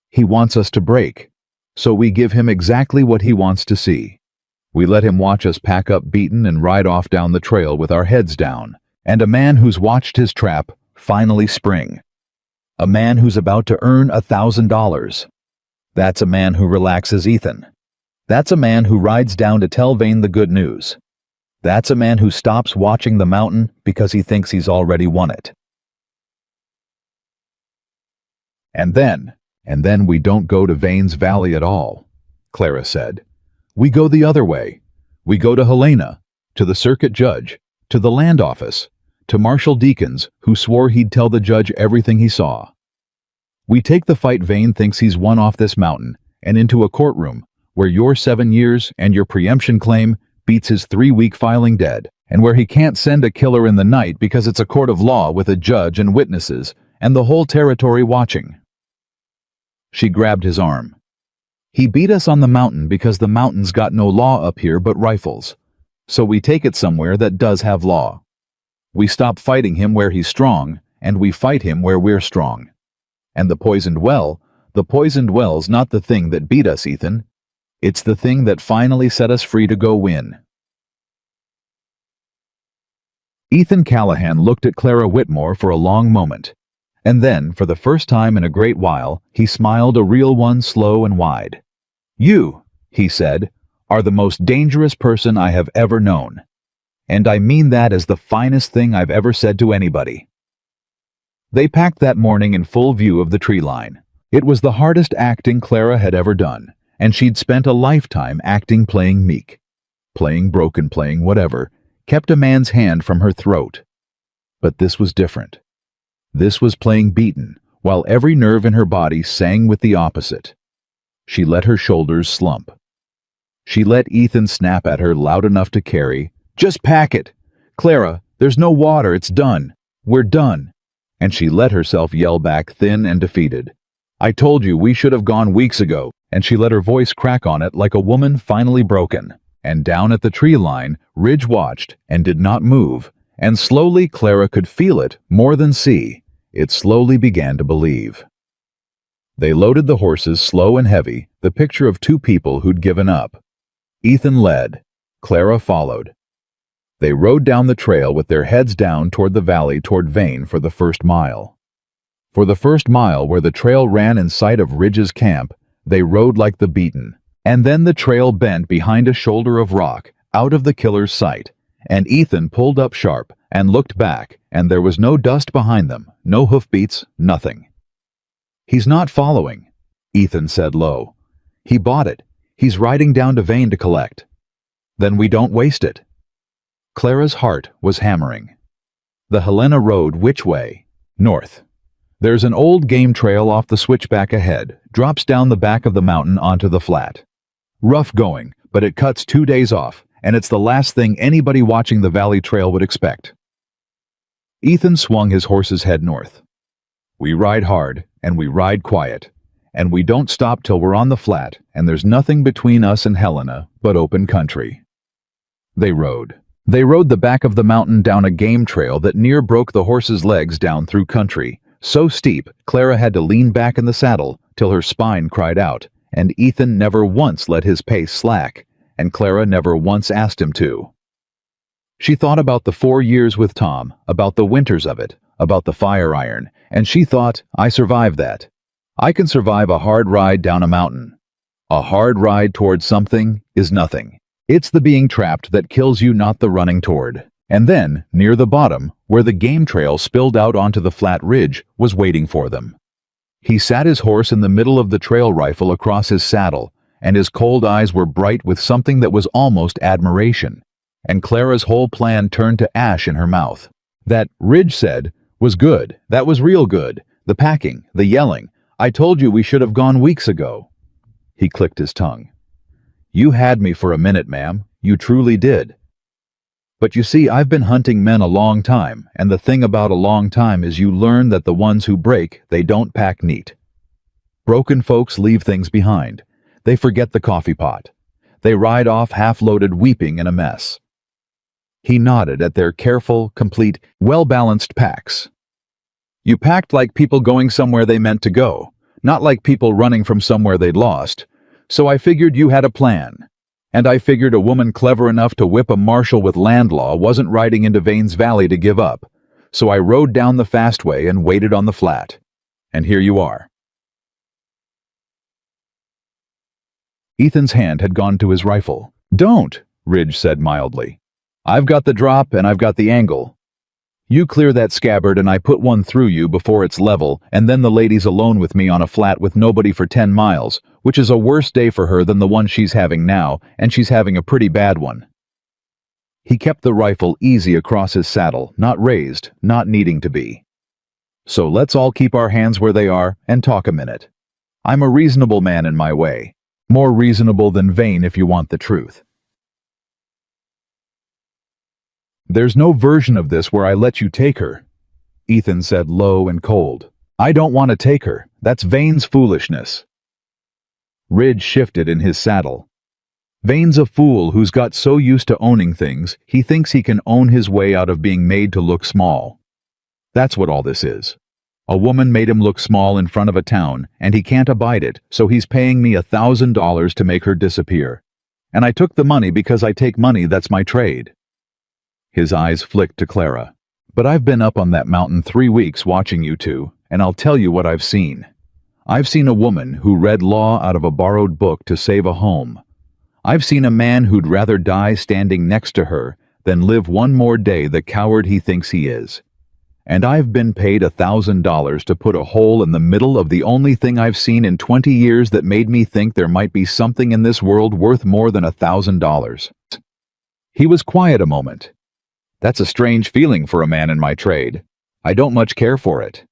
S1: "He wants us to break, so we give him exactly what he wants to see. We let him watch us pack up beaten and ride off down the trail with our heads down, and a man who's watched his trap finally spring. A man who's about to earn $1,000. That's a man who relaxes Ethan. That's a man who rides down to tell Vane the good news. That's a man who stops watching the mountain because he thinks he's already won it. And then we don't go to Vane's Valley at all," Clara said. "We go the other way. We go to Helena, to the circuit judge, to the land office, to Marshal Deakins, who swore he'd tell the judge everything he saw. We take the fight Vane thinks he's won off this mountain, and into a courtroom where your 7 years and your preemption claim beats his 3-week filing dead, and where he can't send a killer in the night because it's a court of law with a judge and witnesses and the whole territory watching." She grabbed his arm. "He beat us on the mountain because the mountain's got no law up here but rifles. So we take it somewhere that does have law. We stop fighting him where he's strong, and we fight him where we're strong. And the poisoned well's not the thing that beat us, Ethan. It's the thing that finally set us free to go win." Ethan Callahan looked at Clara Whitmore for a long moment. And then, for the first time in a great while, he smiled, a real one, slow and wide. "You," he said, are the most dangerous person I have ever known. And I mean that as the finest thing I've ever said to anybody." They packed that morning in full view of the tree line. It was the hardest acting Clara had ever done, and she'd spent a lifetime acting playing meek. Playing broken, playing whatever, kept a man's hand from her throat. But this was different. This was playing beaten, while every nerve in her body sang with the opposite. She let her shoulders slump. She let Ethan snap at her loud enough to carry, "Just pack it! Clara, there's no water, it's done. We're done." And she let herself yell back thin and defeated, "I told you we should have gone weeks ago." And she let her voice crack on it like a woman finally broken. And down at the tree line, Ridge watched and did not move, and slowly Clara could feel it more than see. It slowly began to believe. They loaded the horses slow and heavy, the picture of two people who'd given up. Ethan led. Clara followed. They rode down the trail with their heads down toward the valley toward Vane for the first mile. For the first mile where the trail ran in sight of Ridge's camp, they rode like the beaten. And then the trail bent behind a shoulder of rock, out of the killer's sight, and Ethan pulled up sharp and looked back, and there was no dust behind them, no hoofbeats, nothing. "He's not following," Ethan said low. "He bought it. He's riding down to Vane to collect." "Then we don't waste it." Clara's heart was hammering. The Helena Road which way? North. There's an old game trail off the switchback ahead, drops down the back of the mountain onto the flat. Rough going, but it cuts 2 days off, and it's the last thing anybody watching the valley trail would expect. Ethan swung his horse's head north. "We ride hard, and we ride quiet, and we don't stop till we're on the flat, and there's nothing between us and Helena but open country." They rode. They rode the back of the mountain down a game trail that near broke the horse's legs down through country, so steep Clara had to lean back in the saddle till her spine cried out, and Ethan never once let his pace slack, and Clara never once asked him to. She thought about the 4 years with Tom, about the winters of it, about the fire iron, and she thought, "I survived that. I can survive a hard ride down a mountain. A hard ride toward something is nothing. It's the being trapped that kills you, not the running toward." And then, near the bottom, where the game trail spilled out onto the flat ridge, was waiting for them. He sat his horse in the middle of the trail rifle across his saddle, and his cold eyes were bright with something that was almost admiration. And Clara's whole plan turned to ash in her mouth. That, Ridge said, was good. That was real good. The packing, the yelling. "I told you we should have gone weeks ago." He clicked his tongue. "You had me for a minute, ma'am. You truly did. But you see, I've been hunting men a long time, and the thing about a long time is you learn that the ones who break, they don't pack neat. Broken folks leave things behind. They forget the coffee pot. They ride off half-loaded weeping in a mess." He nodded at their careful, complete, well-balanced packs. "You packed like people going somewhere they meant to go, not like people running from somewhere they'd lost. So I figured you had a plan. And I figured a woman clever enough to whip a marshal with land law wasn't riding into Vane's Valley to give up. So I rode down the fast way and waited on the flat. And here you are." Ethan's hand had gone to his rifle. "Don't," Ridge said mildly. "I've got the drop and I've got the angle. You clear that scabbard and I put one through you before it's level, and then the lady's alone with me on a flat with nobody for 10 miles, which is a worse day for her than the one she's having now, and she's having a pretty bad one." He kept the rifle easy across his saddle, not raised, not needing to be. "So let's all keep our hands where they are and talk a minute. I'm a reasonable man in my way. More reasonable than Vane if you want the truth. There's no version of this where I let you take her," Ethan said low and cold. "I don't want to take her. That's Vane's foolishness." Ridge shifted in his saddle. "Vane's a fool who's got so used to owning things, he thinks he can own his way out of being made to look small. That's what all this is. A woman made him look small in front of a town, and he can't abide it, so he's paying me $1,000 to make her disappear. And I took the money because I take money, that's my trade." His eyes flicked to Clara. "But I've been up on that mountain 3 weeks watching you two, and I'll tell you what I've seen. I've seen a woman who read law out of a borrowed book to save a home. I've seen a man who'd rather die standing next to her than live one more day the coward he thinks he is. And I've been paid $1,000 to put a hole in the middle of the only thing I've seen in 20 years that made me think there might be something in this world worth more than $1,000. He was quiet a moment. That's a strange feeling for a man in my trade. I don't much care for it.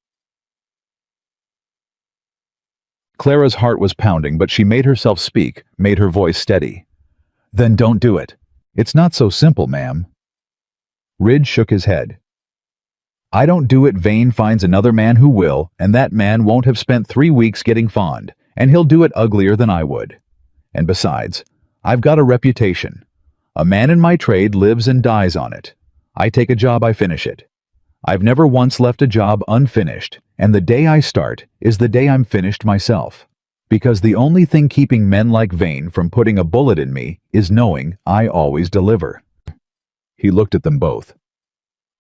S1: Clara's heart was pounding, but she made herself speak, made her voice steady. Then don't do it. It's not so simple, ma'am. Ridge shook his head. I don't do it. Vane finds another man who will, and that man won't have spent 3 weeks getting fond, and he'll do it uglier than I would. And besides, I've got a reputation. A man in my trade lives and dies on it. I take a job, I finish it. I've never once left a job unfinished, and the day I start is the day I'm finished myself. Because the only thing keeping men like Vane from putting a bullet in me is knowing I always deliver. He looked at them both.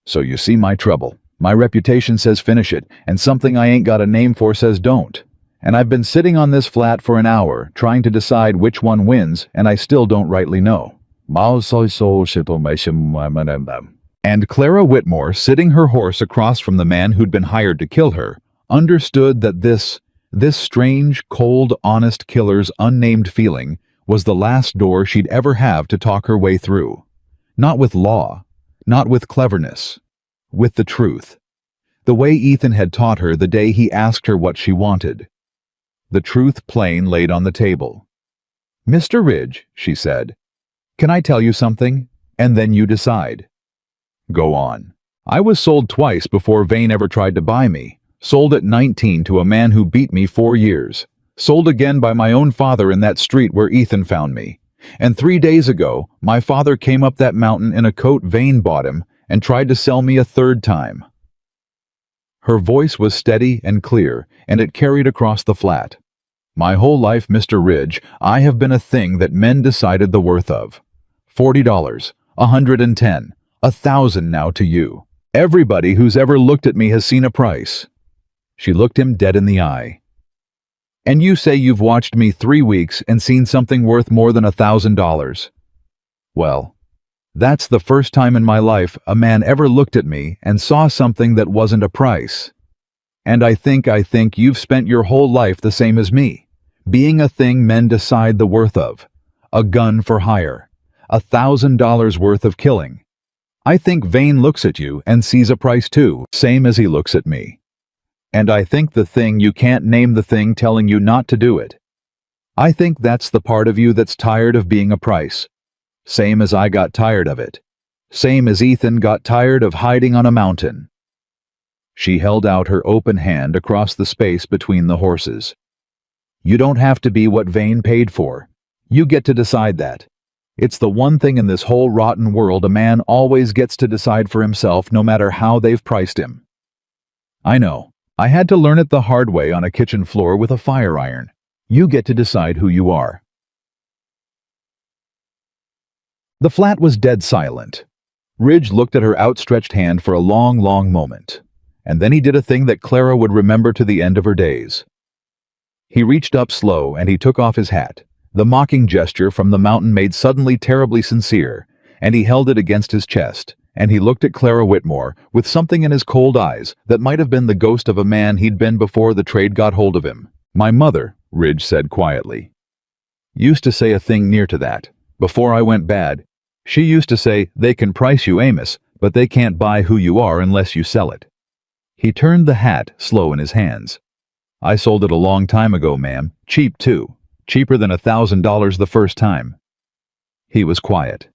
S1: So you see my trouble. My reputation says finish it, and something I ain't got a name for says don't. And I've been sitting on this flat for an hour, trying to decide which one wins, and I still don't rightly know. And Clara Whitmore, sitting her horse across from the man who'd been hired to kill her, understood that this strange, cold, honest killer's unnamed feeling was the last door she'd ever have to talk her way through. Not with law, not with cleverness, with the truth. The way Ethan had taught her the day he asked her what she wanted. The truth plain laid on the table. Mr. Ridge, she said, can I tell you something? And then you decide. Go on. I was sold twice before Vane ever tried to buy me. Sold at 19 to a man who beat me 4 years. Sold again by my own father in that street where Ethan found me. And 3 days ago, my father came up that mountain in a coat Vane bought him and tried to sell me a third time. Her voice was steady and clear, and it carried across the flat. My whole life, Mr. Ridge, I have been a thing that men decided the worth of. $40, $110, $1,000 now to you. Everybody who's ever looked at me has seen a price. She looked him dead in the eye. And you say you've watched me 3 weeks and seen something worth more than $1,000. Well, that's the first time in my life a man ever looked at me and saw something that wasn't a price. And I think you've spent your whole life the same as me, being a thing men decide the worth of. A gun for hire. $1,000 worth of killing. I think Vane looks at you and sees a price too, same as he looks at me. And I think the thing you can't name the thing telling you not to do it. I think that's the part of you that's tired of being a price. Same as I got tired of it. Same as Ethan got tired of hiding on a mountain. She held out her open hand across the space between the horses. You don't have to be what Vane paid for. You get to decide that. It's the one thing in this whole rotten world a man always gets to decide for himself, no matter how they've priced him. I know. I had to learn it the hard way on a kitchen floor with a fire iron. You get to decide who you are. The flat was dead silent. Ridge looked at her outstretched hand for a long, long moment, and then he did a thing that Clara would remember to the end of her days. He reached up slow and he took off his hat. The mocking gesture from the mountain made suddenly terribly sincere, and he held it against his chest, and he looked at Clara Whitmore with something in his cold eyes that might have been the ghost of a man he'd been before the trade got hold of him. My mother, Ridge said quietly, used to say a thing near to that. Before I went bad, she used to say, they can price you, Amos, but they can't buy who you are unless you sell it. He turned the hat slow in his hands. I sold it a long time ago, ma'am. Cheap, too. Cheaper than $1,000 the first time. He was quiet.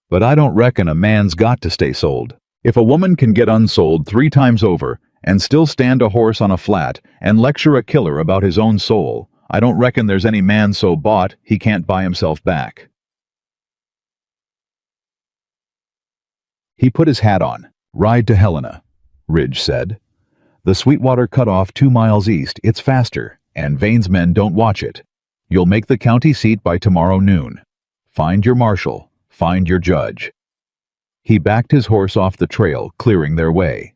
S1: But I don't reckon a man's got to stay sold. If a woman can get unsold 3 times over and still stand a horse on a flat and lecture a killer about his own soul, I don't reckon there's any man so bought he can't buy himself back. He put his hat on. Ride to Helena, Ridge said. The Sweetwater cut off 2 miles east. It's faster, and Vane's men don't watch it. You'll make the county seat by tomorrow noon. Find your marshal. Find your judge. He backed his horse off the trail, clearing their way.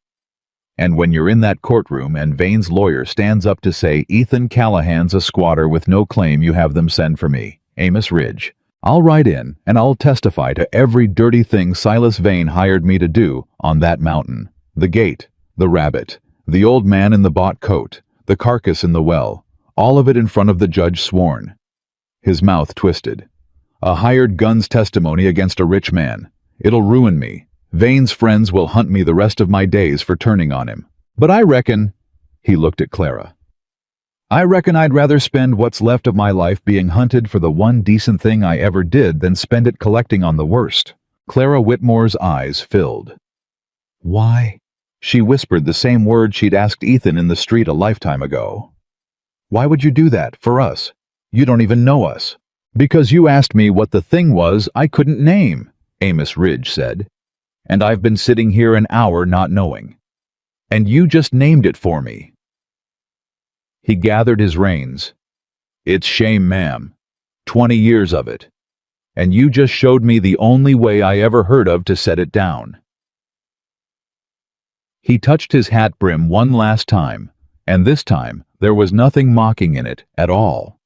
S1: And when you're in that courtroom and Vane's lawyer stands up to say Ethan Callahan's a squatter with no claim, you have them send for me, Amos Ridge. I'll write in and I'll testify to every dirty thing Silas Vane hired me to do on that mountain. The gate, the rabbit, the old man in the bought coat, the carcass in the well, all of it in front of the judge sworn. His mouth twisted. A hired gun's testimony against a rich man. It'll ruin me. Vane's friends will hunt me the rest of my days for turning on him. But I reckon, he looked at Clara. I reckon I'd rather spend what's left of my life being hunted for the one decent thing I ever did than spend it collecting on the worst. Clara Whitmore's eyes filled. Why? She whispered the same word she'd asked Ethan in the street a lifetime ago. Why would you do that for us? You don't even know us. Because you asked me what the thing was I couldn't name, Amos Ridge said. And I've been sitting here an hour not knowing. And you just named it for me. He gathered his reins. It's shame, ma'am. 20 years of it. And you just showed me the only way I ever heard of to set it down. He touched his hat brim one last time, and this time there was nothing mocking in it at all.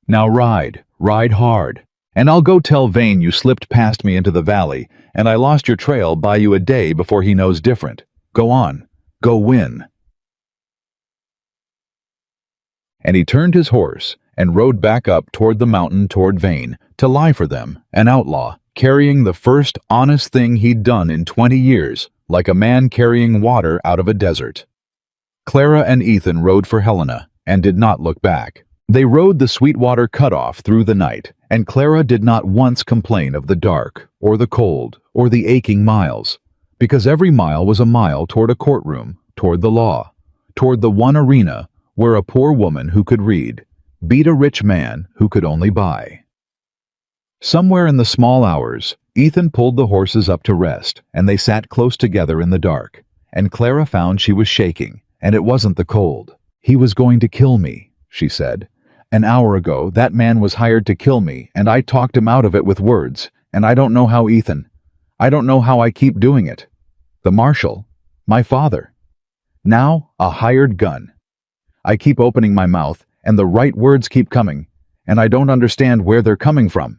S1: Now ride hard, and I'll go tell Vane you slipped past me into the valley, and I lost your trail by you a day before he knows different. Go on, go win. And he turned his horse and rode back up toward the mountain toward Vane to lie for them, an outlaw, carrying the first honest thing he'd done in 20 years, like a man carrying water out of a desert. Clara and Ethan rode for Helena and did not look back. They rode the Sweetwater cutoff through the night, and Clara did not once complain of the dark, or the cold, or the aching miles, because every mile was a mile toward a courtroom, toward the law, toward the one arena where a poor woman who could read beat a rich man who could only buy. Somewhere in the small hours, Ethan pulled the horses up to rest, and they sat close together in the dark, and Clara found she was shaking, and it wasn't the cold. He was going to kill me, she said. An hour ago, that man was hired to kill me, and I talked him out of it with words, and I don't know how, Ethan. I don't know how I keep doing it. The marshal, my father. Now, a hired gun. I keep opening my mouth, and the right words keep coming, and I don't understand where they're coming from.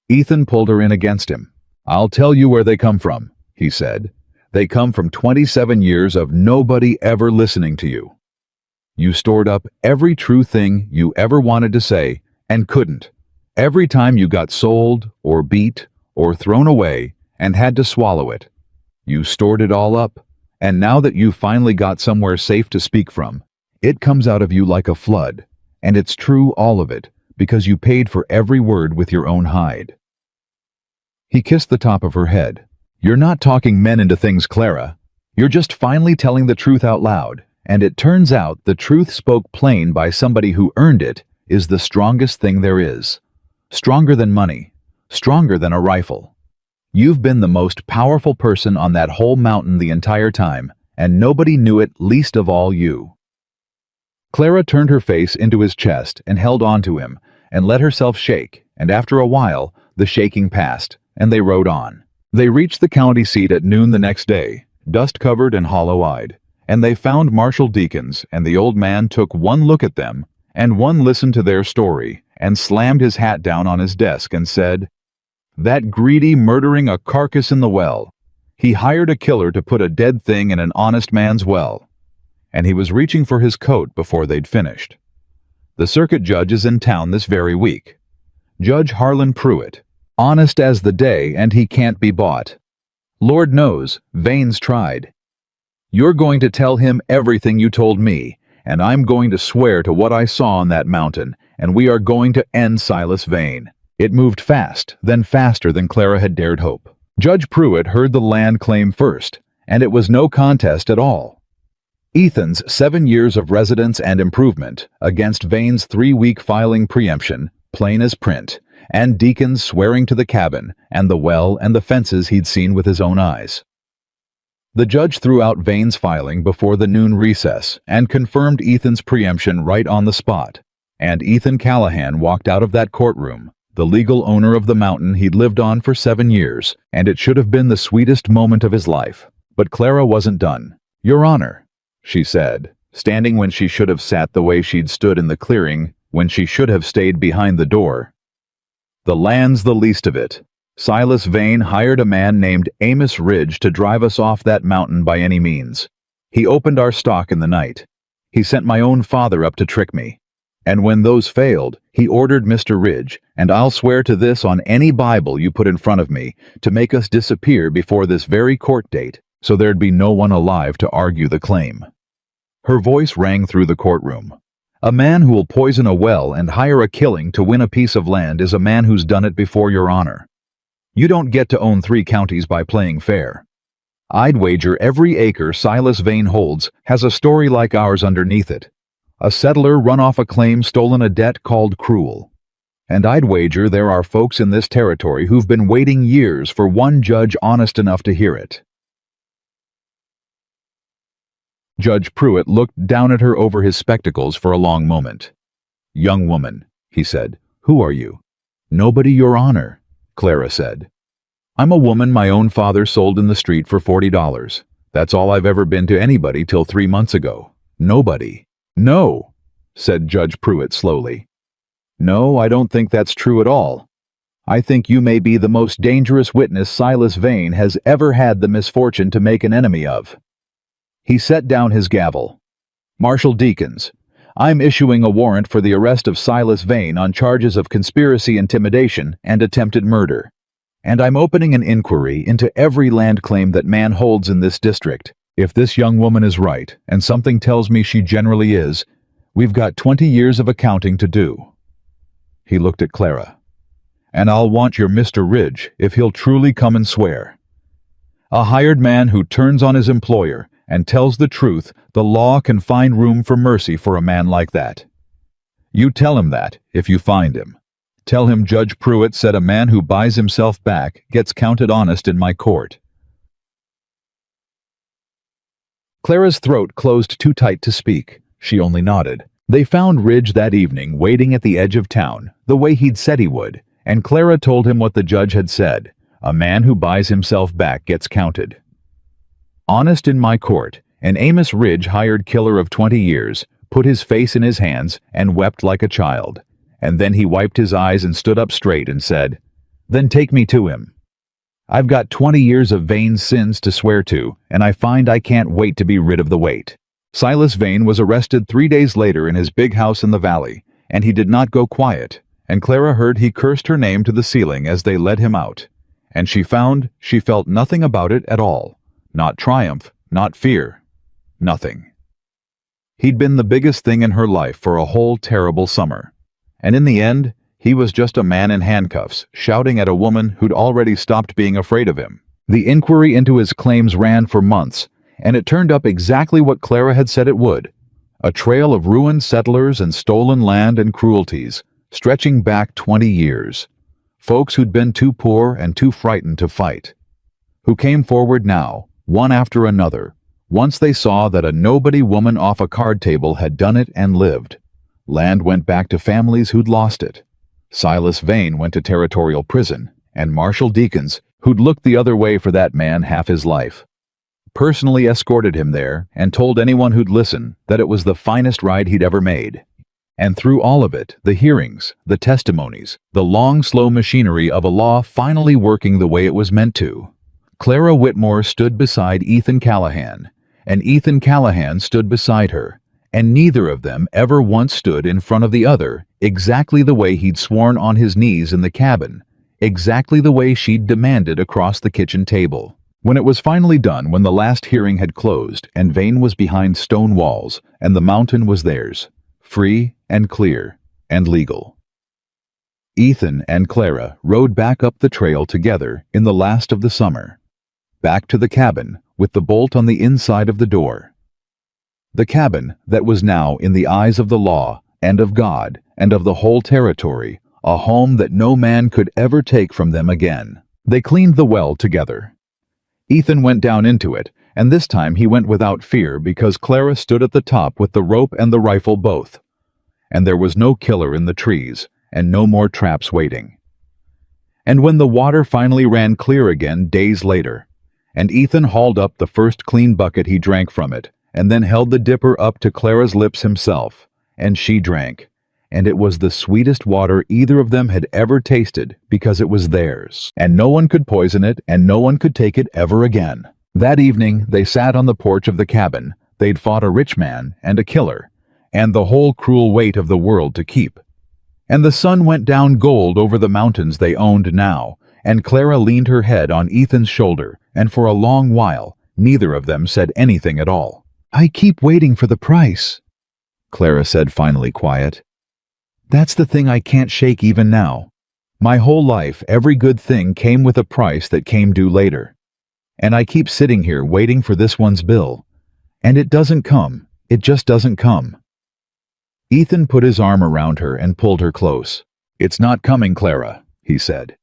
S1: Ethan pulled her in against him. I'll tell you where they come from, he said. They come from 27 years of nobody ever listening to you. You stored up every true thing you ever wanted to say and couldn't. Every time you got sold or beat or thrown away and had to swallow it. You stored it all up, and now that you've finally got somewhere safe to speak from, it comes out of you like a flood, and it's true, all of it, because you paid for every word with your own hide. He kissed the top of her head. You're not talking men into things, Clara. You're just finally telling the truth out loud, and it turns out the truth spoke plain by somebody who earned it is the strongest thing there is. Stronger than money, stronger than a rifle. You've been the most powerful person on that whole mountain the entire time, and nobody knew it, least of all you. Clara turned her face into his chest and held on to him and let herself shake, and after a while, the shaking passed, and they rode on. They reached the county seat at noon the next day, dust-covered and hollow-eyed, and they found Marshal Deakins, and the old man took one look at them, and one listened to their story, and slammed his hat down on his desk and said, "That greedy murdering a carcass in the well. He hired a killer to put a dead thing in an honest man's well." And he was reaching for his coat before they'd finished. The circuit judge is in town this very week. Judge Harlan Pruitt, honest as the day, and he can't be bought. Lord knows, Vane's tried. You're going to tell him everything you told me, and I'm going to swear to what I saw on that mountain, and we are going to end Silas Vane. It moved fast, then faster than Clara had dared hope. Judge Pruitt heard the land claim first, and it was no contest at all. Ethan's 7 years of residence and improvement against Vane's 3-week filing preemption, plain as print, and Deacon's swearing to the cabin and the well and the fences he'd seen with his own eyes. The judge threw out Vane's filing before the noon recess and confirmed Ethan's preemption right on the spot, and Ethan Callahan walked out of that courtroom, the legal owner of the mountain he'd lived on for 7 years, and it should have been the sweetest moment of his life. But Clara wasn't done. "Your Honor," she said, standing when she should have sat the way she'd stood in the clearing, when she should have stayed behind the door. The land's the least of it. Silas Vane hired a man named Amos Ridge to drive us off that mountain by any means. He opened our stock in the night. He sent my own father up to trick me. And when those failed, he ordered Mr. Ridge, and I'll swear to this on any Bible you put in front of me, to make us disappear before this very court date, so there'd be no one alive to argue the claim. Her voice rang through the courtroom. A man who will poison a well and hire a killing to win a piece of land is a man who's done it before, Your Honor. You don't get to own 3 counties by playing fair. I'd wager every acre Silas Vane holds has a story like ours underneath it. A settler run off a claim, stolen a debt called cruel. And I'd wager there are folks in this territory who've been waiting years for one judge honest enough to hear it. Judge Pruitt looked down at her over his spectacles for a long moment. "Young woman," he said, "who are you?" "Nobody, Your Honor," Clara said. "I'm a woman my own father sold in the street for $40. That's all I've ever been to anybody till 3 months ago. Nobody." "No," said Judge Pruitt slowly. "No, I don't think that's true at all. I think you may be the most dangerous witness Silas Vane has ever had the misfortune to make an enemy of." He set down his gavel. "Marshal Deakins, I'm issuing a warrant for the arrest of Silas Vane on charges of conspiracy, intimidation, and attempted murder. And I'm opening an inquiry into every land claim that man holds in this district. If this young woman is right, and something tells me she generally is, we've got 20 years of accounting to do." He looked at Clara. "And I'll want your Mr. Ridge if he'll truly come and swear. A hired man who turns on his employer and tells the truth, the law can find room for mercy for a man like that. You tell him that, if you find him. Tell him Judge Pruitt said a man who buys himself back gets counted honest in my court." Clara's throat closed too tight to speak. She only nodded. They found Ridge that evening waiting at the edge of town, the way he'd said he would, and Clara told him what the judge had said. A man who buys himself back gets counted. Honest in my court, an Amos Ridge hired killer of 20 years, put his face in his hands and wept like a child. And then he wiped his eyes and stood up straight and said, "Then take me to him. I've got 20 years of Vane's sins to swear to, and I find I can't wait to be rid of the weight." Silas Vane was arrested 3 days later in his big house in the valley, and he did not go quiet, and Clara heard he cursed her name to the ceiling as they led him out, and she found she felt nothing about it at all. Not triumph, not fear, nothing. He'd been the biggest thing in her life for a whole terrible summer, and in the end, he was just a man in handcuffs, shouting at a woman who'd already stopped being afraid of him. The inquiry into his claims ran for months, and it turned up exactly what Clara had said it would. A trail of ruined settlers and stolen land and cruelties, stretching back 20 years. Folks who'd been too poor and too frightened to fight, who came forward now, one after another, once they saw that a nobody woman off a card table had done it and lived. Land went back to families who'd lost it. Silas Vane went to territorial prison, and Marshal Deakins, who'd looked the other way for that man half his life, personally escorted him there and told anyone who'd listen that it was the finest ride he'd ever made. And through all of it, the hearings, the testimonies, the long, slow machinery of a law finally working the way it was meant to, Clara Whitmore stood beside Ethan Callahan, and Ethan Callahan stood beside her, and neither of them ever once stood in front of the other exactly the way he'd sworn on his knees in the cabin, exactly the way she'd demanded across the kitchen table. When it was finally done, when the last hearing had closed, and Vane was behind stone walls, and the mountain was theirs, free and clear and legal, Ethan and Clara rode back up the trail together in the last of the summer, back to the cabin with the bolt on the inside of the door. The cabin that was now, in the eyes of the law and of God and of the whole territory, a home that no man could ever take from them again. They cleaned the well together. Ethan went down into it, and this time he went without fear because Clara stood at the top with the rope and the rifle both. And there was no killer in the trees, and no more traps waiting. And when the water finally ran clear again days later, and Ethan hauled up the first clean bucket, he drank from it, and then held the dipper up to Clara's lips himself, and she drank, and it was the sweetest water either of them had ever tasted because it was theirs, and no one could poison it, and no one could take it ever again. That evening, they sat on the porch of the cabin. They'd fought a rich man and a killer, and the whole cruel weight of the world to keep. And the sun went down gold over the mountains they owned now, and Clara leaned her head on Ethan's shoulder, and for a long while, neither of them said anything at all. "I keep waiting for the price," Clara said, finally quiet. "That's the thing I can't shake even now. My whole life, every good thing came with a price that came due later. And I keep sitting here waiting for this one's bill. And it doesn't come. It just doesn't come." Ethan put his arm around her and pulled her close. "It's not coming, Clara," he said.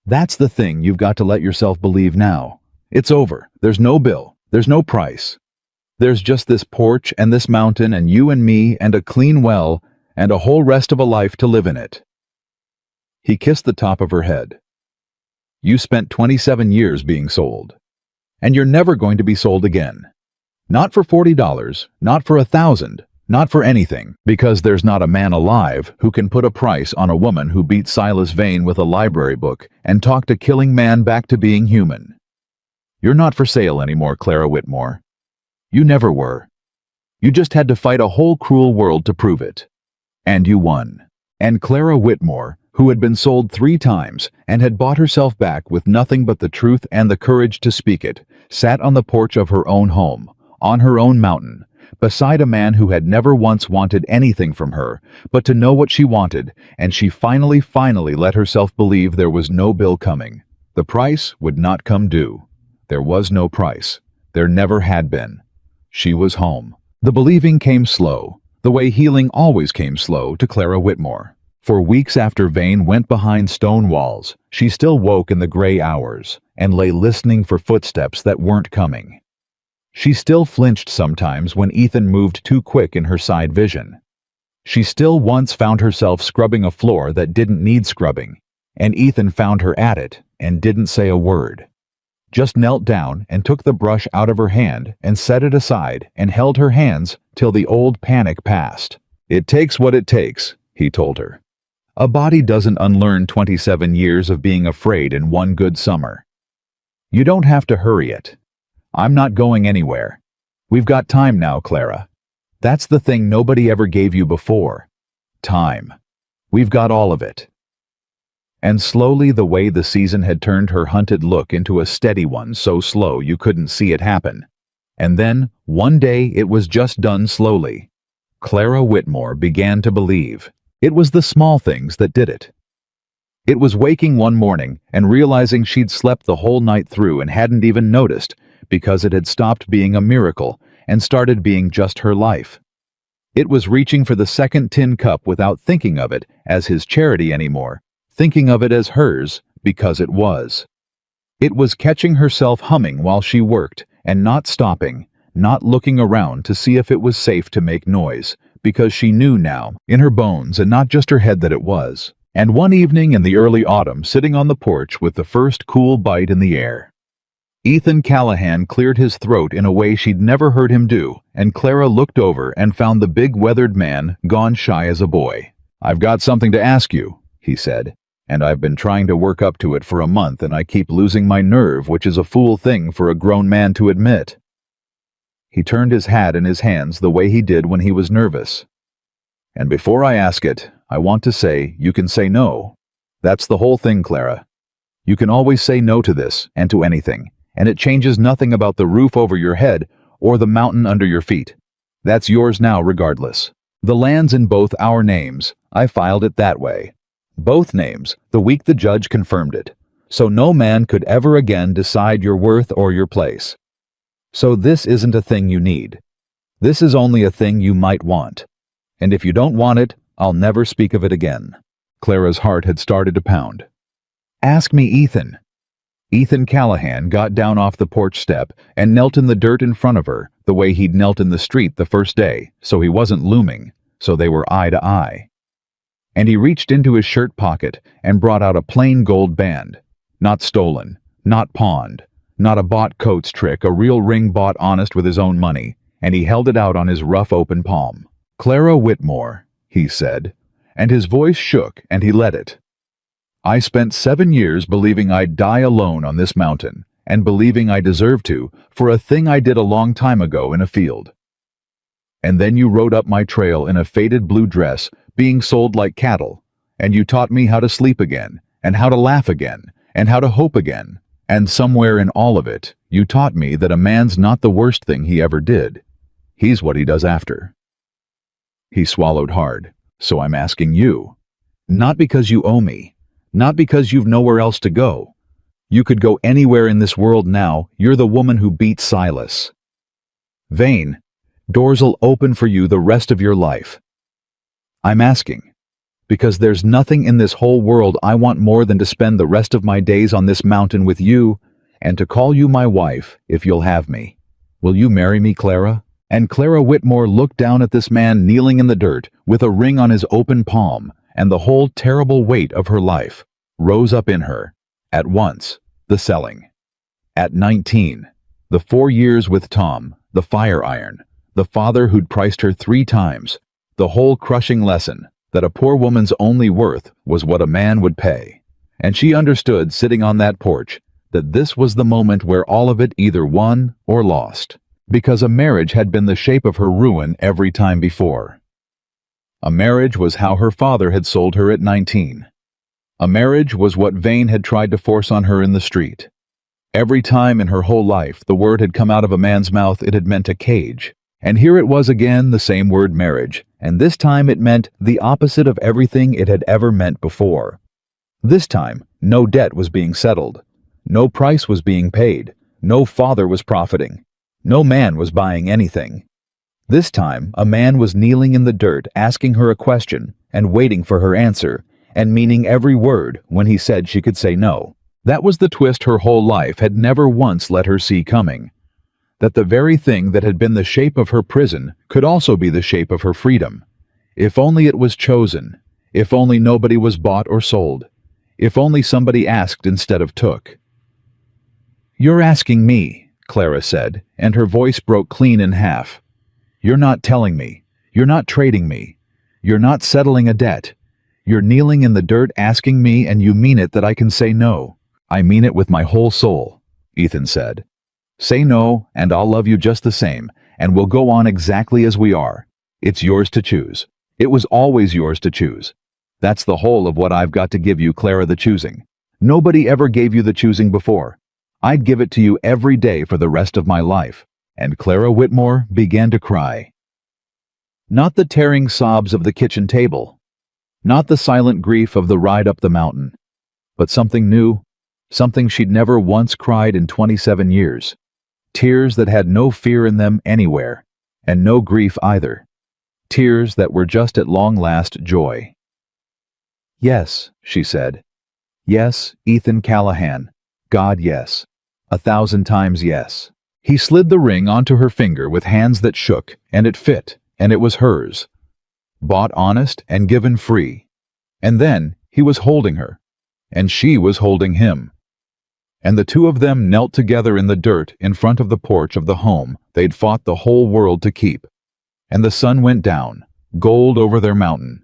S1: "That's the thing you've got to let yourself believe now. It's over. There's no bill. There's no price. There's just this porch and this mountain and you and me and a clean well and a whole rest of a life to live in it." He kissed the top of her head. "You spent 27 years being sold. And you're never going to be sold again. Not for $40, not for $1,000, not for anything, because there's not a man alive who can put a price on a woman who beat Silas Vane with a library book and talked a killing man back to being human. You're not for sale anymore, Clara Whitmore. You never were. You just had to fight a whole cruel world to prove it. And you won." And Clara Whitmore, who had been sold 3 times and had bought herself back with nothing but the truth and the courage to speak it, sat on the porch of her own home, on her own mountain, beside a man who had never once wanted anything from her but to know what she wanted, and she finally let herself believe there was no bill coming. The price would not come due. There was no price. There never had been. She was home. The believing came slow, the way healing always came slow to Clara Whitmore. For weeks after Vane went behind stone walls, she still woke in the gray hours and lay listening for footsteps that weren't coming. She still flinched sometimes when Ethan moved too quick in her side vision. She still once found herself scrubbing a floor that didn't need scrubbing, and Ethan found her at it and didn't say a word. Just knelt down and took the brush out of her hand and set it aside and held her hands till the old panic passed. "It takes what it takes," he told her. "A body doesn't unlearn 27 years of being afraid in one good summer. You don't have to hurry it. I'm not going anywhere. We've got time now, Clara. That's the thing nobody ever gave you before. Time. We've got all of it." And slowly the way the season had turned her hunted look into a steady one, so slow you couldn't see it happen. And then, one day, it was just done slowly. Clara Whitmore began to believe. It was the small things that did it. It was waking one morning and realizing she'd slept the whole night through and hadn't even noticed, because it had stopped being a miracle and started being just her life. It was reaching for the second tin cup without thinking of it as his charity anymore, thinking of it as hers because it was. It was catching herself humming while she worked and not stopping, not looking around to see if it was safe to make noise, because she knew now, in her bones and not just her head, that it was. And one evening in the early autumn, sitting on the porch with the first cool bite in the air, Ethan Callahan cleared his throat in a way she'd never heard him do, and Clara looked over and found the big weathered man gone shy as a boy. "I've got something to ask you," he said, "and I've been trying to work up to it for a month, and I keep losing my nerve, which is a fool thing for a grown man to admit." He turned his hat in his hands the way he did when he was nervous. "And before I ask it, I want to say you can say no. That's the whole thing, Clara. You can always say no to this and to anything, and it changes nothing about the roof over your head or the mountain under your feet. That's yours now regardless. The land's in both our names. I filed it that way. Both names, the week the judge confirmed it. So no man could ever again decide your worth or your place. So this isn't a thing you need. This is only a thing you might want. And if you don't want it, I'll never speak of it again." Clara's heart had started to pound. "Ask me, Ethan." Ethan Callahan got down off the porch step and knelt in the dirt in front of her, the way he'd knelt in the street the first day, so he wasn't looming, so they were eye to eye. And he reached into his shirt pocket and brought out a plain gold band. Not stolen, not pawned, not a bought coats trick, a real ring bought honest with his own money, and he held it out on his rough open palm. "Clara Whitmore," he said, and his voice shook and he let it. "I spent 7 years believing I'd die alone on this mountain, and believing I deserved to, for a thing I did a long time ago in a field. And then you rode up my trail in a faded blue dress, being sold like cattle, and you taught me how to sleep again, and how to laugh again, and how to hope again, and somewhere in all of it, you taught me that a man's not the worst thing he ever did. He's what he does after." He swallowed hard. "So I'm asking you. Not because you owe me. Not because you've nowhere else to go. You could go anywhere in this world now. You're the woman who beat Silas. Vane, doors'll open for you the rest of your life. I'm asking because there's nothing in this whole world I want more than to spend the rest of my days on this mountain with you and to call you my wife if you'll have me. Will you marry me, Clara?" And Clara Whitmore looked down at this man kneeling in the dirt with a ring on his open palm, and the whole terrible weight of her life rose up in her. At once, the selling. At 19, the 4 years with Tom, the fire iron, the father who'd priced her 3 times, the whole crushing lesson that a poor woman's only worth was what a man would pay. And she understood, sitting on that porch, that this was the moment where all of it either won or lost, because a marriage had been the shape of her ruin every time before. A marriage was how her father had sold her at 19. A marriage was what Vane had tried to force on her in the street. Every time in her whole life the word had come out of a man's mouth, it had meant a cage. And here it was again, the same word, marriage, and this time it meant the opposite of everything it had ever meant before. This time, no debt was being settled. No price was being paid. No father was profiting. No man was buying anything. This time, a man was kneeling in the dirt, asking her a question and waiting for her answer, and meaning every word when he said she could say no. That was the twist her whole life had never once let her see coming. That the very thing that had been the shape of her prison could also be the shape of her freedom. If only it was chosen. If only nobody was bought or sold. If only somebody asked instead of took. "You're asking me," Clara said, and her voice broke clean in half. "You're not telling me. You're not trading me. You're not settling a debt. You're kneeling in the dirt asking me, and you mean it that I can say no." "I mean it with my whole soul," Ethan said. "Say no, and I'll love you just the same, and we'll go on exactly as we are. It's yours to choose. It was always yours to choose. That's the whole of what I've got to give you, Clara, the choosing. Nobody ever gave you the choosing before. I'd give it to you every day for the rest of my life." And Clara Whitmore began to cry. Not the tearing sobs of the kitchen table, not the silent grief of the ride up the mountain, but something new, something she'd never once cried in 27 years. Tears that had no fear in them anywhere, and no grief either. Tears that were just at long last joy. "Yes," she said. "Yes, Ethan Callahan. God, yes. 1,000 times yes." He slid the ring onto her finger with hands that shook, and it fit, and it was hers. Bought honest and given free. And then he was holding her, and she was holding him. And the two of them knelt together in the dirt in front of the porch of the home they'd fought the whole world to keep. And the sun went down, gold over their mountain.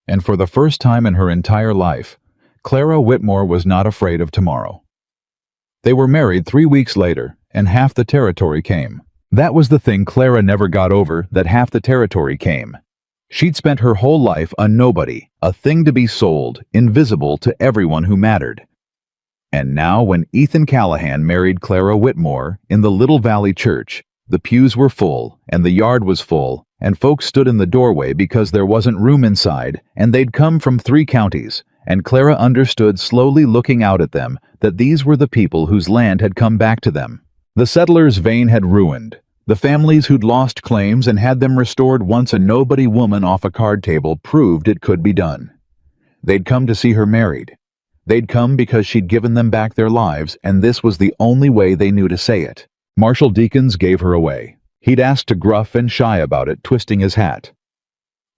S1: And for the first time in her entire life, Clara Whitmore was not afraid of tomorrow. They were married 3 weeks later, and half the territory came. That was the thing Clara never got over, that half the territory came. She'd spent her whole life a nobody, a thing to be sold, invisible to everyone who mattered. And now when Ethan Callahan married Clara Whitmore in the Little Valley Church, the pews were full, and the yard was full, and folks stood in the doorway because there wasn't room inside, and they'd come from 3 counties, and Clara understood, slowly looking out at them, that these were the people whose land had come back to them. The settlers Vane had ruined, the families who'd lost claims and had them restored once a nobody woman off a card table proved it could be done. They'd come to see her married. They'd come because she'd given them back their lives, and this was the only way they knew to say it. Marshal Deakins gave her away. He'd asked to gruff and shy about it, twisting his hat.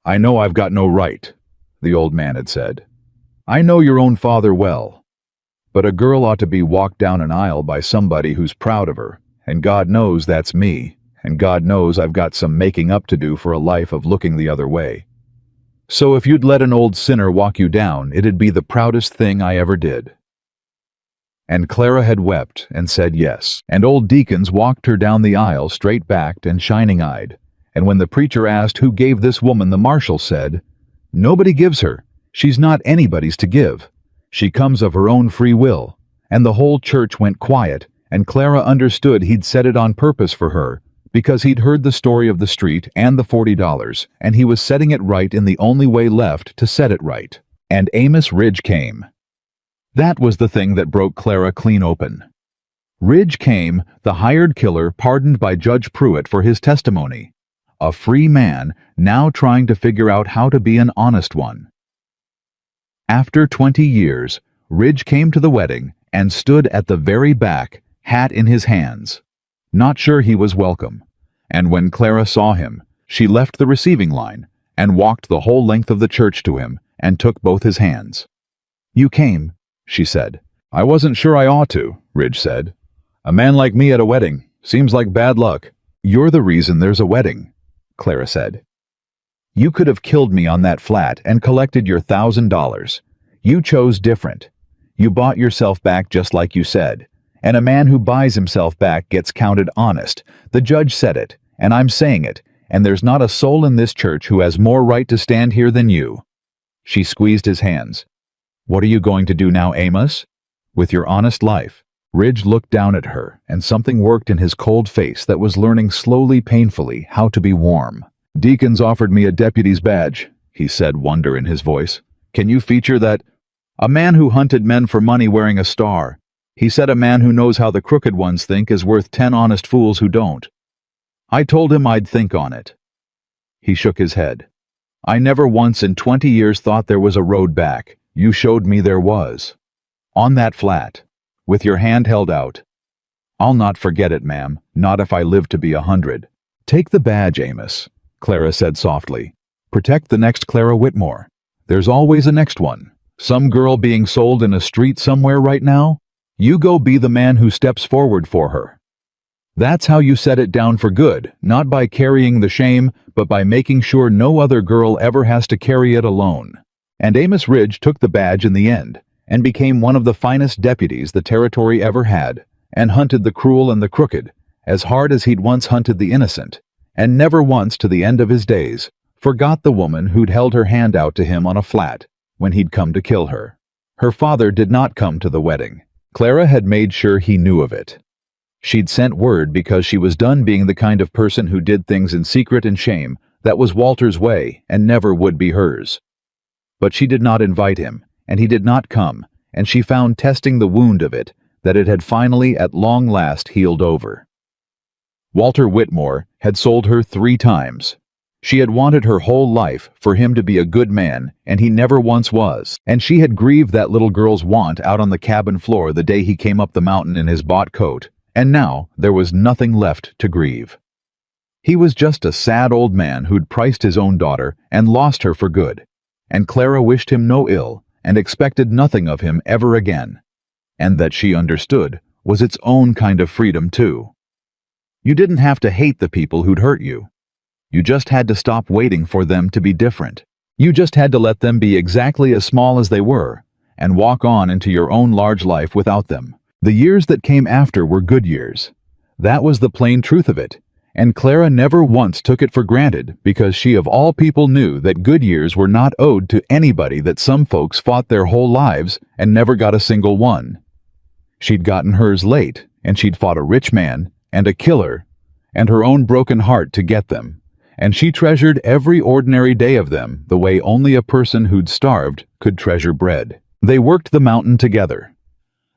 S1: "I know I've got no right," the old man had said. "I know your own father well. But a girl ought to be walked down an aisle by somebody who's proud of her, and God knows that's me, and God knows I've got some making up to do for a life of looking the other way." So if you'd let an old sinner walk you down, it'd be the proudest thing I ever did." And Clara had wept and said yes. And old deacons walked her down the aisle straight-backed and shining-eyed. And when the preacher asked who gave this woman, the marshal said, "Nobody gives her. She's not anybody's to give. She comes of her own free will." And the whole church went quiet, and Clara understood he'd said it on purpose for her, because he'd heard the story of the street and the $40, and he was setting it right in the only way left to set it right. And Amos Ridge came. That was the thing that broke Clara clean open. Ridge came, the hired killer pardoned by Judge Pruitt for his testimony. A free man, now trying to figure out how to be an honest one. After 20 years, Ridge came to the wedding and stood at the very back, hat in his hands. Not sure he was welcome. And when Clara saw him, she left the receiving line and walked the whole length of the church to him and took both his hands. "You came," she said. "I wasn't sure I ought to," Ridge said. "A man like me at a wedding seems like bad luck." "You're the reason there's a wedding," Clara said. "You could have killed me on that flat and collected your $1,000. You chose different. You bought yourself back just like you said. And a man who buys himself back gets counted honest. The judge said it, and I'm saying it, and there's not a soul in this church who has more right to stand here than you." She squeezed his hands. "What are you going to do now, Amos? With your honest life?" Ridge looked down at her, and something worked in his cold face that was learning slowly, painfully, how to be warm. "Deacons offered me a deputy's badge," he said, wonder in his voice. "Can you feature that? A man who hunted men for money wearing a star. He said a man who knows how the crooked ones think is worth 10 honest fools who don't. I told him I'd think on it." He shook his head. "I never once in 20 years thought there was a road back. You showed me there was. On that flat, with your hand held out. I'll not forget it, ma'am, not if I live to be 100. "Take the badge, Amos," Clara said softly. "Protect the next Clara Whitmore. There's always a next one. Some girl being sold in a street somewhere right now? You go be the man who steps forward for her. That's how you set it down for good, not by carrying the shame, but by making sure no other girl ever has to carry it alone." And Amos Ridge took the badge in the end, and became one of the finest deputies the territory ever had, and hunted the cruel and the crooked, as hard as he'd once hunted the innocent, and never once to the end of his days forgot the woman who'd held her hand out to him on a flat when he'd come to kill her. Her father did not come to the wedding. Clara had made sure he knew of it. She'd sent word because she was done being the kind of person who did things in secret and shame. That was Walter's way and never would be hers. But she did not invite him, and he did not come, and she found testing the wound of it that it had finally at long last healed over. Walter Whitmore had sold her 3 times. She had wanted her whole life for him to be a good man, and he never once was, and she had grieved that little girl's want out on the cabin floor the day he came up the mountain in his bought coat, and now there was nothing left to grieve. He was just a sad old man who'd priced his own daughter and lost her for good, and Clara wished him no ill and expected nothing of him ever again, and that she understood was its own kind of freedom too. You didn't have to hate the people who'd hurt you. You just had to stop waiting for them to be different. You just had to let them be exactly as small as they were, and walk on into your own large life without them. The years that came after were good years. That was the plain truth of it, and Clara never once took it for granted because she of all people knew that good years were not owed to anybody, that some folks fought their whole lives and never got a single one. She'd gotten hers late, and she'd fought a rich man and a killer and her own broken heart to get them. And she treasured every ordinary day of them the way only a person who'd starved could treasure bread. They worked the mountain together.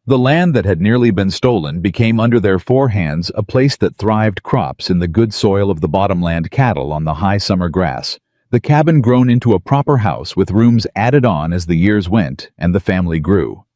S1: The land that had nearly been stolen became under their 4 hands a place that thrived crops in the good soil of the bottomland, cattle on the high summer grass, the cabin grown into a proper house with rooms added on as the years went and the family grew.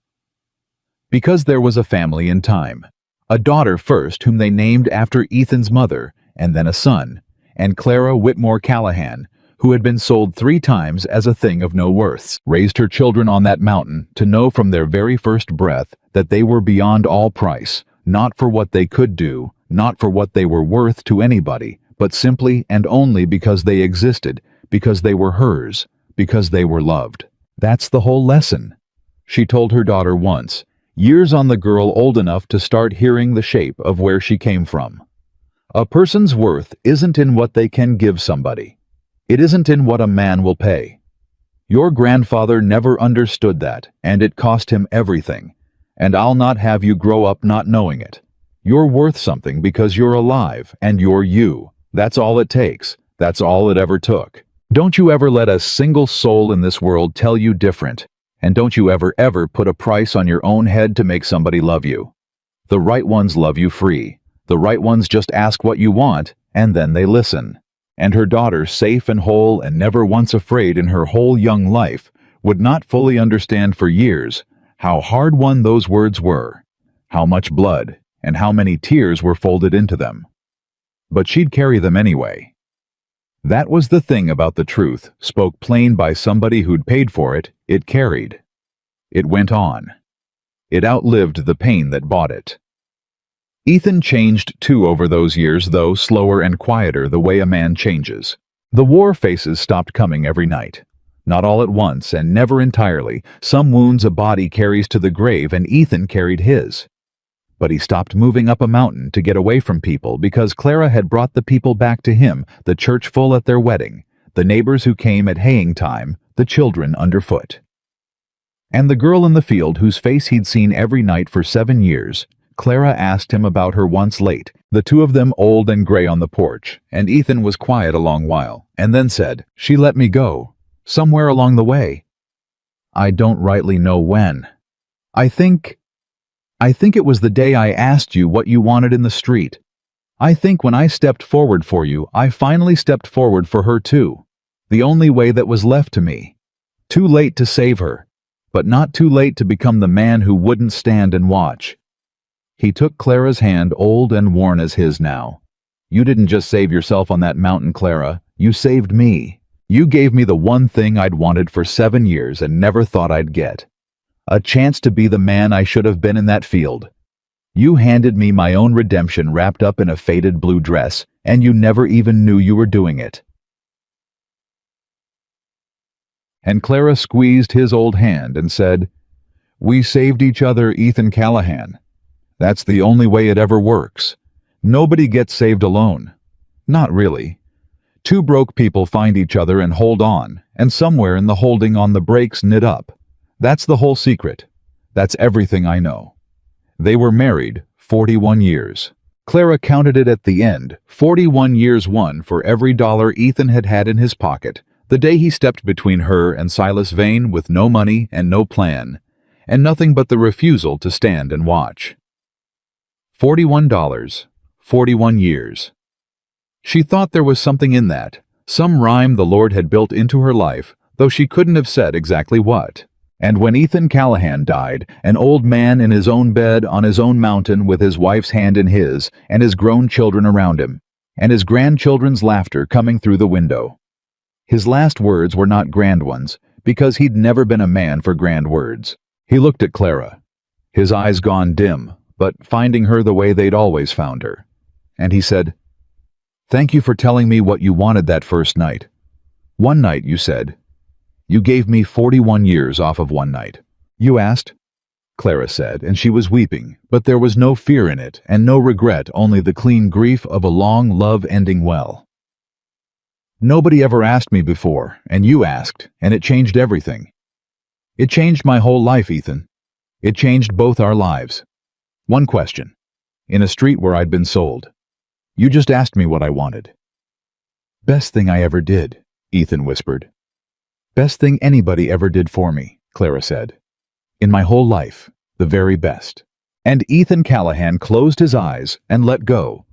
S1: Because there was a family in time. A daughter first, whom they named after Ethan's mother, and then a son, and Clara Whitmore Callahan, who had been sold 3 times as a thing of no worth, raised her children on that mountain to know from their very first breath that they were beyond all price, not for what they could do, not for what they were worth to anybody, but simply and only because they existed, because they were hers, because they were loved. That's the whole lesson. She told her daughter once, years on the girl old enough to start hearing the shape of where she came from. A person's worth isn't in what they can give somebody. It isn't in what a man will pay. Your grandfather never understood that, and it cost him everything. And I'll not have you grow up not knowing it. You're worth something because you're alive, and you're you. That's all it takes. That's all it ever took. Don't you ever let a single soul in this world tell you different. And don't you ever put a price on your own head to make somebody love you. The right ones love you free. The right ones just ask what you want, and then they listen. And her daughter, safe and whole and never once afraid in her whole young life, would not fully understand for years how hard-won those words were, how much blood and how many tears were folded into them. But she'd carry them anyway. That was the thing about the truth, spoke plain by somebody who'd paid for it. It carried. It went on. It outlived the pain that bought it. Ethan changed too over those years, though slower and quieter the way a man changes. The war faces stopped coming every night. Not all at once and never entirely. Some wounds a body carries to the grave, and Ethan carried his. But he stopped moving up a mountain to get away from people because Clara had brought the people back to him, the church full at their wedding, the neighbors who came at haying time, the children underfoot. And the girl in the field whose face he'd seen every night for 7 years, Clara asked him about her once late, the two of them old and gray on the porch, and Ethan was quiet a long while, and then said, "She let me go, somewhere along the way. I don't rightly know when. I think it was the day I asked you what you wanted in the street. I think when I stepped forward for you, I finally stepped forward for her too. The only way that was left to me. Too late to save her, but not too late to become the man who wouldn't stand and watch." He took Clara's hand, old and worn as his now. "You didn't just save yourself on that mountain, Clara. You saved me. You gave me the one thing I'd wanted for 7 years and never thought I'd get. A chance to be the man I should have been in that field. You handed me my own redemption wrapped up in a faded blue dress, and you never even knew you were doing it." And Clara squeezed his old hand and said, "We saved each other, Ethan Callahan. That's the only way it ever works. Nobody gets saved alone. Not really. Two broke people find each other and hold on, and somewhere in the holding on the brakes knit up. That's the whole secret. That's everything I know." They were married 41 years. Clara counted it at the end, 41 years won for every dollar Ethan had had in his pocket, the day he stepped between her and Silas Vane with no money and no plan, and nothing but the refusal to stand and watch. $41, 41 years. She thought there was something in that, some rhyme the Lord had built into her life, though she couldn't have said exactly what. And when Ethan Callahan died, an old man in his own bed on his own mountain with his wife's hand in his, and his grown children around him, and his grandchildren's laughter coming through the window. His last words were not grand ones, because he'd never been a man for grand words. He looked at Clara, his eyes gone dim, but finding her the way they'd always found her. And he said, "Thank you for telling me what you wanted that first night. One night, you said. You gave me 41 years off of one night. You asked?" Clara said, and she was weeping, but there was no fear in it, and no regret, only the clean grief of a long love ending well. "Nobody ever asked me before, and you asked, and it changed everything. It changed my whole life, Ethan. It changed both our lives. One question. In a street where I'd been sold. You just asked me what I wanted." "Best thing I ever did," Ethan whispered. "Best thing anybody ever did for me," Clara said. "In my whole life, the very best." And Ethan Callahan closed his eyes and let go,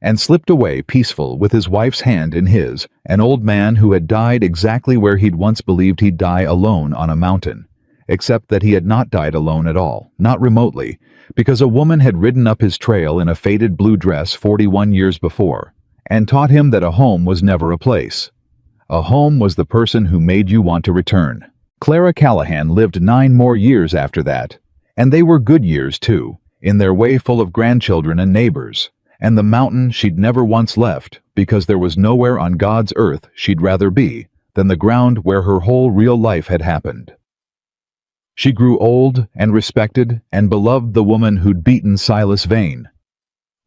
S1: and slipped away peaceful with his wife's hand in his, an old man who had died exactly where he'd once believed he'd die, alone on a mountain, except that he had not died alone at all, not remotely, because a woman had ridden up his trail in a faded blue dress 41 years before, and taught him that a home was never a place. A home was the person who made you want to return. Clara Callahan lived 9 more years after that, and they were good years too, in their way full of grandchildren and neighbors, and the mountain she'd never once left, because there was nowhere on God's earth she'd rather be than the ground where her whole real life had happened. She grew old and respected and beloved the woman who'd beaten Silas Vane,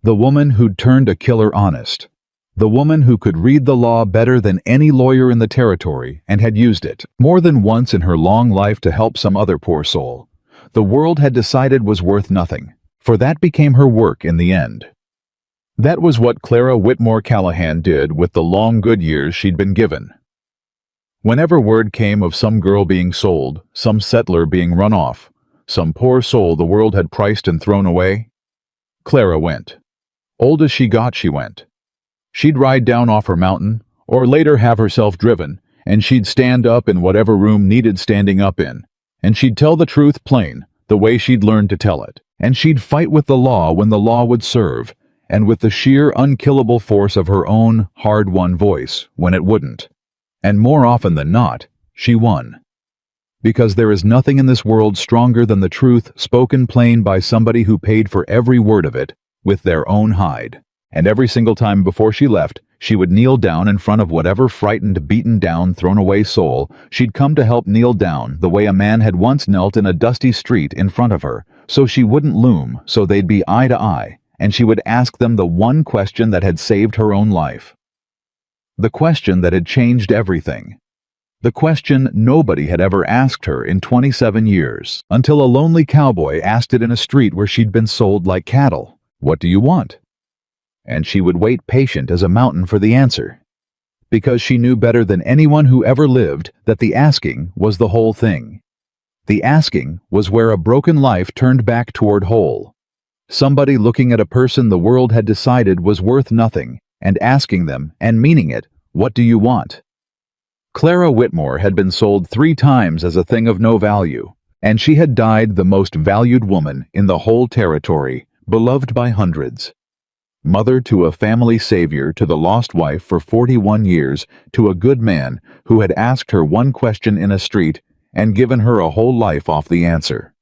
S1: the woman who'd turned a killer honest, the woman who could read the law better than any lawyer in the territory and had used it more than once in her long life to help some other poor soul the world had decided was worth nothing, for that became her work in the end. That was what Clara Whitmore Callahan did with the long good years she'd been given. Whenever word came of some girl being sold, some settler being run off, some poor soul the world had priced and thrown away, Clara went. Old as she got, she went. She'd ride down off her mountain, or later have herself driven, and she'd stand up in whatever room needed standing up in, and she'd tell the truth plain, the way she'd learned to tell it, and she'd fight with the law when the law would serve, and with the sheer unkillable force of her own hard-won voice when it wouldn't. And more often than not, she won. Because there is nothing in this world stronger than the truth spoken plain by somebody who paid for every word of it with their own hide. And every single time before she left, she would kneel down in front of whatever frightened, beaten down, thrown away soul she'd come to help kneel down the way a man had once knelt in a dusty street in front of her, so she wouldn't loom, so they'd be eye to eye, and she would ask them the one question that had saved her own life. The question that had changed everything. The question nobody had ever asked her in 27 years, until a lonely cowboy asked it in a street where she'd been sold like cattle. What do you want? And she would wait patient as a mountain for the answer, because she knew better than anyone who ever lived that the asking was the whole thing. The asking was where a broken life turned back toward whole. Somebody looking at a person the world had decided was worth nothing, and asking them, and meaning it, what do you want? Clara Whitmore had been sold 3 times as a thing of no value, and she had died the most valued woman in the whole territory, beloved by hundreds. Mother to a family savior, to the lost wife for 41 years, to a good man who had asked her one question in a street and given her a whole life off the answer.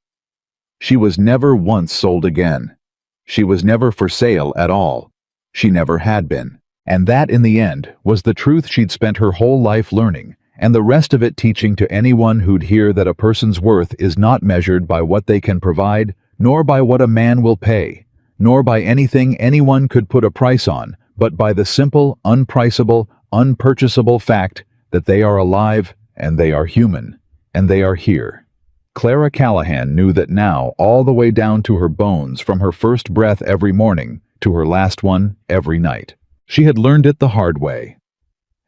S1: She was never once sold again. She was never for sale at all. She never had been. And that, in the end, was the truth she'd spent her whole life learning, and the rest of it teaching to anyone who'd hear that a person's worth is not measured by what they can provide, nor by what a man will pay, nor by anything anyone could put a price on, but by the simple, unpriceable, unpurchasable fact that they are alive, and they are human, and they are here. Clara Callahan knew that now, all the way down to her bones, from her first breath every morning to her last one every night. She had learned it the hard way.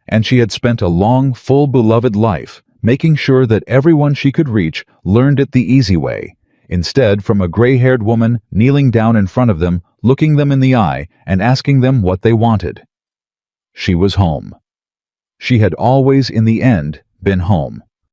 S1: And she had spent a long, full, beloved life making sure that everyone she could reach learned it the easy way, instead from a gray-haired woman kneeling down in front of them, looking them in the eye, and asking them what they wanted. She was home. She had always, in the end, been home.